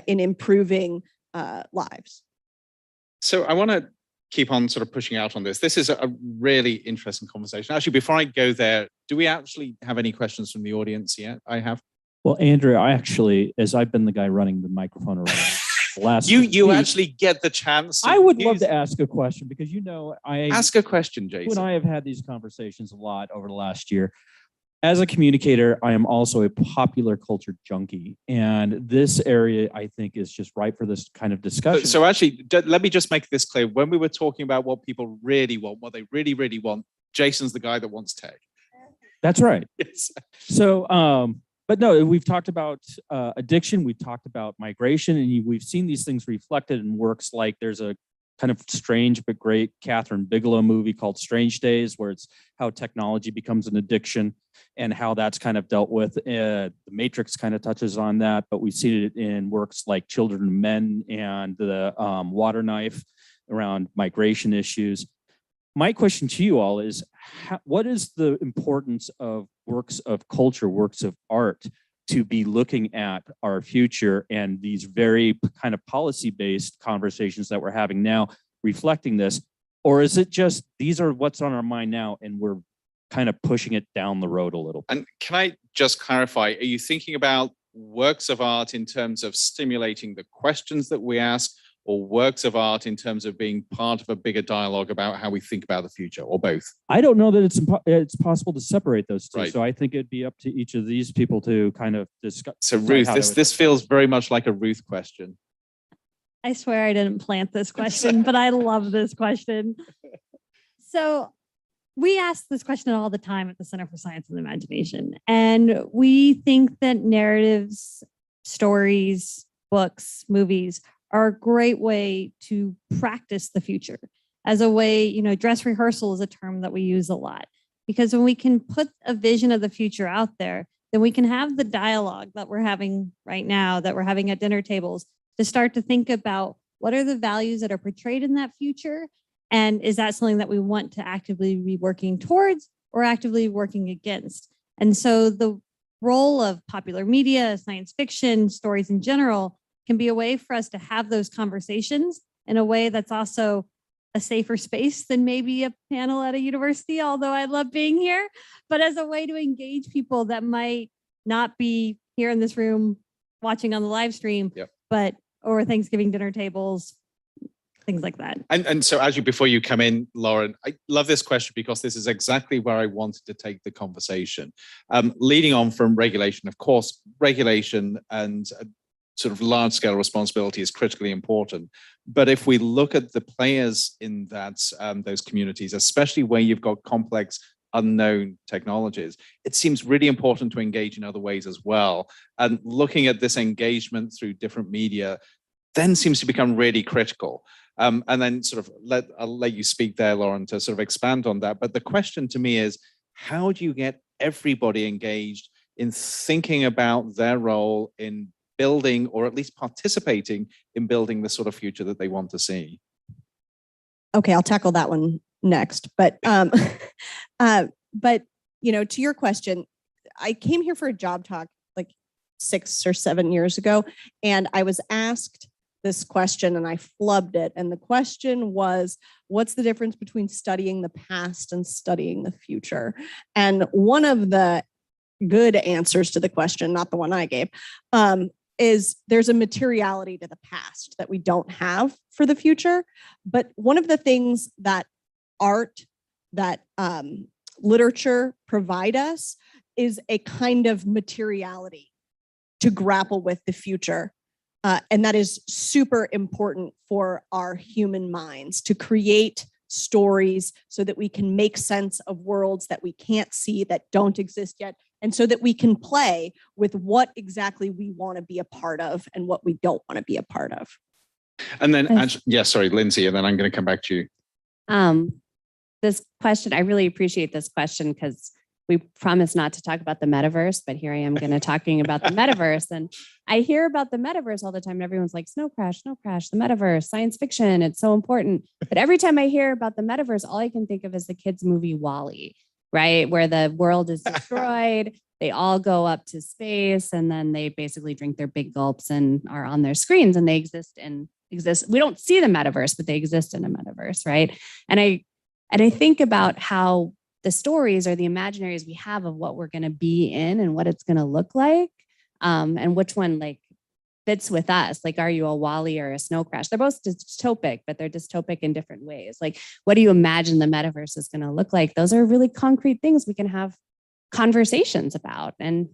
in improving lives. So I want to keep on sort of pushing out on this. This is a really interesting conversation. Actually, before I go there, do we actually have any questions from the audience yet? I have. Well, Andrea, as I've been the guy running the microphone around the last you actually get the chance. I would love to ask a question because ask a question, Jason. You and I have had these conversations a lot over the last year. As a communicator, I am also a popular culture junkie, and this area I think is just ripe for this kind of discussion. So actually, let me just make this clear. When we were talking about what people really want, what they really, really want, Jason's the guy that wants tech. That's right. Yes. So, but no, we've talked about addiction, we've talked about migration, and we've seen these things reflected in works like there's a kind of strange but great Catherine Bigelow movie called Strange Days, where it's how technology becomes an addiction and how that's kind of dealt with. The Matrix kind of touches on that, but we've seen it in works like Children of Men and the Water Knife around migration issues. My question to you all is, what is the importance of works of culture, works of art, to be looking at our future and these very kind of policy-based conversations that we're having now reflecting this? Or is it just these are what's on our mind now and we're kind of pushing it down the road a little? And can I just clarify, are you thinking about works of art in terms of stimulating the questions that we ask, or works of art in terms of being part of a bigger dialogue about how we think about the future, or both? I don't know that it's possible to separate those two. Right. So I think it'd be up to each of these people to kind of discuss. So Ruth, this feels very much like a Ruth question. I swear I didn't plant this question, but I love this question. So we ask this question all the time at the Center for Science and Imagination. And we think that narratives, stories, books, movies are a great way to practice the future. As a way, dress rehearsal is a term that we use a lot, because when we can put a vision of the future out there, then we can have the dialogue that we're having right now, that we're having at dinner tables, to start to think about what are the values that are portrayed in that future, and is that something that we want to actively be working towards or actively working against? And so the role of popular media, science fiction, stories in general, can be a way for us to have those conversations in a way that's also a safer space than maybe a panel at a university, although I love being here, but as a way to engage people that might not be here in this room watching on the live stream, but over Thanksgiving dinner tables, things like that. And so before you come in, Lauren, I love this question because this is exactly where I wanted to take the conversation. Leading on from regulation, of course, regulation and sort of large scale responsibility is critically important. But if we look at the players in that those communities, especially where you've got complex unknown technologies, it seems really important to engage in other ways as well. And looking at this engagement through different media then seems to become really critical. And then sort of I'll let you speak there, Lauren, to sort of expand on that. But the question to me is, how do you get everybody engaged in thinking about their role in building, or at least participating in building the sort of future that they want to see? Okay, I'll tackle that one next. But to your question, I came here for a job talk like 6 or 7 years ago, and I was asked this question and I flubbed it. And the question was, what's the difference between studying the past and studying the future? And one of the good answers to the question, not the one I gave, is there's a materiality to the past that we don't have for the future. But one of the things that art, that literature provide us is a kind of materiality to grapple with the future. And that is super important for our human minds, to create stories so that we can make sense of worlds that we can't see, that don't exist yet, and so that we can play with what exactly we want to be a part of and what we don't want to be a part of. And then, sorry, Lindsay, and then I'm going to come back to you. This question, I really appreciate this question because we promised not to talk about the metaverse, but here I am going to talking about the metaverse. And I hear about the metaverse all the time. And everyone's like, snow crash, the metaverse, science fiction. It's so important. But every time I hear about the metaverse, all I can think of is the kids' movie WALL-E, right? Where the world is destroyed. They all go up to space and then they basically drink their big gulps and are on their screens, and they exist. We don't see the metaverse, but they exist in a metaverse, right? And I think about how the stories or the imaginaries we have of what we're going to be in and what it's going to look like, and which one like fits with us. Like, are you a WALL-E or a snow crash? They're both dystopic, but they're dystopic in different ways. Like, what do you imagine the metaverse is going to look like? Those are really concrete things we can have conversations about, and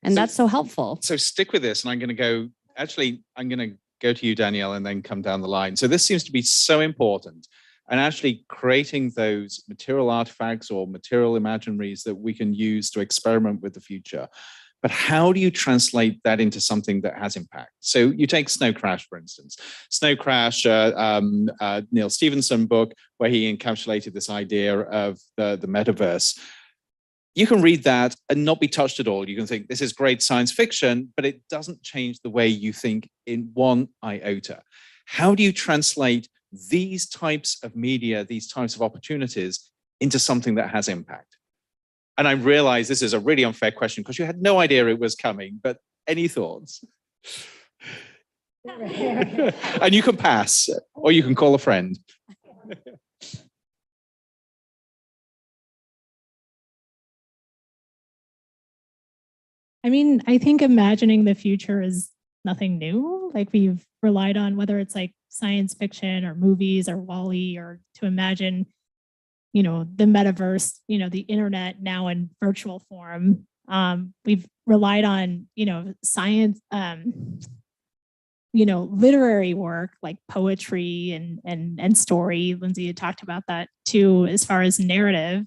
that's so helpful. So stick with this, and I'm going to go to you, Danielle, and then come down the line. So this seems to be so important. And actually creating those material artifacts or material imaginaries that we can use to experiment with the future. But how do you translate that into something that has impact? So you take Snow Crash, for instance. Snow Crash, Neil Stephenson book, where he encapsulated this idea of the metaverse. You can read that and not be touched at all. You can think this is great science fiction, but it doesn't change the way you think in one iota. How do you translate these types of media, these types of opportunities into something that has impact? And I realize this is a really unfair question because you had no idea it was coming, but any thoughts? And you can pass, or you can call a friend. I mean, I think imagining the future is nothing new. Like, we've relied on, whether it's like science fiction or movies or WALL-E, or to imagine, the metaverse, the internet now in virtual form. We've relied on, science, literary work like poetry and story. Lindsay had talked about that too, as far as narrative.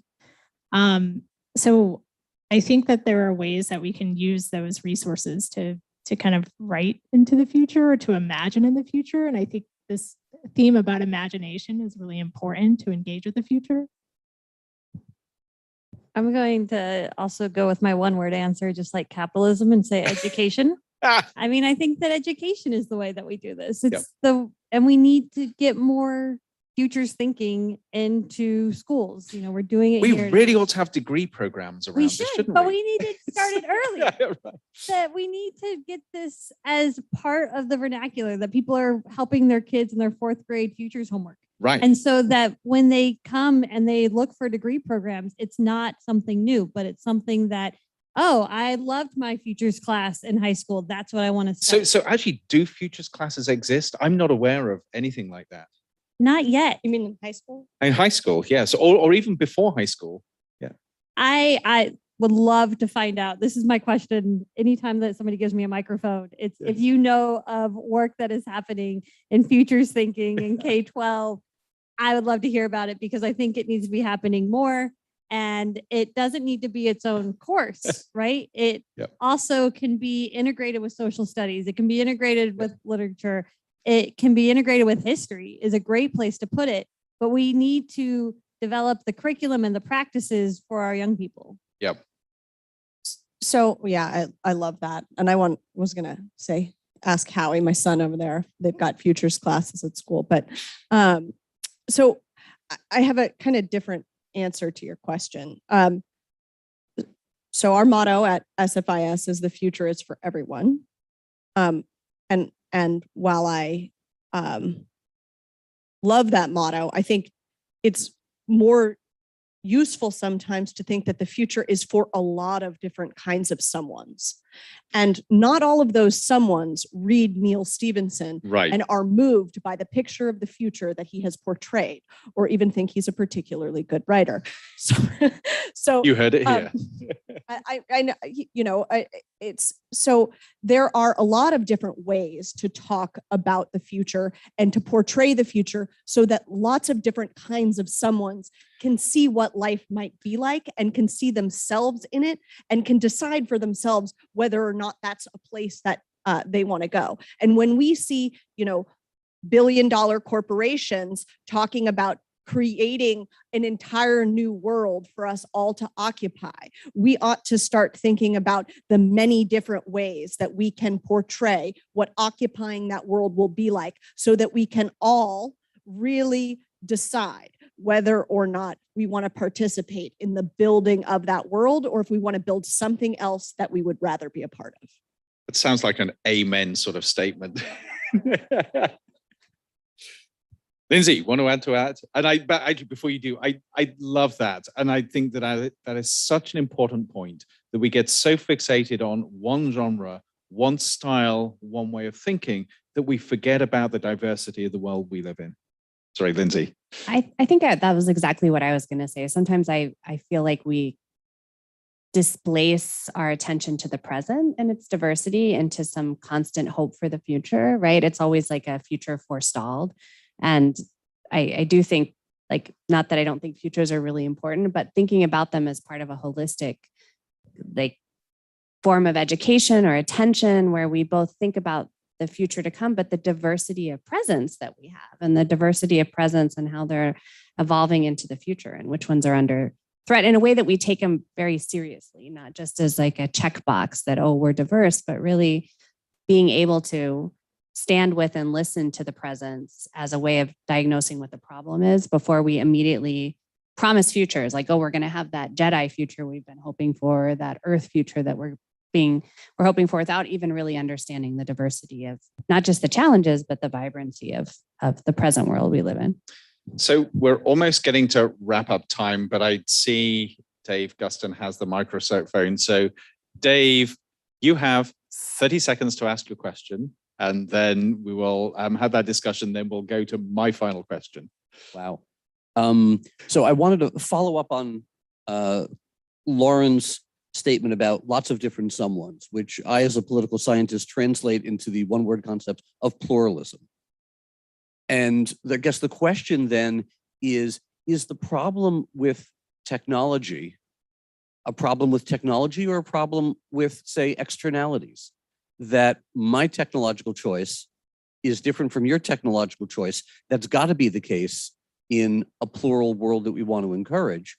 So I think that there are ways that we can use those resources to to kind of write into the future or to imagine in the future. And I think this theme about imagination is really important to engage with the future. I'm going to also go with my one word answer, just like capitalism, and say education. I mean, I think that education is the way that we do this. It's and we need to get more futures thinking into schools. You know, we're doing it We here. really ought to have degree programs around We this, should, shouldn't but we? we need to start it early. That we need to get this as part of the vernacular, that people are helping their kids in their 4th grade futures homework. Right. And so that when they come and they look for degree programs, it's not something new, but it's something that, oh, I loved my futures class in high school. That's what I want to study. So actually, do futures classes exist? I'm not aware of anything like that. Not yet. You mean in high school? In high school, yes, or even before high school. Yeah. I would love to find out. This is my question. Anytime that somebody gives me a microphone, it's if you know of work that is happening in futures thinking in K-12, I would love to hear about it, because I think it needs to be happening more. And it doesn't need to be its own course, right? It also can be integrated with social studies. It can be integrated with literature. It can be integrated with history, is a great place to put it. But we need to develop the curriculum and the practices for our young people. Yep. So yeah, I love that. And I was gonna say, ask Howie, my son over there. They've got futures classes at school. But so I have a kind of different answer to your question. So our motto at SFIS is the future is for everyone. And while I love that motto, I think it's more useful sometimes to think that the future is for a lot of different kinds of someones. And not all of those someones read Neil Stevenson and are moved by the picture of the future that he has portrayed, or even think he's a particularly good writer. So you heard it here. I know, you know, it's so there are a lot of different ways to talk about the future and to portray the future, so that lots of different kinds of someones can see what life might be like and can see themselves in it and can decide for themselves whether or not that's a place that they want to go. And when we see, you know, billion-dollar corporations talking about creating an entire new world for us all to occupy, we ought to start thinking about the many different ways that we can portray what occupying that world will be like, so that we can all really decide whether or not we want to participate in the building of that world, or if we want to build something else that we would rather be a part of. It sounds like an amen sort of statement. Lindsay, want to add to that? And but actually, before you do, I love that. And I think that that is such an important point, that we get so fixated on one genre, one style, one way of thinking, that we forget about the diversity of the world we live in. Sorry, Lindsay. I think that was exactly what I was going to say. Sometimes I feel like we displace our attention to the present and its diversity into some constant hope for the future, right? It's always like a future forestalled. And I do think, like, not that I don't think futures are really important, but thinking about them as part of a holistic, like, form of education or attention, where we both think about the future to come, but the diversity of presence that we have, and the diversity of presence and how they're evolving into the future, and which ones are under threat, in a way that we take them very seriously, not just as like a checkbox that, oh, we're diverse, but really being able to stand with and listen to the presence as a way of diagnosing what the problem is, before we immediately promise futures like, oh, we're going to have that Jedi future we've been hoping for, that Earth future that we're hoping for, without even really understanding the diversity of not just the challenges, but the vibrancy of the present world we live in. So we're almost getting to wrap up time, but I see Dave Guston has the microphone. So Dave, you have 30 seconds to ask your question, and then we will have that discussion. Then we'll go to my final question. Wow. So I wanted to follow up on Lauren's statement about lots of different someones, which I, as a political scientist, translate into the one-word concept of pluralism. And I guess the question then is the problem with technology a problem with technology or a problem with, say, externalities? that my technological choice is different from your technological choice. That's got to be the case in a plural world that we want to encourage,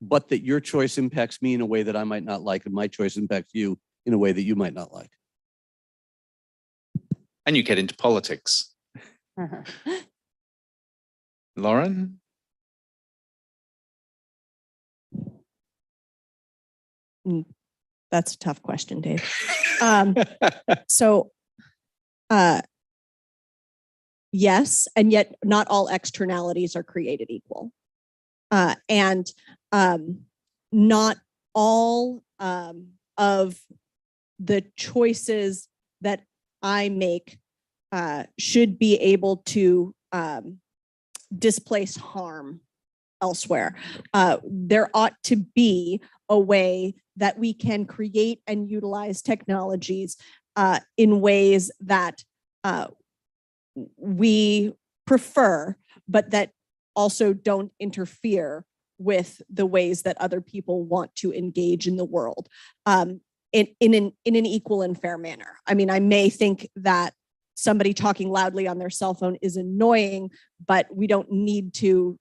but that your choice impacts me in a way that I might not like, and my choice impacts you in a way that you might not like. And you get into politics. Lauren? That's a tough question, Dave. Yes, and yet not all externalities are created equal. And not all of the choices that I make should be able to displace harm elsewhere. There ought to be a way that we can create and utilize technologies in ways that we prefer, but that also don't interfere with the ways that other people want to engage in the world in an equal and fair manner. I mean, I may think that somebody talking loudly on their cell phone is annoying, but we don't need to,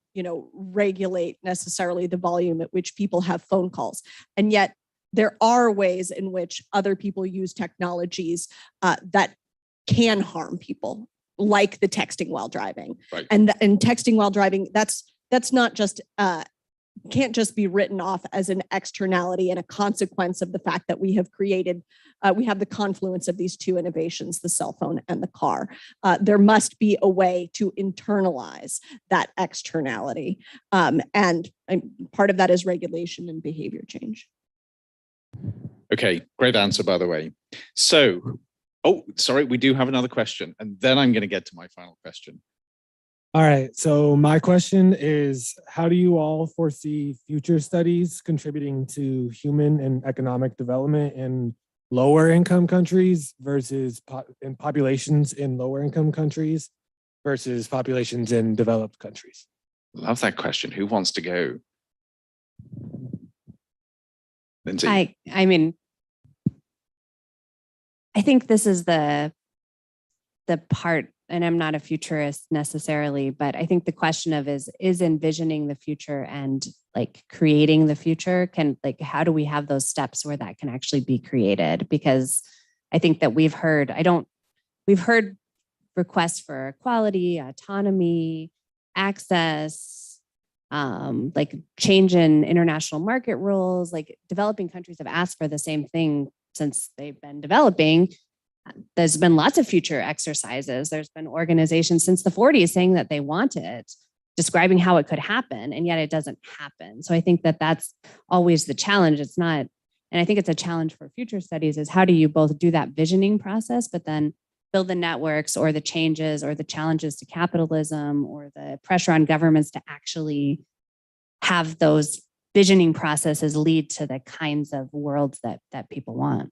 regulate necessarily the volume at which people have phone calls. And yet there are ways in which other people use technologies that can harm people, like the texting while driving. Right. And texting while driving, that's not just can't just be written off as an externality and a consequence of the fact that we have created, we have the confluence of these two innovations, the cell phone and the car. There must be a way to internalize that externality. And part of that is regulation and behavior change. Okay, great answer, by the way. So, oh, sorry, we do have another question, and then I'm going to get to my final question. All right, so my question is, how do you all foresee future studies contributing to human and economic development in lower income countries versus in populations in lower income countries versus populations in developed countries? Love that question. Who wants to go? Lindsay. I mean, I think this is the part, and I'm not a futurist necessarily, but I think the question of is envisioning the future and like creating the future how do we have those steps where that can actually be created? Because I think that we've heard requests for equality, autonomy, access, like change in international market rules. Like developing countries have asked for the same thing since they've been developing. There's been lots of future exercises. There's been organizations since the 40s saying that they want it, describing how it could happen, and yet it doesn't happen. So I think that that's always the challenge. It's not, and I think it's a challenge for future studies is how do you both do that visioning process, but then build the networks or the changes or the challenges to capitalism or the pressure on governments to actually have those visioning processes lead to the kinds of worlds that people want.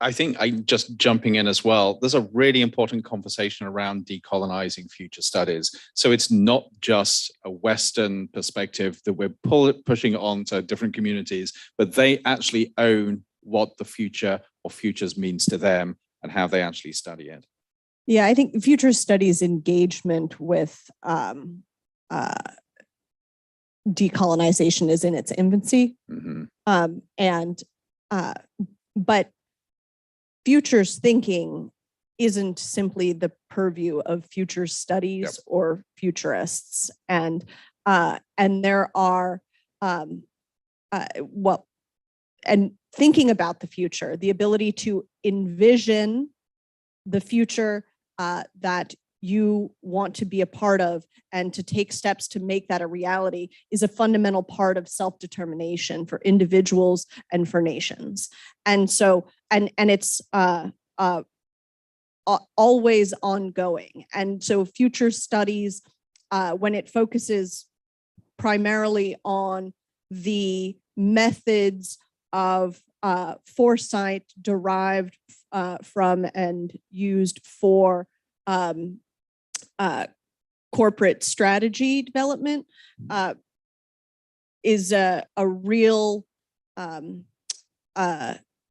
I think I'm just jumping in as well. There's a really important conversation around decolonizing future studies. So it's not just a Western perspective that we're pushing on to different communities, but they actually own what the future or futures means to them and how they actually study it. Yeah, I think future studies engagement with decolonization is in its infancy. Mm-hmm. But futures thinking isn't simply the purview of future studies or futurists, and there are and thinking about the future, the ability to envision the future that you want to be a part of and to take steps to make that a reality is a fundamental part of self-determination for individuals and for nations. And so, and it's always ongoing. And so future studies, when it focuses primarily on the methods of foresight derived from and used for corporate strategy development, is a real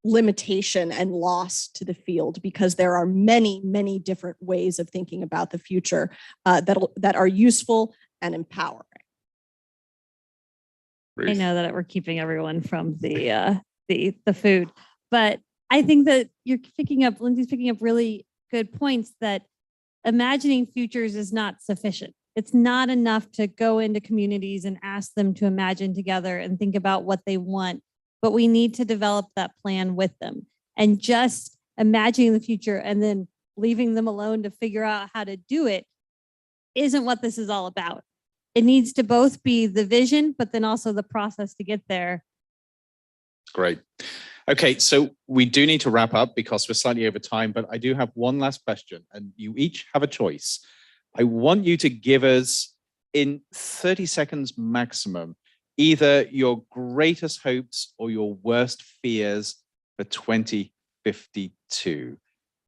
limitation and loss to the field, because there are many, many different ways of thinking about the future that are useful and empowering. I know that we're keeping everyone from the food, but I think that Lindsay's picking up really good points, that imagining futures is not sufficient. It's not enough to go into communities and ask them to imagine together and think about what they want, but we need to develop that plan with them. And just imagining the future and then leaving them alone to figure out how to do it isn't what this is all about. It needs to both be the vision, but then also the process to get there. Great. Okay, so we do need to wrap up because we're slightly over time, but I do have one last question, and you each have a choice. I want you to give us, in 30 seconds maximum, either your greatest hopes or your worst fears for 2052.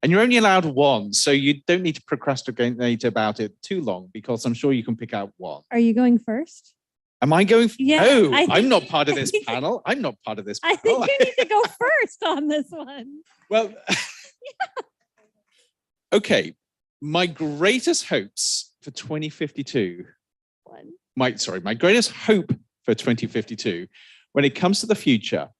And you're only allowed one, so you don't need to procrastinate about it too long, because I'm sure you can pick out one. Are you going first? Am I going? Yeah, No, I think- I'm not part of this panel. I'm not part of this panel. I think you need to go first on this one. Well, okay. My greatest hopes for 2052. My greatest hope for 2052, when it comes to the future,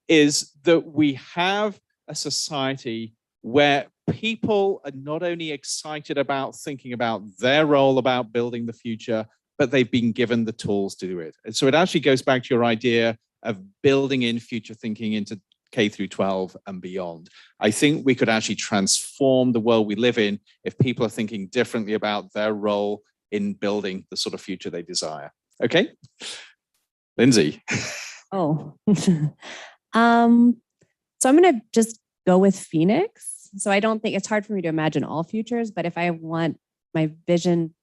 is that we have a society where people are not only excited about thinking about their role about building the future, but they've been given the tools to do it. And so it actually goes back to your idea of building in future thinking into K through 12 and beyond. I think we could actually transform the world we live in if people are thinking differently about their role in building the sort of future they desire. Okay? Lindsay. Oh, so I'm going to just go with Phoenix. So I don't think it's hard for me to imagine all futures, but if I want my vision,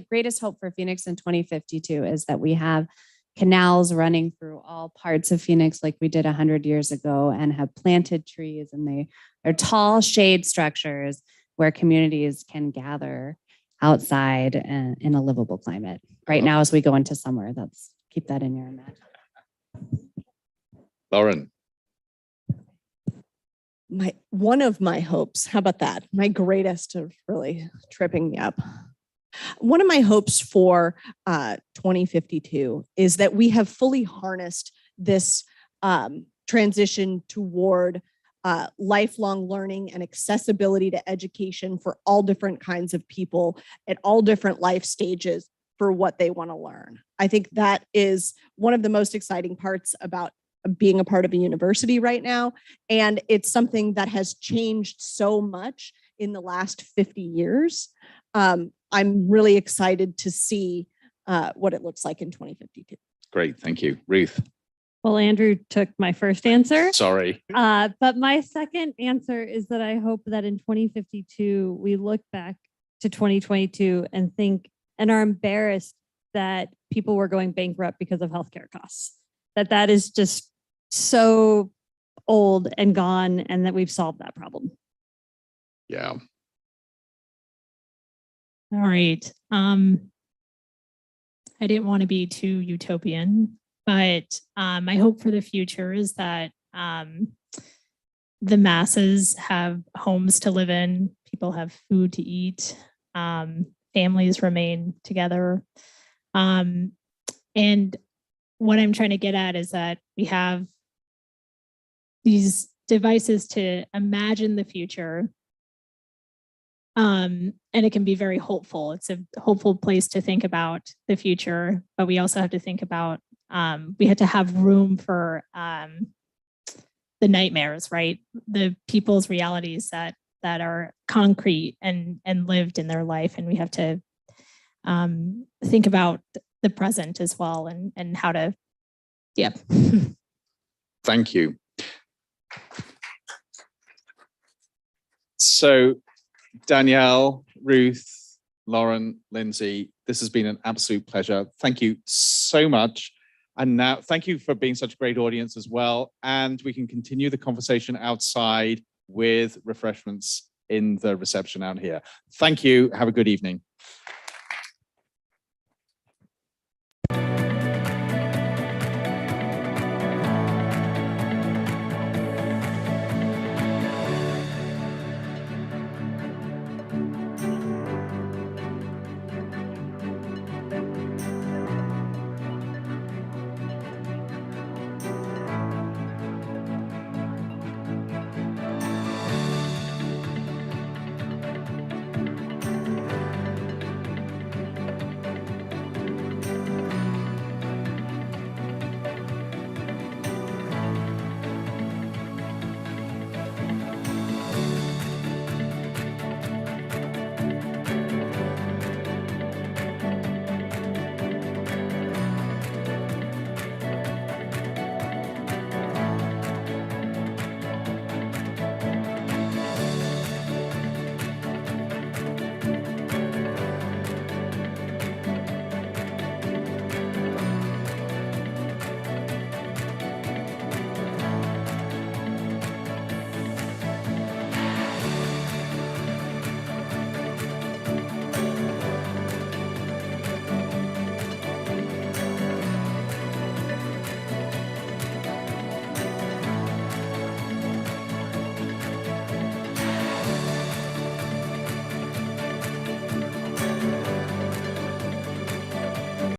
greatest hope for Phoenix in 2052 is that we have canals running through all parts of Phoenix like we did 100 years ago, and have planted trees, and they're tall shade structures where communities can gather outside in a livable climate. Right now, as we go into summer, keep that in your imagination. Lauren. One of my hopes, how about that? My greatest of really tripping me up. One of my hopes for 2052 is that we have fully harnessed this transition toward lifelong learning and accessibility to education for all different kinds of people at all different life stages for what they want to learn. I think that is one of the most exciting parts about being a part of a university right now. And it's something that has changed so much in the last 50 years. I'm really excited to see what it looks like in 2052. Great, thank you. Ruth. Well, Andrew took my first answer. Sorry. But my second answer is that I hope that in 2052, we look back to 2022 and think and are embarrassed that people were going bankrupt because of healthcare costs. That is just so old and gone, and that we've solved that problem. Yeah. All right. I didn't want to be too utopian, but my hope for the future is that the masses have homes to live in, people have food to eat, families remain together. And what I'm trying to get at is that we have these devices to imagine the future. And it can be very hopeful. It's a hopeful place to think about the future, but we also have to think about, we had to have room for the nightmares, right? The people's realities that are concrete and lived in their life. And we have to think about the present as well, and how to, yeah. Thank you. So Danielle, Ruth, Lauren, Lindsay, this has been an absolute pleasure. Thank you so much. And now, thank you for being such a great audience as well. And we can continue the conversation outside with refreshments in the reception out here. Thank you. Have a good evening.